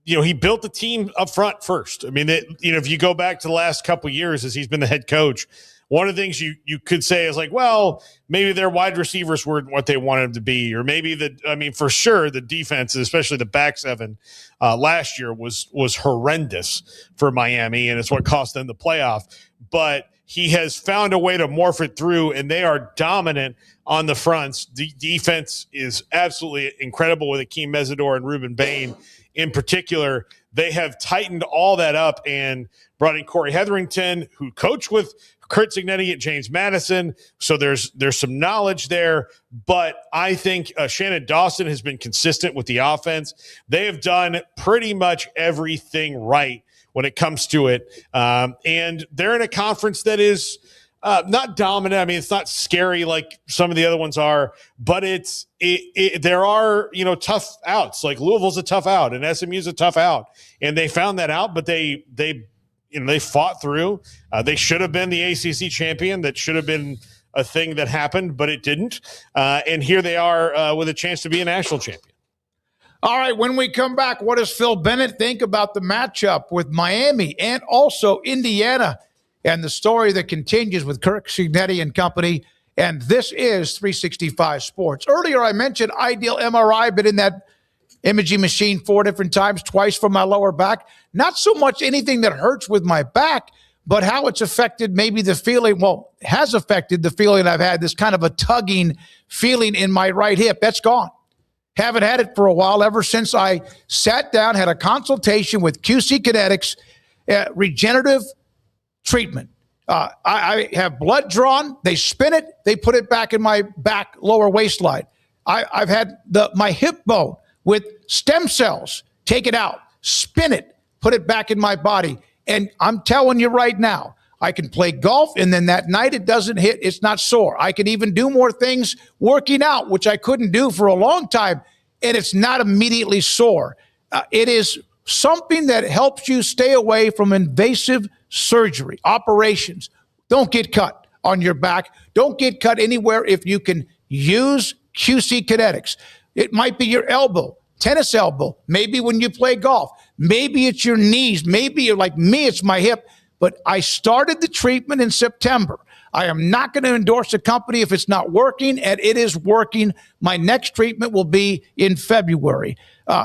he built the team up front first. I mean, if you go back to the last couple of years as he's been the head coach, one of the things you could say is like, well, maybe their wide receivers weren't what they wanted them to be, or maybe for sure the defense, especially the back seven last year was horrendous for Miami, and it's what cost them the playoff. But he has found a way to morph it through, and they are dominant on the fronts. The defense is absolutely incredible with Akeem Mesidor and Ruben Bain in particular. They have tightened all that up and brought in Corey Hetherington, who coached with Kurt Cignetti at James Madison. So there's some knowledge there. But I think Shannon Dawson has been consistent with the offense. They have done pretty much everything right when it comes to it. And they're in a conference that is not dominant. I mean, it's not scary like some of the other ones are, but there are, tough outs. Like Louisville's a tough out and SMU's a tough out. And they found that out, but they fought through. They should have been the ACC champion. That should have been a thing that happened, but it didn't. And here they are with a chance to be a national champion. All right, when we come back, what does Phil Bennett think about the matchup with Miami and also Indiana and the story that continues with Kirk Cignetti and company? And this is 365 Sports. Earlier, I mentioned Ideal MRI, been in that imaging machine 4 different times, twice for my lower back. Not so much anything that hurts with my back, but how it's affected maybe the feeling, has affected the feeling I've had, this kind of a tugging feeling in my right hip. That's gone. Haven't had it for a while, ever since I sat down, had a consultation with QC Kinetics, regenerative treatment. I have blood drawn. They spin it. They put it back in my back lower waistline. I've had my hip bone with stem cells. Take it out, spin it, put it back in my body. And I'm telling you right now, I can play golf, and then that night it doesn't hit. It's not sore. I can even do more things working out, which I couldn't do for a long time, and it's not immediately sore. It is something that helps you stay away from invasive surgery, operations. Don't get cut on your back. Don't get cut anywhere if you can use QC Kinetics. It might be your elbow, tennis elbow, maybe when you play golf. Maybe it's your knees. Maybe you're like me, it's my hip. But I started the treatment in September. I am not going to endorse a company if it's not working, and it is working. My next treatment will be in February.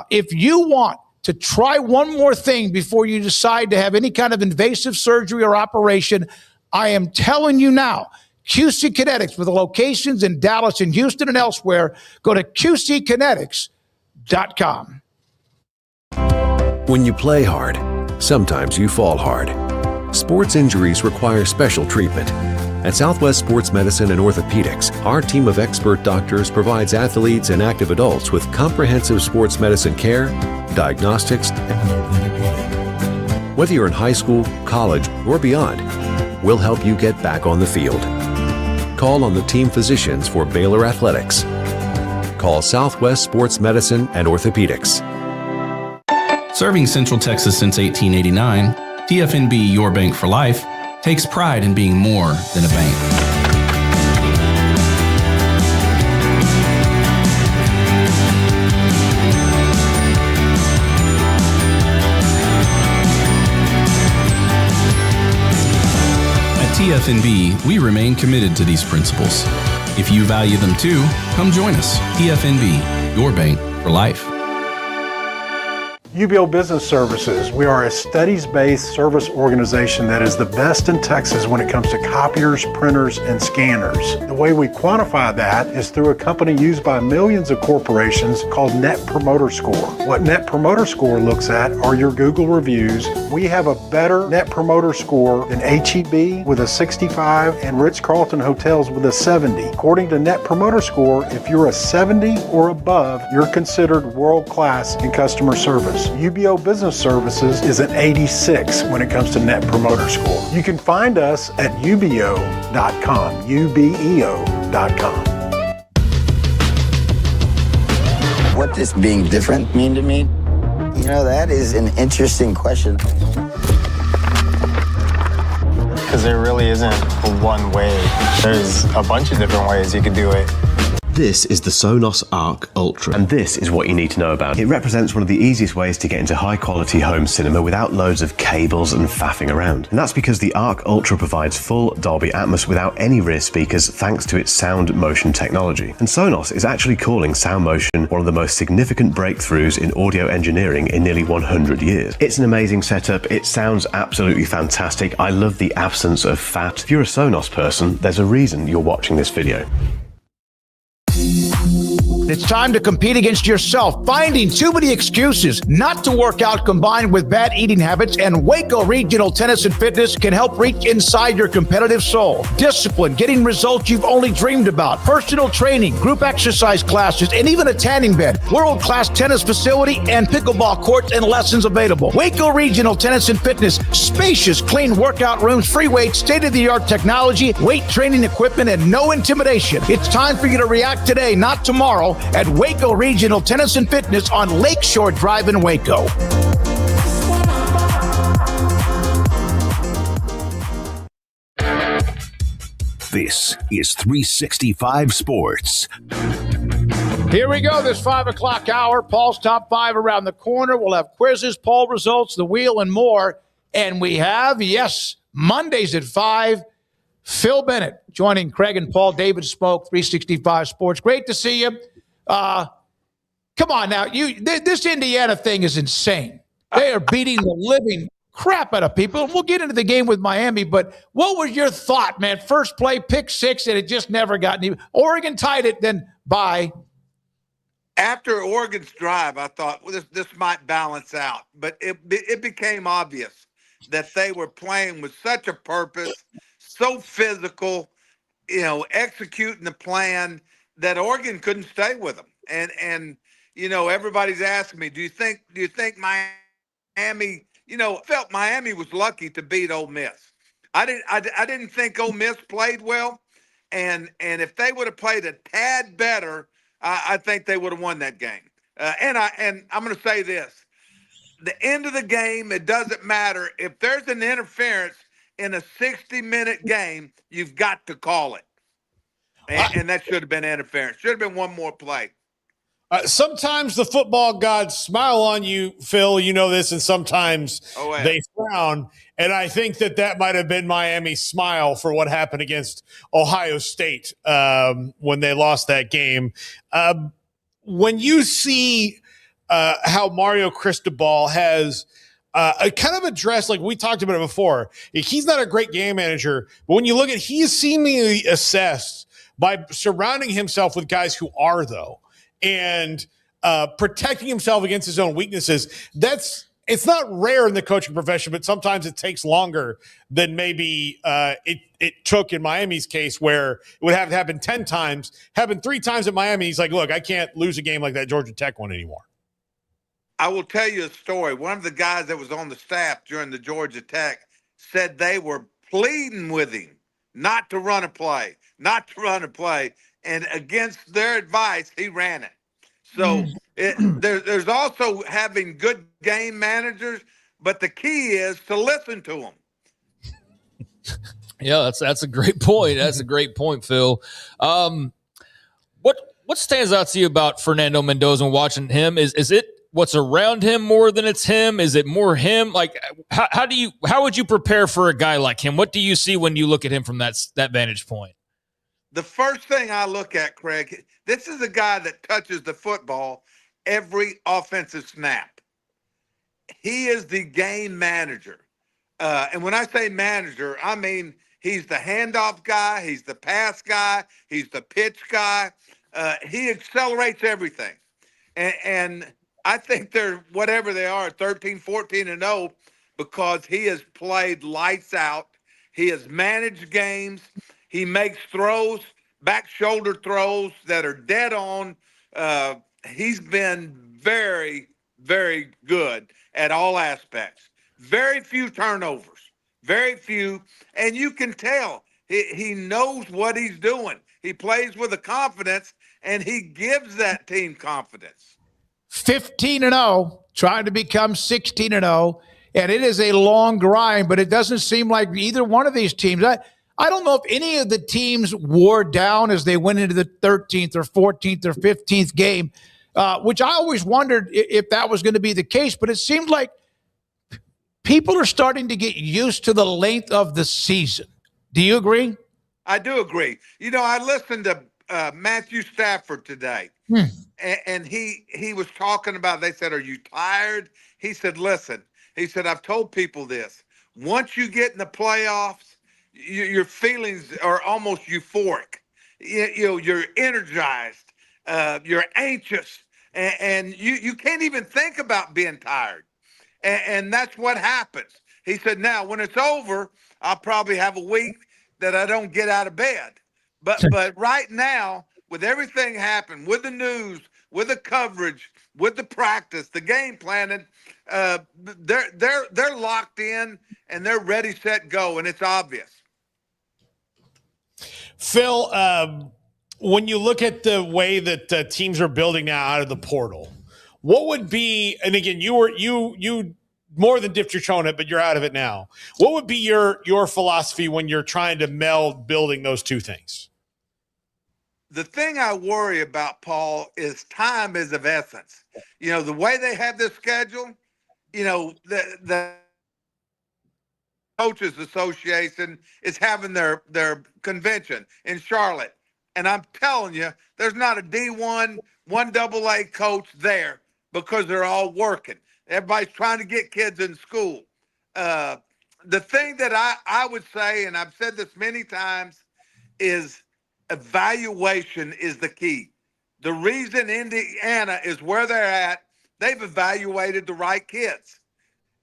If you want to try one more thing before you decide to have any kind of invasive surgery or operation, I am telling you now, QC Kinetics, with the locations in Dallas and Houston and elsewhere, go to QCkinetics.com. When you play hard, sometimes you fall hard. Sports injuries require special treatment. At Southwest Sports Medicine and Orthopedics, our team of expert doctors provides athletes and active adults with comprehensive sports medicine care, diagnostics, and orthopedic. Whether you're in high school, college, or beyond, we'll help you get back on the field. Call on the team physicians for Baylor Athletics. Call Southwest Sports Medicine and Orthopedics. Serving Central Texas since 1889, TFNB Your Bank for Life takes pride in being more than a bank. At TFNB, we remain committed to these principles. If you value them too, come join us. TFNB, Your Bank for Life. UBO Business Services. We are a studies-based service organization that is the best in Texas when it comes to copiers, printers, and scanners. The way we quantify that is through a company used by millions of corporations called Net Promoter Score. What Net Promoter Score looks at are your Google reviews. We have a better Net Promoter Score than HEB with a 65 and Ritz-Carlton Hotels with a 70. According to Net Promoter Score, if you're a 70 or above, you're considered world-class in customer service. UBO Business Services is an 86 when it comes to Net Promoter Score. You can find us at ubeo.com, ubeo.com. What does being different mean to me? You know, that is an interesting question. Because there really isn't one way. There's a bunch of different ways you could do it. This is the Sonos Arc Ultra, and this is what you need to know about. It represents one of the easiest ways to get into high-quality home cinema without loads of cables and faffing around. And that's because the Arc Ultra provides full Dolby Atmos without any rear speakers thanks to its sound motion technology. And Sonos is actually calling sound motion one of the most significant breakthroughs in audio engineering in nearly 100 years. It's an amazing setup. It sounds absolutely fantastic. I love the absence of fat. If you're a Sonos person, there's a reason you're watching this video. It's time to compete against yourself, finding too many excuses not to work out combined with bad eating habits, and Waco Regional Tennis and Fitness can help reach inside your competitive soul. Discipline, getting results you've only dreamed about, personal training, group exercise classes, and even a tanning bed, world-class tennis facility, and pickleball courts and lessons available. Waco Regional Tennis and Fitness, spacious, clean workout rooms, free weights, state-of-the-art technology, weight training equipment, and no intimidation. It's time for you to react today, not tomorrow, at Waco Regional Tennis and Fitness on Lakeshore Drive in Waco. This is 365 Sports. Here we go, this 5 o'clock hour. Paul's Top 5 around the corner. We'll have quizzes, poll results, the wheel, and more. And we have, yes, Mondays at 5, Phil Bennett joining Craig and Paul. David Smoak, 365 Sports. Great to see you. Come on now, this Indiana thing is insane. They are beating the living crap out of people. We'll get into the game with Miami, but what was your thought, man? First play, pick six, and it just never got any. Oregon tied it, then bye. After Oregon's drive, I thought, well, this might balance out. But it became obvious that they were playing with such a purpose, so physical, executing the plan that Oregon couldn't stay with them. And everybody's asking me, do you think Miami, felt Miami was lucky to beat Ole Miss. I didn't think Ole Miss played well. And if they would have played a tad better, I think they would have won that game. And I'm going to say this. The end of the game, it doesn't matter. If there's an interference in a 60-minute game, you've got to call it. And that should have been interference. Should have been one more play. Sometimes the football gods smile on you, Phil. You know this, and sometimes they frown. And I think that might have been Miami's smile for what happened against Ohio State when they lost that game. When you see how Mario Cristobal has kind of addressed, like we talked about it before, he's not a great game manager, but when you look at, he is seemingly assessed by surrounding himself with guys who are, though, and protecting himself against his own weaknesses. It's not rare in the coaching profession, but sometimes it takes longer than maybe it took in Miami's case, where it would have to happen 10 times, happened 3 times at Miami. He's like, look, I can't lose a game like that Georgia Tech one anymore. I will tell you a story. One of the guys that was on the staff during the Georgia Tech said they were pleading with him not to run a play. And against their advice, he ran it. So there's also having good game managers, but the key is to listen to them. Yeah, that's a great point. That's a great point, Phil. What stands out to you about Fernando Mendoza when watching him? Is it what's around him more than it's him? Is it more him? Like, how would you prepare for a guy like him? What do you see when you look at him from that vantage point? The first thing I look at, Craig, this is a guy that touches the football every offensive snap. He is the game manager. And when I say manager, I mean he's the handoff guy, he's the pass guy, he's the pitch guy. He accelerates everything. And I think they're, whatever they are, 13, 14-0, because he has played lights out. He has managed games. He makes throws, back shoulder throws that are dead on. He's been very, very good at all aspects. Very few turnovers, very few. And you can tell he knows what he's doing. He plays with a confidence, and he gives that team confidence. 15-0, trying to become 16-0. And it is a long grind, but it doesn't seem like either one of these teams. I don't know if any of the teams wore down as they went into the 13th or 14th or 15th game, which I always wondered if that was going to be the case. But it seems like people are starting to get used to the length of the season. Do you agree? I do agree. I listened to Matthew Stafford today, and he was talking about, they said, are you tired? He said, listen, I've told people this. Once you get in the playoffs, your feelings are almost euphoric. You're energized. You're anxious. And you can't even think about being tired. And that's what happens. He said, now, when it's over, I'll probably have a week that I don't get out of bed. But right now, with everything happening, with the news, with the coverage, with the practice, the game planning, they're locked in and they're ready, set, go, and it's obvious. Phil, when you look at the way that teams are building now out of the portal, what would be, and again, you more than dipped your toe in it, but you're out of it now. What would be your philosophy when you're trying to meld building those two things? The thing I worry about, Paul, is time is of essence. The way they have this schedule, the Coaches Association is having their convention in Charlotte. And I'm telling you, there's not a D1, 1AA coach there because they're all working. Everybody's trying to get kids in school. the thing that I would say, and I've said this many times, is evaluation is the key. The reason Indiana is where they're at, they've evaluated the right kids.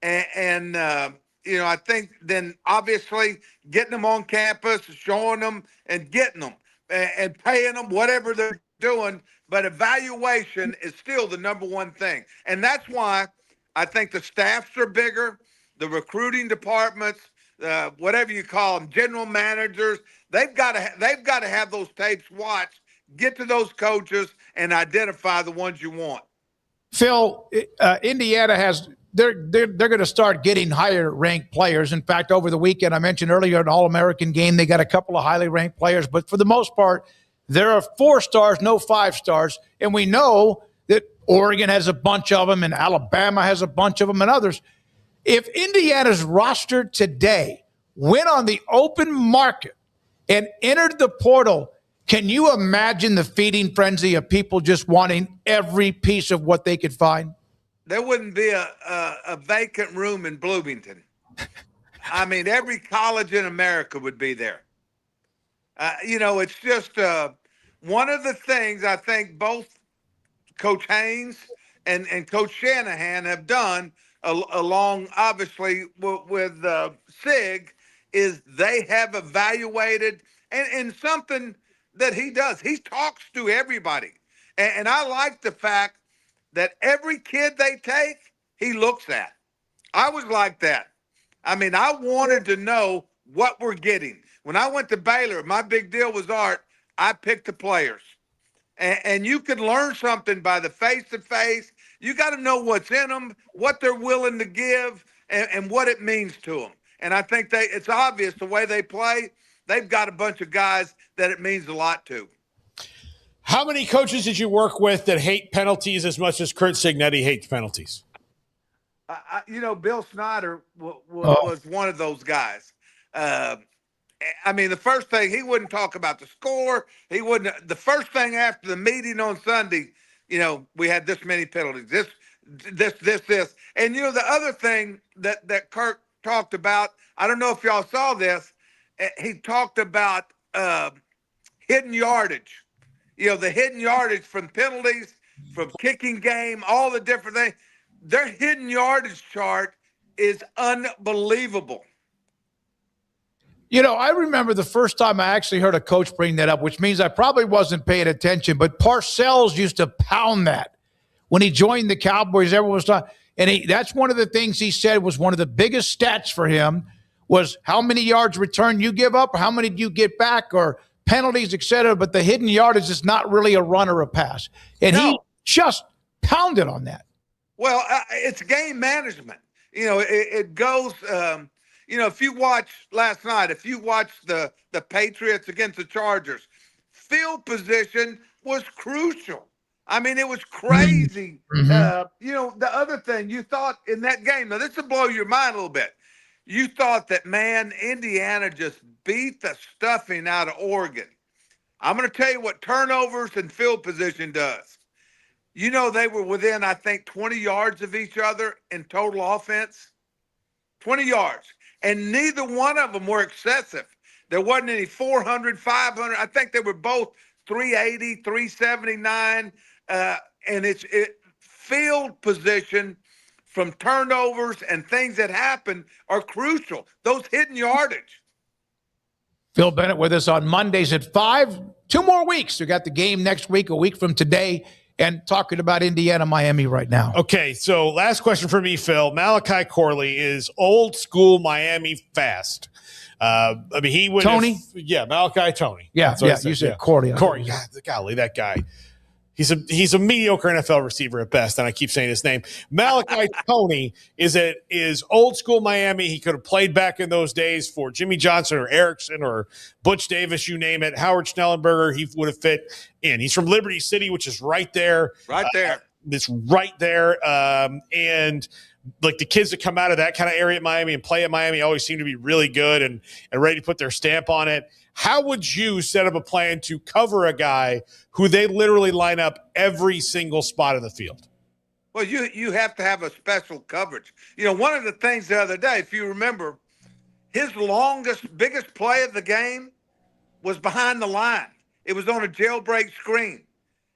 And I think then obviously getting them on campus, showing them and getting them and paying them whatever they're doing. But evaluation is still the number one thing. And that's why I think the staffs are bigger, the recruiting departments, whatever you call them, general managers, they've got to have those tapes watched, get to those coaches, and identify the ones you want. Phil, Indiana has they're going to start getting higher ranked players. In fact, over the weekend, I mentioned earlier an All-American game, they got a couple of highly ranked players, but for the most part, there are 4 stars, no 5 stars, and we know that Oregon has a bunch of them, and Alabama has a bunch of them, and others. If Indiana's roster today went on the open market and entered the portal, can you imagine the feeding frenzy of people just wanting every piece of what they could find? There wouldn't be a vacant room in Bloomington. I mean, every college in America would be there. It's just one of the things I think both Coach Haynes and Coach Shanahan have done along, obviously, with SIG, is they have evaluated, and something that he does, he talks to everybody. And I like the fact that every kid they take, he looks at. I was like that. I mean, I wanted to know what we're getting. When I went to Baylor, my big deal was art. I picked the players. And you can learn something by the face-to-face. You got to know what's in them, what they're willing to give, and what it means to them. And I think it's obvious the way they play, they've got a bunch of guys that it means a lot to. How many coaches did you work with that hate penalties as much as Curt Cignetti hates penalties? Bill Snyder was one of those guys. I mean, the first thing, he wouldn't talk about the score. He wouldn't. The first thing after the meeting on Sunday, we had this many penalties, this. And, the other thing that Kirk talked about, I don't know if y'all saw this, he talked about hidden yardage. The hidden yardage from penalties, from kicking game, all the different things. Their hidden yardage chart is unbelievable. I remember the first time I actually heard a coach bring that up, which means I probably wasn't paying attention, but Parcells used to pound that when he joined the Cowboys. Everyone was talking, and that's one of the things he said was one of the biggest stats for him was how many yards return you give up, or how many do you get back, or penalties, et cetera. But the hidden yardage is not really a run or a pass. And he just pounded on that. Well, it's game management. It goes, if you watch last night, if you watch the Patriots against the Chargers, field position was crucial. I mean, it was crazy. Mm-hmm. The other thing you thought in that game, now this will blow your mind a little bit. You thought that, man, Indiana just beat the stuffing out of Oregon. I'm going to tell you what turnovers and field position does. They were within, I think, 20 yards of each other in total offense. 20 yards. And neither one of them were excessive. There wasn't any 400, 500. I think they were both 380, 379. And it's field position from turnovers and things that happen are crucial. Those hidden yardage. Phil Bennett with us on Mondays at 5. 2 more weeks. We got the game next week, a week from today, and talking about Indiana, Miami right now. Okay, so last question for me, Phil. Malachi Corley is old school Miami fast. He would Tony? Malachi Tony. Yeah, you said Corley. Corley, golly, that guy. He's a mediocre NFL receiver at best, and I keep saying his name. Malachi Tony is old school Miami. He could have played back in those days for Jimmy Johnson or Erickson or Butch Davis, you name it. Howard Schnellenberger, he would have fit in. He's from Liberty City, which is right there. Right there. It's right there. And like the kids that come out of that kind of area at Miami and play at Miami always seem to be really good and ready to put their stamp on it. How would you set up a plan to cover a guy who they literally line up every single spot of the field? Well, you have to have a special coverage. One of the things the other day, if you remember, his biggest play of the game was behind the line. It was on a jailbreak screen.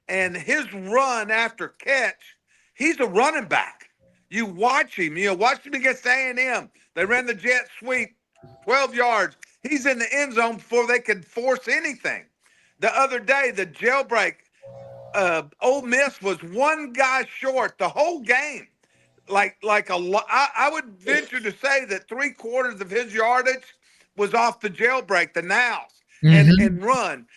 And his run after catch, he's a running back. You watch him. Watch him against A&M. They ran the jet sweep, 12 yards. He's in the end zone before they could force anything. The other day, the jailbreak, Ole Miss was one guy short the whole game. I would venture to say that 3/4 of his yardage was off the jailbreak, the nows, and run.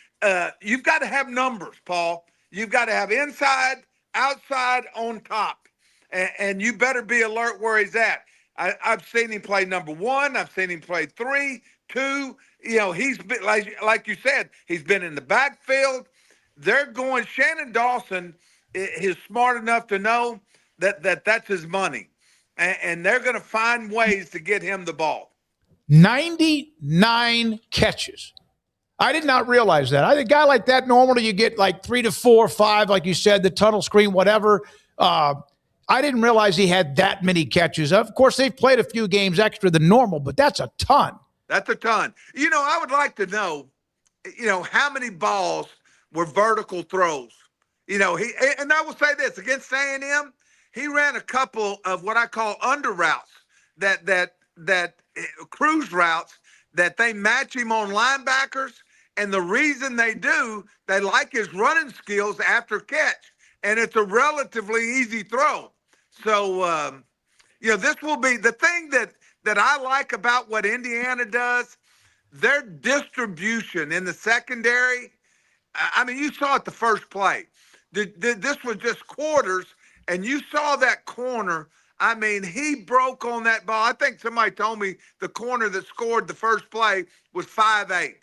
You've got to have numbers, Paul. You've got to have inside, outside, on top, and you better be alert where he's at. I've seen him play number 1. I've seen him play 3, 2. He's been, like you said, he's been in the backfield. They're going. Shannon Dawson is smart enough to know that's his money, and they're going to find ways to get him the ball. 99 catches. I did not realize that. I think a guy like that, normally you get like 3 to 4 or 5, like you said, the tunnel screen, whatever. I didn't realize he had that many catches. Of course, they've played a few games extra than normal, but that's a ton. That's a ton. I would like to know, how many balls were vertical throws. And I will say this, against A&M, he ran a couple of what I call under routes, that cruise routes that they match him on linebackers. And the reason they do, they like his running skills after catch. And it's a relatively easy throw. So, this will be the thing that I like about what Indiana does, their distribution in the secondary. I mean, you saw it the first play. This was just quarters, and you saw that corner. I mean, he broke on that ball. I think somebody told me the corner that scored the first play was 5'8".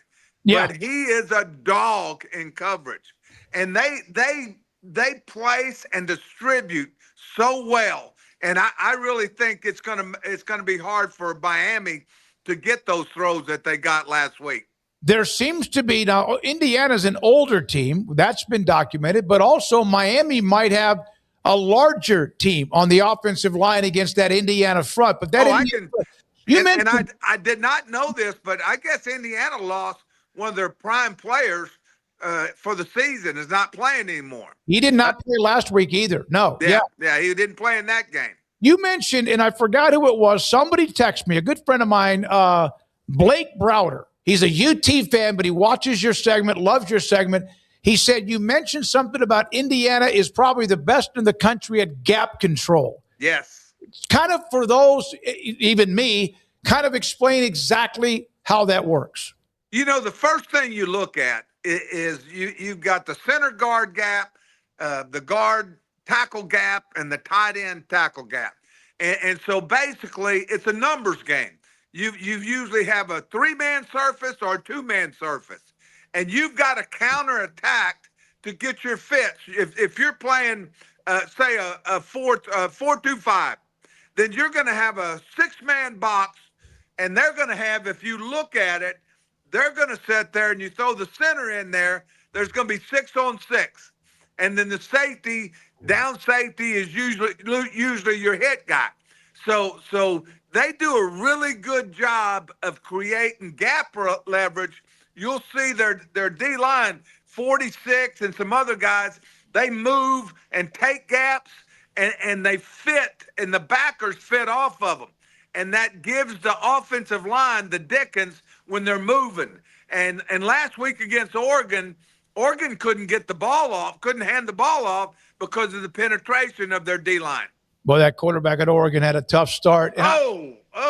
Yeah. But he is a dog in coverage. And they place and distribute so well. And I really think it's gonna be hard for Miami to get those throws that they got last week. There seems to be now, Indiana's an older team. That's been documented. But also Miami might have a larger team on the offensive line against that Indiana front. But that I did not know this, but I guess Indiana lost one of their prime players for the season, is not playing anymore. He did not play last week either. No. Yeah, he didn't play in that game. You mentioned, and I forgot who it was, somebody texted me, a good friend of mine, Blake Browder. He's a UT fan, but he watches your segment, loves your segment. He said you mentioned something about Indiana is probably the best in the country at gap control. Yes. Kind of for those, even me, kind of explain exactly how that works. The first thing you look at is you've got the center guard gap, the guard tackle gap, and the tight end tackle gap. And so basically it's a numbers game. You usually have a 3-man surface or a 2-man surface, and you've got to counterattack to get your fits. If you're playing, say, a 4-2-5, then you're going to have a 6-man box, and they're going to have, if you look at it, they're going to sit there and you throw the center in there, there's going to be 6-on-6. And then the safety, down safety is usually your hit guy. So they do a really good job of creating gap leverage. You'll see their D-line, 46 and some other guys, they move and take gaps and they fit, and the backers fit off of them. And that gives the offensive line the dickens when they're moving. And last week against Oregon couldn't get the ball off, couldn't hand the ball off because of the penetration of their D-line. Well, that quarterback at Oregon had a tough start.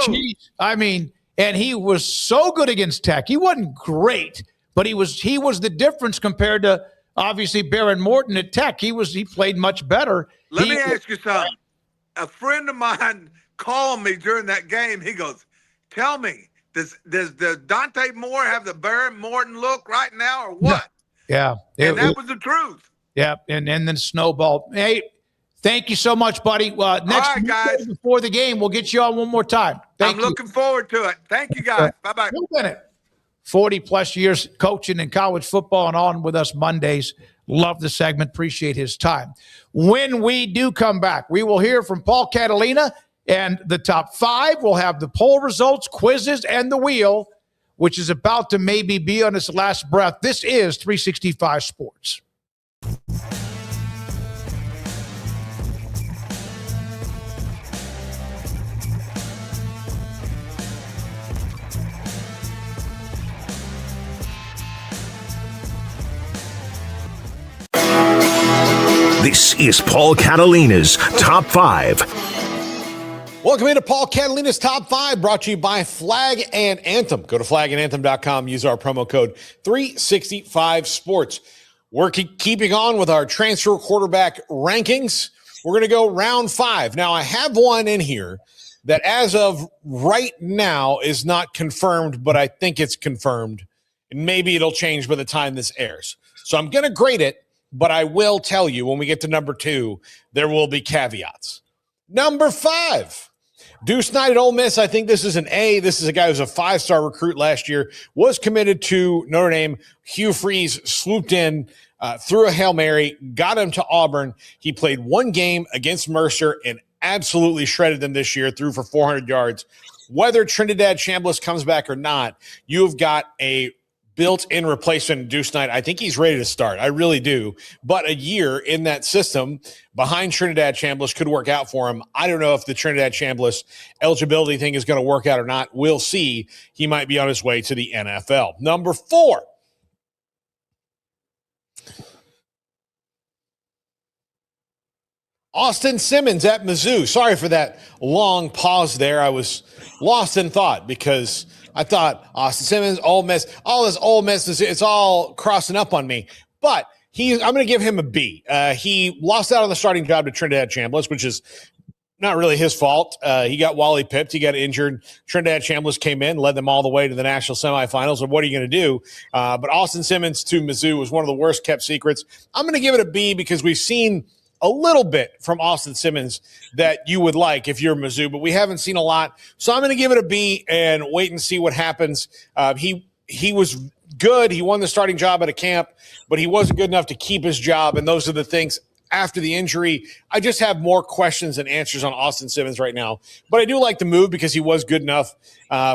Geez, I mean, and he was so good against Tech. He wasn't great, but he was the difference compared to, obviously, Baron Morton at Tech. He played much better. Let me ask you something. A friend of mine called me during that game. He goes, tell me, does Dante Moore have the Baron Morton look right now or what? Yeah. And that was the truth. Yeah, and then snowball. Hey, thank you so much, buddy. Next right, guys. Before the game, we'll get you on one more time. I'm looking forward to it. Thank you, guys. Bye-bye. Bill Bennett, 40-plus years coaching in college football and on with us Mondays. Love the segment. Appreciate his time. When we do come back, we will hear from Paul Catalina and the top 5. We'll have the poll results, quizzes, and the wheel, which is about to maybe be on its last breath. This is 365 Sports. This is Paul Catalina's Top 5. Welcome into Paul Catalina's Top 5, brought to you by Flag and Anthem. Go to flagandanthem.com, use our promo code 365sports. We're keeping on with our transfer quarterback rankings. We're going to go round 5. Now, I have one in here that as of right now is not confirmed, but I think it's confirmed. And maybe it'll change by the time this airs. So I'm going to grade it. But I will tell you when we get to number 2, there will be caveats. Number 5, Deuce Knight at Ole Miss. I think this is an A. This is a guy who's a 5-star recruit last year, was committed to Notre Dame. Hugh Freeze swooped in, threw a Hail Mary, got him to Auburn. He played 1 game against Mercer and absolutely shredded them this year, threw for 400 yards. Whether Trinidad Chambliss comes back or not, you've got a built-in replacement Deuce Knight. I think he's ready to start. I really do. But a year in that system behind Trinidad Chambliss could work out for him. I don't know if the Trinidad Chambliss eligibility thing is going to work out or not. We'll see. He might be on his way to the NFL. Number 4. Austin Simmons at Mizzou. Sorry for that long pause there. I was lost in thought because I thought Austin Simmons, Ole Miss, all this Ole Miss, it's all crossing up on me. But I'm going to give him a B. He lost out on the starting job to Trinidad Chambliss, which is not really his fault. He got Wally pipped. He got injured. Trinidad Chambliss came in, led them all the way to the national semifinals. And what are you going to do? But Austin Simmons to Mizzou was one of the worst kept secrets. I'm going to give it a B because we've seen a little bit from Austin Simmons that you would like if you're Mizzou, but we haven't seen a lot. So I'm going to give it a B and wait and see what happens. He was good. He won the starting job at a camp, but he wasn't good enough to keep his job. And those are the things after the injury. I just have more questions than answers on Austin Simmons right now. But I do like the move because he was good enough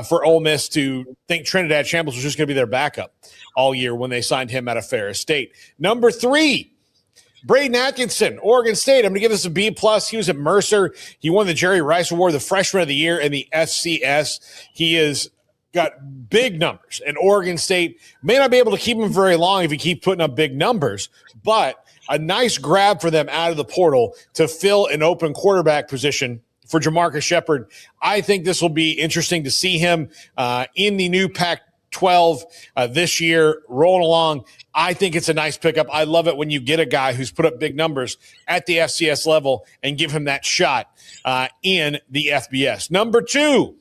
for Ole Miss to think Trinidad Chambliss was just going to be their backup all year when they signed him out of Ferris State. Number 3. Braden Atkinson, Oregon State. I'm going to give this a B+. He was at Mercer. He won the Jerry Rice Award, the Freshman of the Year in the FCS. He has got big numbers, and Oregon State may not be able to keep him very long if he keeps putting up big numbers, but a nice grab for them out of the portal to fill an open quarterback position for Jamarcus Shepard. I think this will be interesting to see him in the new Pac-12 this year, rolling along. I think it's a nice pickup. I love it when you get a guy who's put up big numbers at the FCS level and give him that shot in the FBS. Number 2,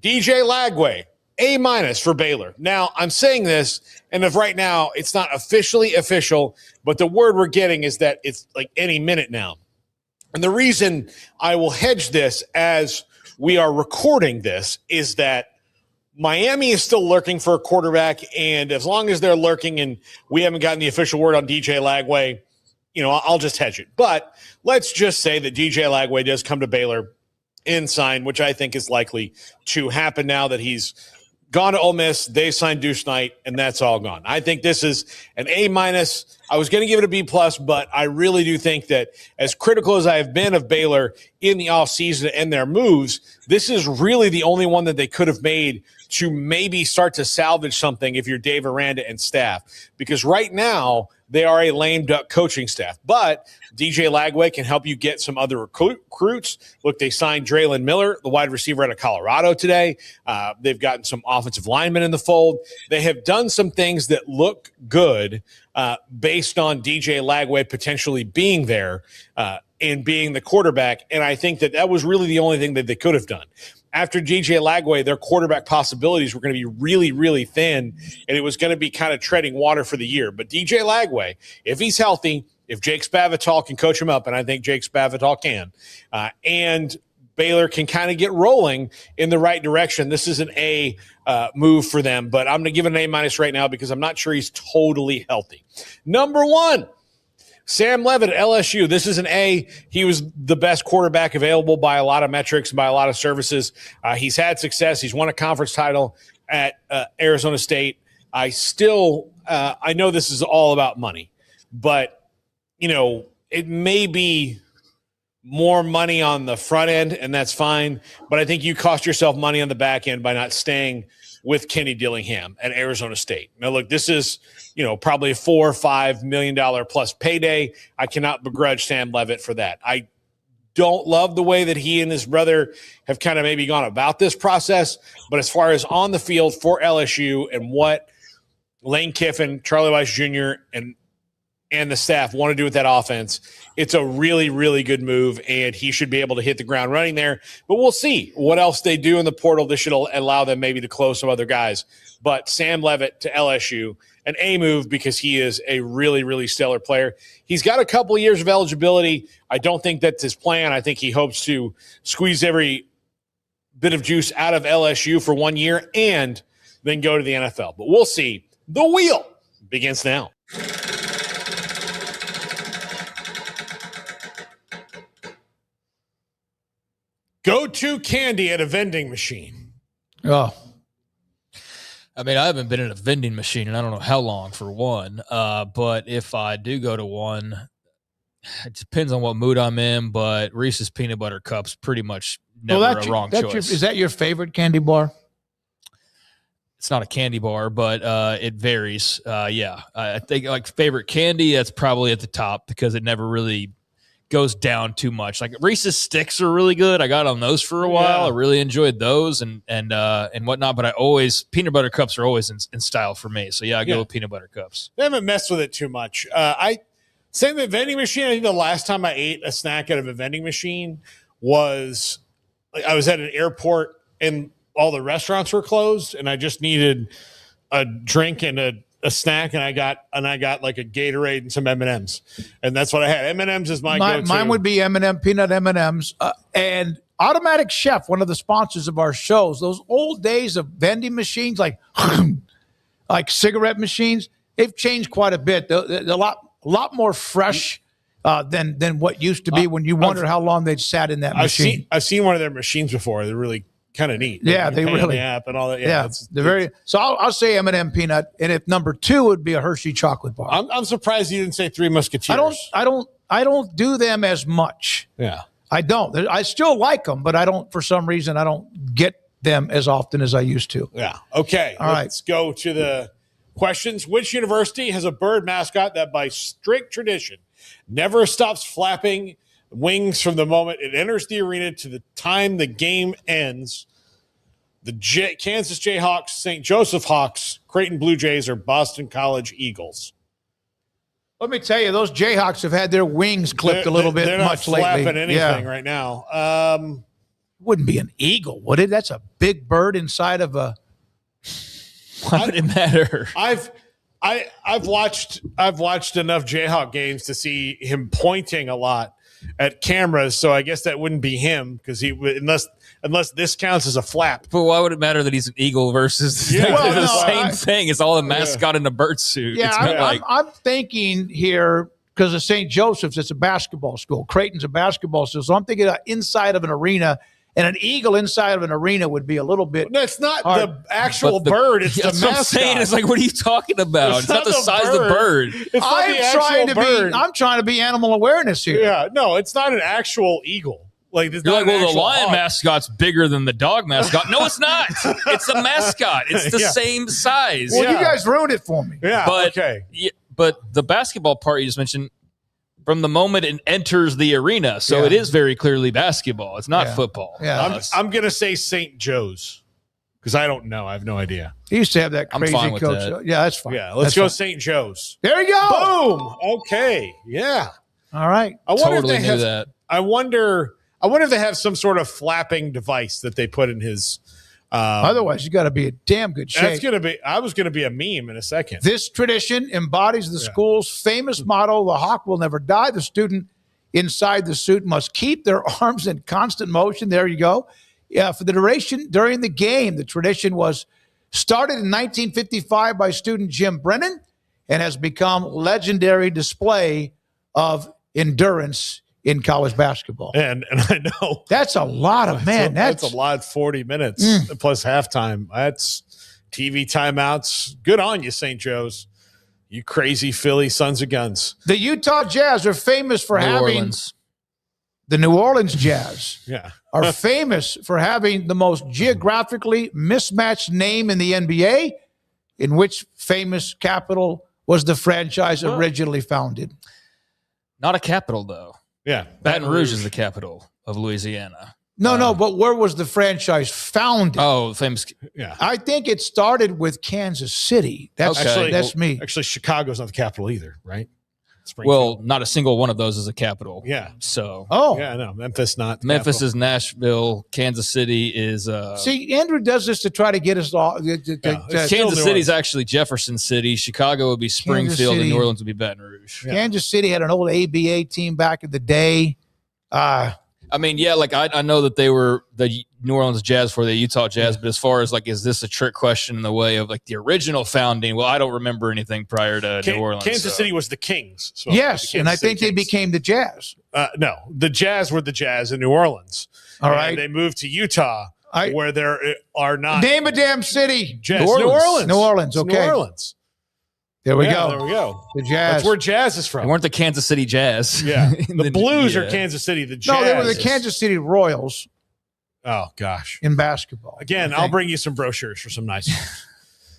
DJ Lagway, A- for Baylor. Now, I'm saying this, and if right now it's not officially official, but the word we're getting is that it's like any minute now. And the reason I will hedge this as we are recording this is that Miami is still lurking for a quarterback, and as long as they're lurking and we haven't gotten the official word on DJ Lagway, I'll just hedge it. But let's just say that DJ Lagway does come to Baylor and sign, which I think is likely to happen now that he's gone to Ole Miss. They signed Deuce Knight, and that's all gone. I think this is an A-. I was going to give it a B+, but I really do think that as critical as I have been of Baylor in the offseason and their moves, this is really the only one that they could have made to maybe start to salvage something if you're Dave Aranda and staff. Because right now, they are a lame duck coaching staff. But DJ Lagway can help you get some other recruits. Look, they signed Draylon Miller, the wide receiver out of Colorado today. They've gotten some offensive linemen in the fold. They have done some things that look good based on DJ Lagway potentially being there and being the quarterback. And I think that was really the only thing that they could have done. After DJ Lagway, their quarterback possibilities were going to be really, really thin, and it was going to be kind of treading water for the year. But DJ Lagway, if he's healthy, if Jake Spavital can coach him up, and I think Jake Spavital can, and Baylor can kind of get rolling in the right direction. This is an A move for them, but I'm going to give it an A- right now because I'm not sure he's totally healthy. Number 1, Sam Levitt at LSU. This is an A. He was the best quarterback available by a lot of metrics and by a lot of services. He's had success. He's won a conference title at Arizona State. I know this is all about money, but, it may be more money on the front end, and that's fine. But I think you cost yourself money on the back end by not staying with Kenny Dillingham at Arizona State. Now, look, this is, probably a $4 or $5 million plus payday. I cannot begrudge Sam Levitt for that. I don't love the way that he and his brother have kind of maybe gone about this process. But as far as on the field for LSU and what Lane Kiffin, Charlie Weiss Jr., and the staff want to do with that offense, it's a really, really good move, and he should be able to hit the ground running there. But we'll see what else they do in the portal. This should allow them maybe to close some other guys. But Sam Levitt to LSU, an A move because he is a really, really stellar player. He's got a couple of years of eligibility. I don't think that's his plan. I think he hopes to squeeze every bit of juice out of LSU for 1 year and then go to the NFL. But we'll see. The wheel begins now. Go-to candy at a vending machine. Oh. I mean, I haven't been in a vending machine and I don't know how long for one. But if I do go to one, it depends on what mood I'm in. But Reese's Peanut Butter Cups pretty much never a wrong choice. Is that your favorite candy bar? It's not a candy bar, but it varies. Yeah, I think like favorite candy, that's probably at the top because it never really goes down too much. Like Reese's Sticks are really good. I got on those for a while. I really enjoyed those and whatnot. But peanut butter cups are always in style for me. So I go with peanut butter cups. I haven't messed with it too much. Same with vending machine. I think the last time I ate a snack out of a vending machine was I was at an airport and all the restaurants were closed, and I just needed a drink and a snack, and I got like a Gatorade and some M&Ms, and that's what I had. M&Ms is my go-to. Mine would be M&M peanut M&Ms, and Automatic Chef, one of the sponsors of our shows. Those old days of vending machines, like cigarette machines, they've changed quite a bit. They're a lot more fresh than what used to be when you wonder how long they'd sat in that machine. I've seen one of their machines before. They're really kind of neat. Yeah, they really. The app and all that. Yeah, they're very. So I'll say M&M peanut, and if number 2 would be a Hershey chocolate bar. I'm surprised you didn't say Three Musketeers. I don't do them as much. Yeah, I don't. I still like them, but I don't. For some reason, I don't get them as often as I used to. Yeah. Okay. Let's go to the questions. Which university has a bird mascot that, by strict tradition, never stops flapping wings from the moment it enters the arena to the time the game ends? The Kansas Jayhawks, St. Joseph Hawks, Creighton Blue Jays, or Boston College Eagles? Let me tell you, those Jayhawks have had their wings clipped a little bit much lately. They're not flapping anything right now. Wouldn't be an eagle, would it? That's a big bird inside of a. Why would it matter? I've watched enough Jayhawk games to see him pointing a lot at cameras, so I guess that wouldn't be him because he unless this counts as a flap. But why would it matter that he's an eagle versus same thing? It's all a mascot in a bird suit. Yeah, I'm thinking here because of St. Joseph's, it's a basketball school. Creighton's a basketball school, so I'm thinking inside of an arena. And an eagle inside of an arena would be a little bit. That's not hard. The actual bird. It's the mascot. What I'm saying. It's like, what are you talking about? It's not the size of the bird. I'm trying to be animal awareness here. Yeah, no, it's not an actual eagle. Like, you're like, well, the lion mascot's bigger than the dog mascot. No, it's not. It's a mascot. It's the same size. Well, you guys ruined it for me. Yeah, but the basketball part you just mentioned, from the moment it enters the arena. So it is very clearly basketball. It's not football. Yeah. I'm going to say St. Joe's because I don't know. I have no idea. He used to have that crazy I'm fine with coach. That. Yeah, that's fine. Yeah, let's go St. Joe's. There you go. Boom. Okay. Yeah. All right. I wonder totally if they knew that. I wonder if they have some sort of flapping device that they put in his. Otherwise, you got to be in damn good shape. I was going to be a meme in a second. This tradition embodies the school's famous motto: "The hawk will never die. The student inside the suit must keep their arms in constant motion. There you go. Yeah, for the duration during the game, the tradition was started in 1955 by student Jim Brennan and has become legendary display of endurance in college basketball. And I know that's a lot of that's a lot. 40 minutes plus halftime. That's TV timeouts. Good on you, St. Joe's. You crazy Philly sons of guns. The Utah Jazz are famous for the New Orleans Jazz are famous for having the most geographically mismatched name in the NBA. In which famous capital was the franchise originally founded? Not a capital, though. Yeah. Baton Rouge is the capital of Louisiana. No, but where was the franchise founded? Oh, famous. Yeah. I think it started with Kansas City. That's me. Actually, Chicago's not the capital either, right? Well, not a single one of those is a capital. Yeah. So. Yeah, no, Memphis not. Memphis capital. is Nashville. Kansas City is. See, Andrew does this to try to get us all. Kansas City is actually Jefferson City. Chicago would be Springfield, and New Orleans would be Baton Rouge. Yeah. Kansas City had an old ABA team back in the day. I mean, yeah, like I know that they were the New Orleans Jazz for the Utah Jazz, but as far as like, is this a trick question in the way of like the original founding? Well, I don't remember anything prior to New Orleans. Kansas City was the Kings. So yes, and I think they became the Jazz. No, the Jazz were the Jazz in New Orleans. All right. And they moved to Utah where there are not. Name a damn city. Jazz. New Orleans, okay. New Orleans. There we go. There we go. The Jazz. That's where Jazz is from. They weren't the Kansas City Jazz. Yeah. The Blues are Kansas City. The Jazz. No, they were the Kansas City Royals. Oh, gosh. In basketball. Again, I'll bring you some brochures for some nice.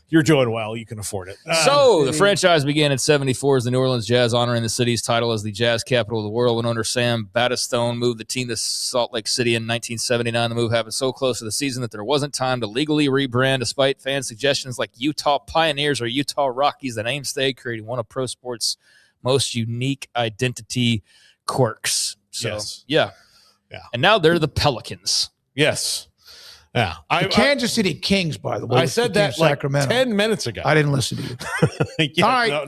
You're doing well. You can afford it. So the franchise began in 74 as the New Orleans Jazz, honoring the city's title as the jazz capital of the world. When owner Sam Battistone moved the team to Salt Lake City in 1979, the move happened so close to the season that there wasn't time to legally rebrand, despite fan suggestions like Utah Pioneers or Utah Rockies. The name stayed, creating one of pro sports' most unique identity quirks. So, yeah. And now they're the Pelicans. Yes. Yeah, The Kansas City Kings, by the way. I said that like 10 minutes ago. I didn't listen to you. All right.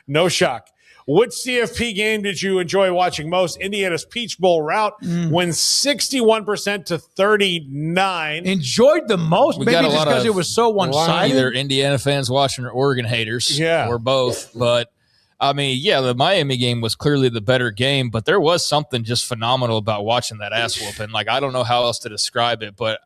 No shock. Which CFP game did you enjoy watching most? Indiana's Peach Bowl route wins 61% to 39. Enjoyed the most? Maybe just because it was so one-sided? Either Indiana fans watching or Oregon haters, or both. But I mean, yeah, the Miami game was clearly the better game, but there was something just phenomenal about watching that ass whooping. Like, I don't know how else to describe it, but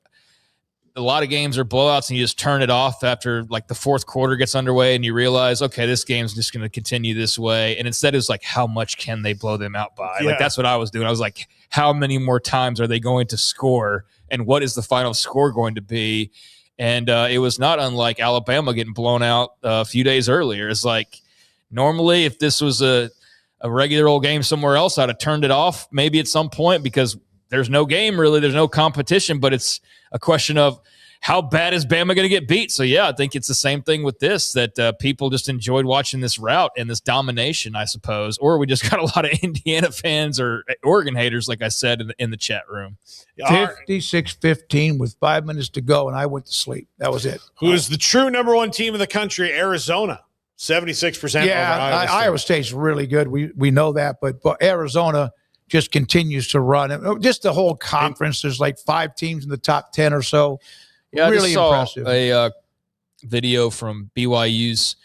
a lot of games are blowouts and you just turn it off after like the fourth quarter gets underway and you realize, okay, this game's just going to continue this way. And instead it's like, how much can they blow them out by? Like, that's what I was doing. I was like, how many more times are they going to score? And what is the final score going to be? And it was not unlike Alabama getting blown out a few days earlier. It's like, normally if this was a regular old game somewhere else, I'd have turned it off maybe at some point because there's no game really. There's no competition, but it's a question of how bad is Bama going to get beat? So, yeah, I think it's the same thing with this, that people just enjoyed watching this route and this domination, I suppose. Or we just got a lot of Indiana fans or Oregon haters, like I said, in the chat room. 56-15 with 5 minutes to go, and I went to sleep. That was it. Who is the true number one team in the country? Arizona, 76%. Yeah, Iowa State's really good. We know that, but Arizona just continues to run. Just the whole conference, there's like 5 teams in the top 10 or so. Yeah, really I just saw impressive. A video from BYU's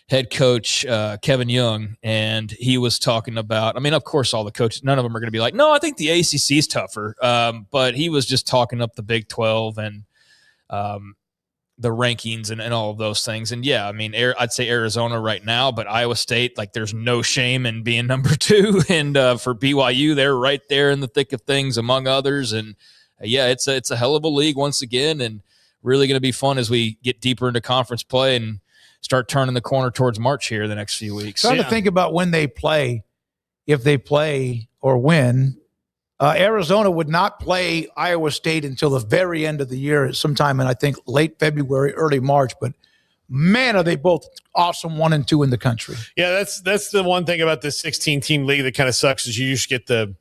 head coach, Kevin Young, and he was talking about, I mean, of course, all the coaches, none of them are going to be like, no, I think the ACC is tougher. But he was just talking up the Big 12 and the rankings and all of those things. And yeah, I mean, I'd say Arizona right now, but Iowa State, like there's no shame in being number 2. And for BYU, they're right there in the thick of things among others. And yeah, it's a hell of a league once again, and really going to be fun as we get deeper into conference play and start turning the corner towards March here the next few weeks. Trying to think about when they play, if they play or win. Arizona would not play Iowa State until the very end of the year, sometime in, I think, late February, early March. But, man, are they both awesome 1 and 2 in the country. Yeah, that's the one thing about this 16-team league that kind of sucks is you just get the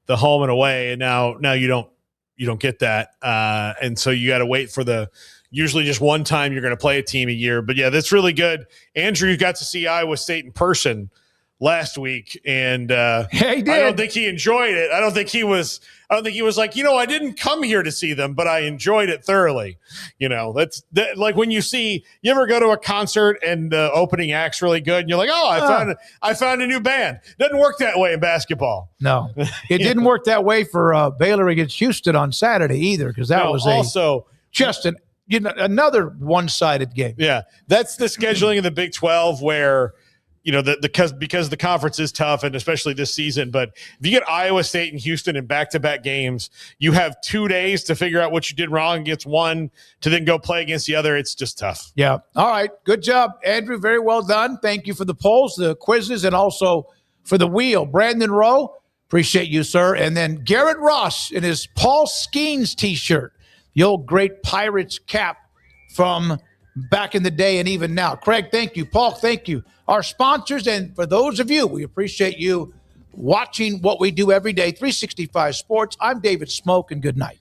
home and away, and now you don't get that. And so you got to wait for usually just one time you're going to play a team a year. But, yeah, that's really good. Andrew got to see Iowa State in person last week, and he did. I don't think he enjoyed it. I don't think he was like, I didn't come here to see them, but I enjoyed it thoroughly. That's like when you ever go to a concert and the opening act's really good, and you're like, I found a new band. Doesn't work that way in basketball. No, it didn't work that way for Baylor against Houston on Saturday either, because that was another one-sided game. Yeah, that's the scheduling of the Big 12 where because the conference is tough, and especially this season. But if you get Iowa State and Houston in back-to-back games, you have 2 days to figure out what you did wrong against one to then go play against the other. It's just tough. Yeah. All right. Good job, Andrew. Very well done. Thank you for the polls, the quizzes, and also for the wheel. Brandon Rowe, appreciate you, sir. And then Garrett Ross in his Paul Skeens T-shirt, the old great Pirates cap from back in the day and even now. Craig, thank you. Paul, thank you. Our sponsors, and for those of you, we appreciate you watching what we do every day, 365 Sports. I'm David Smoak, and good night.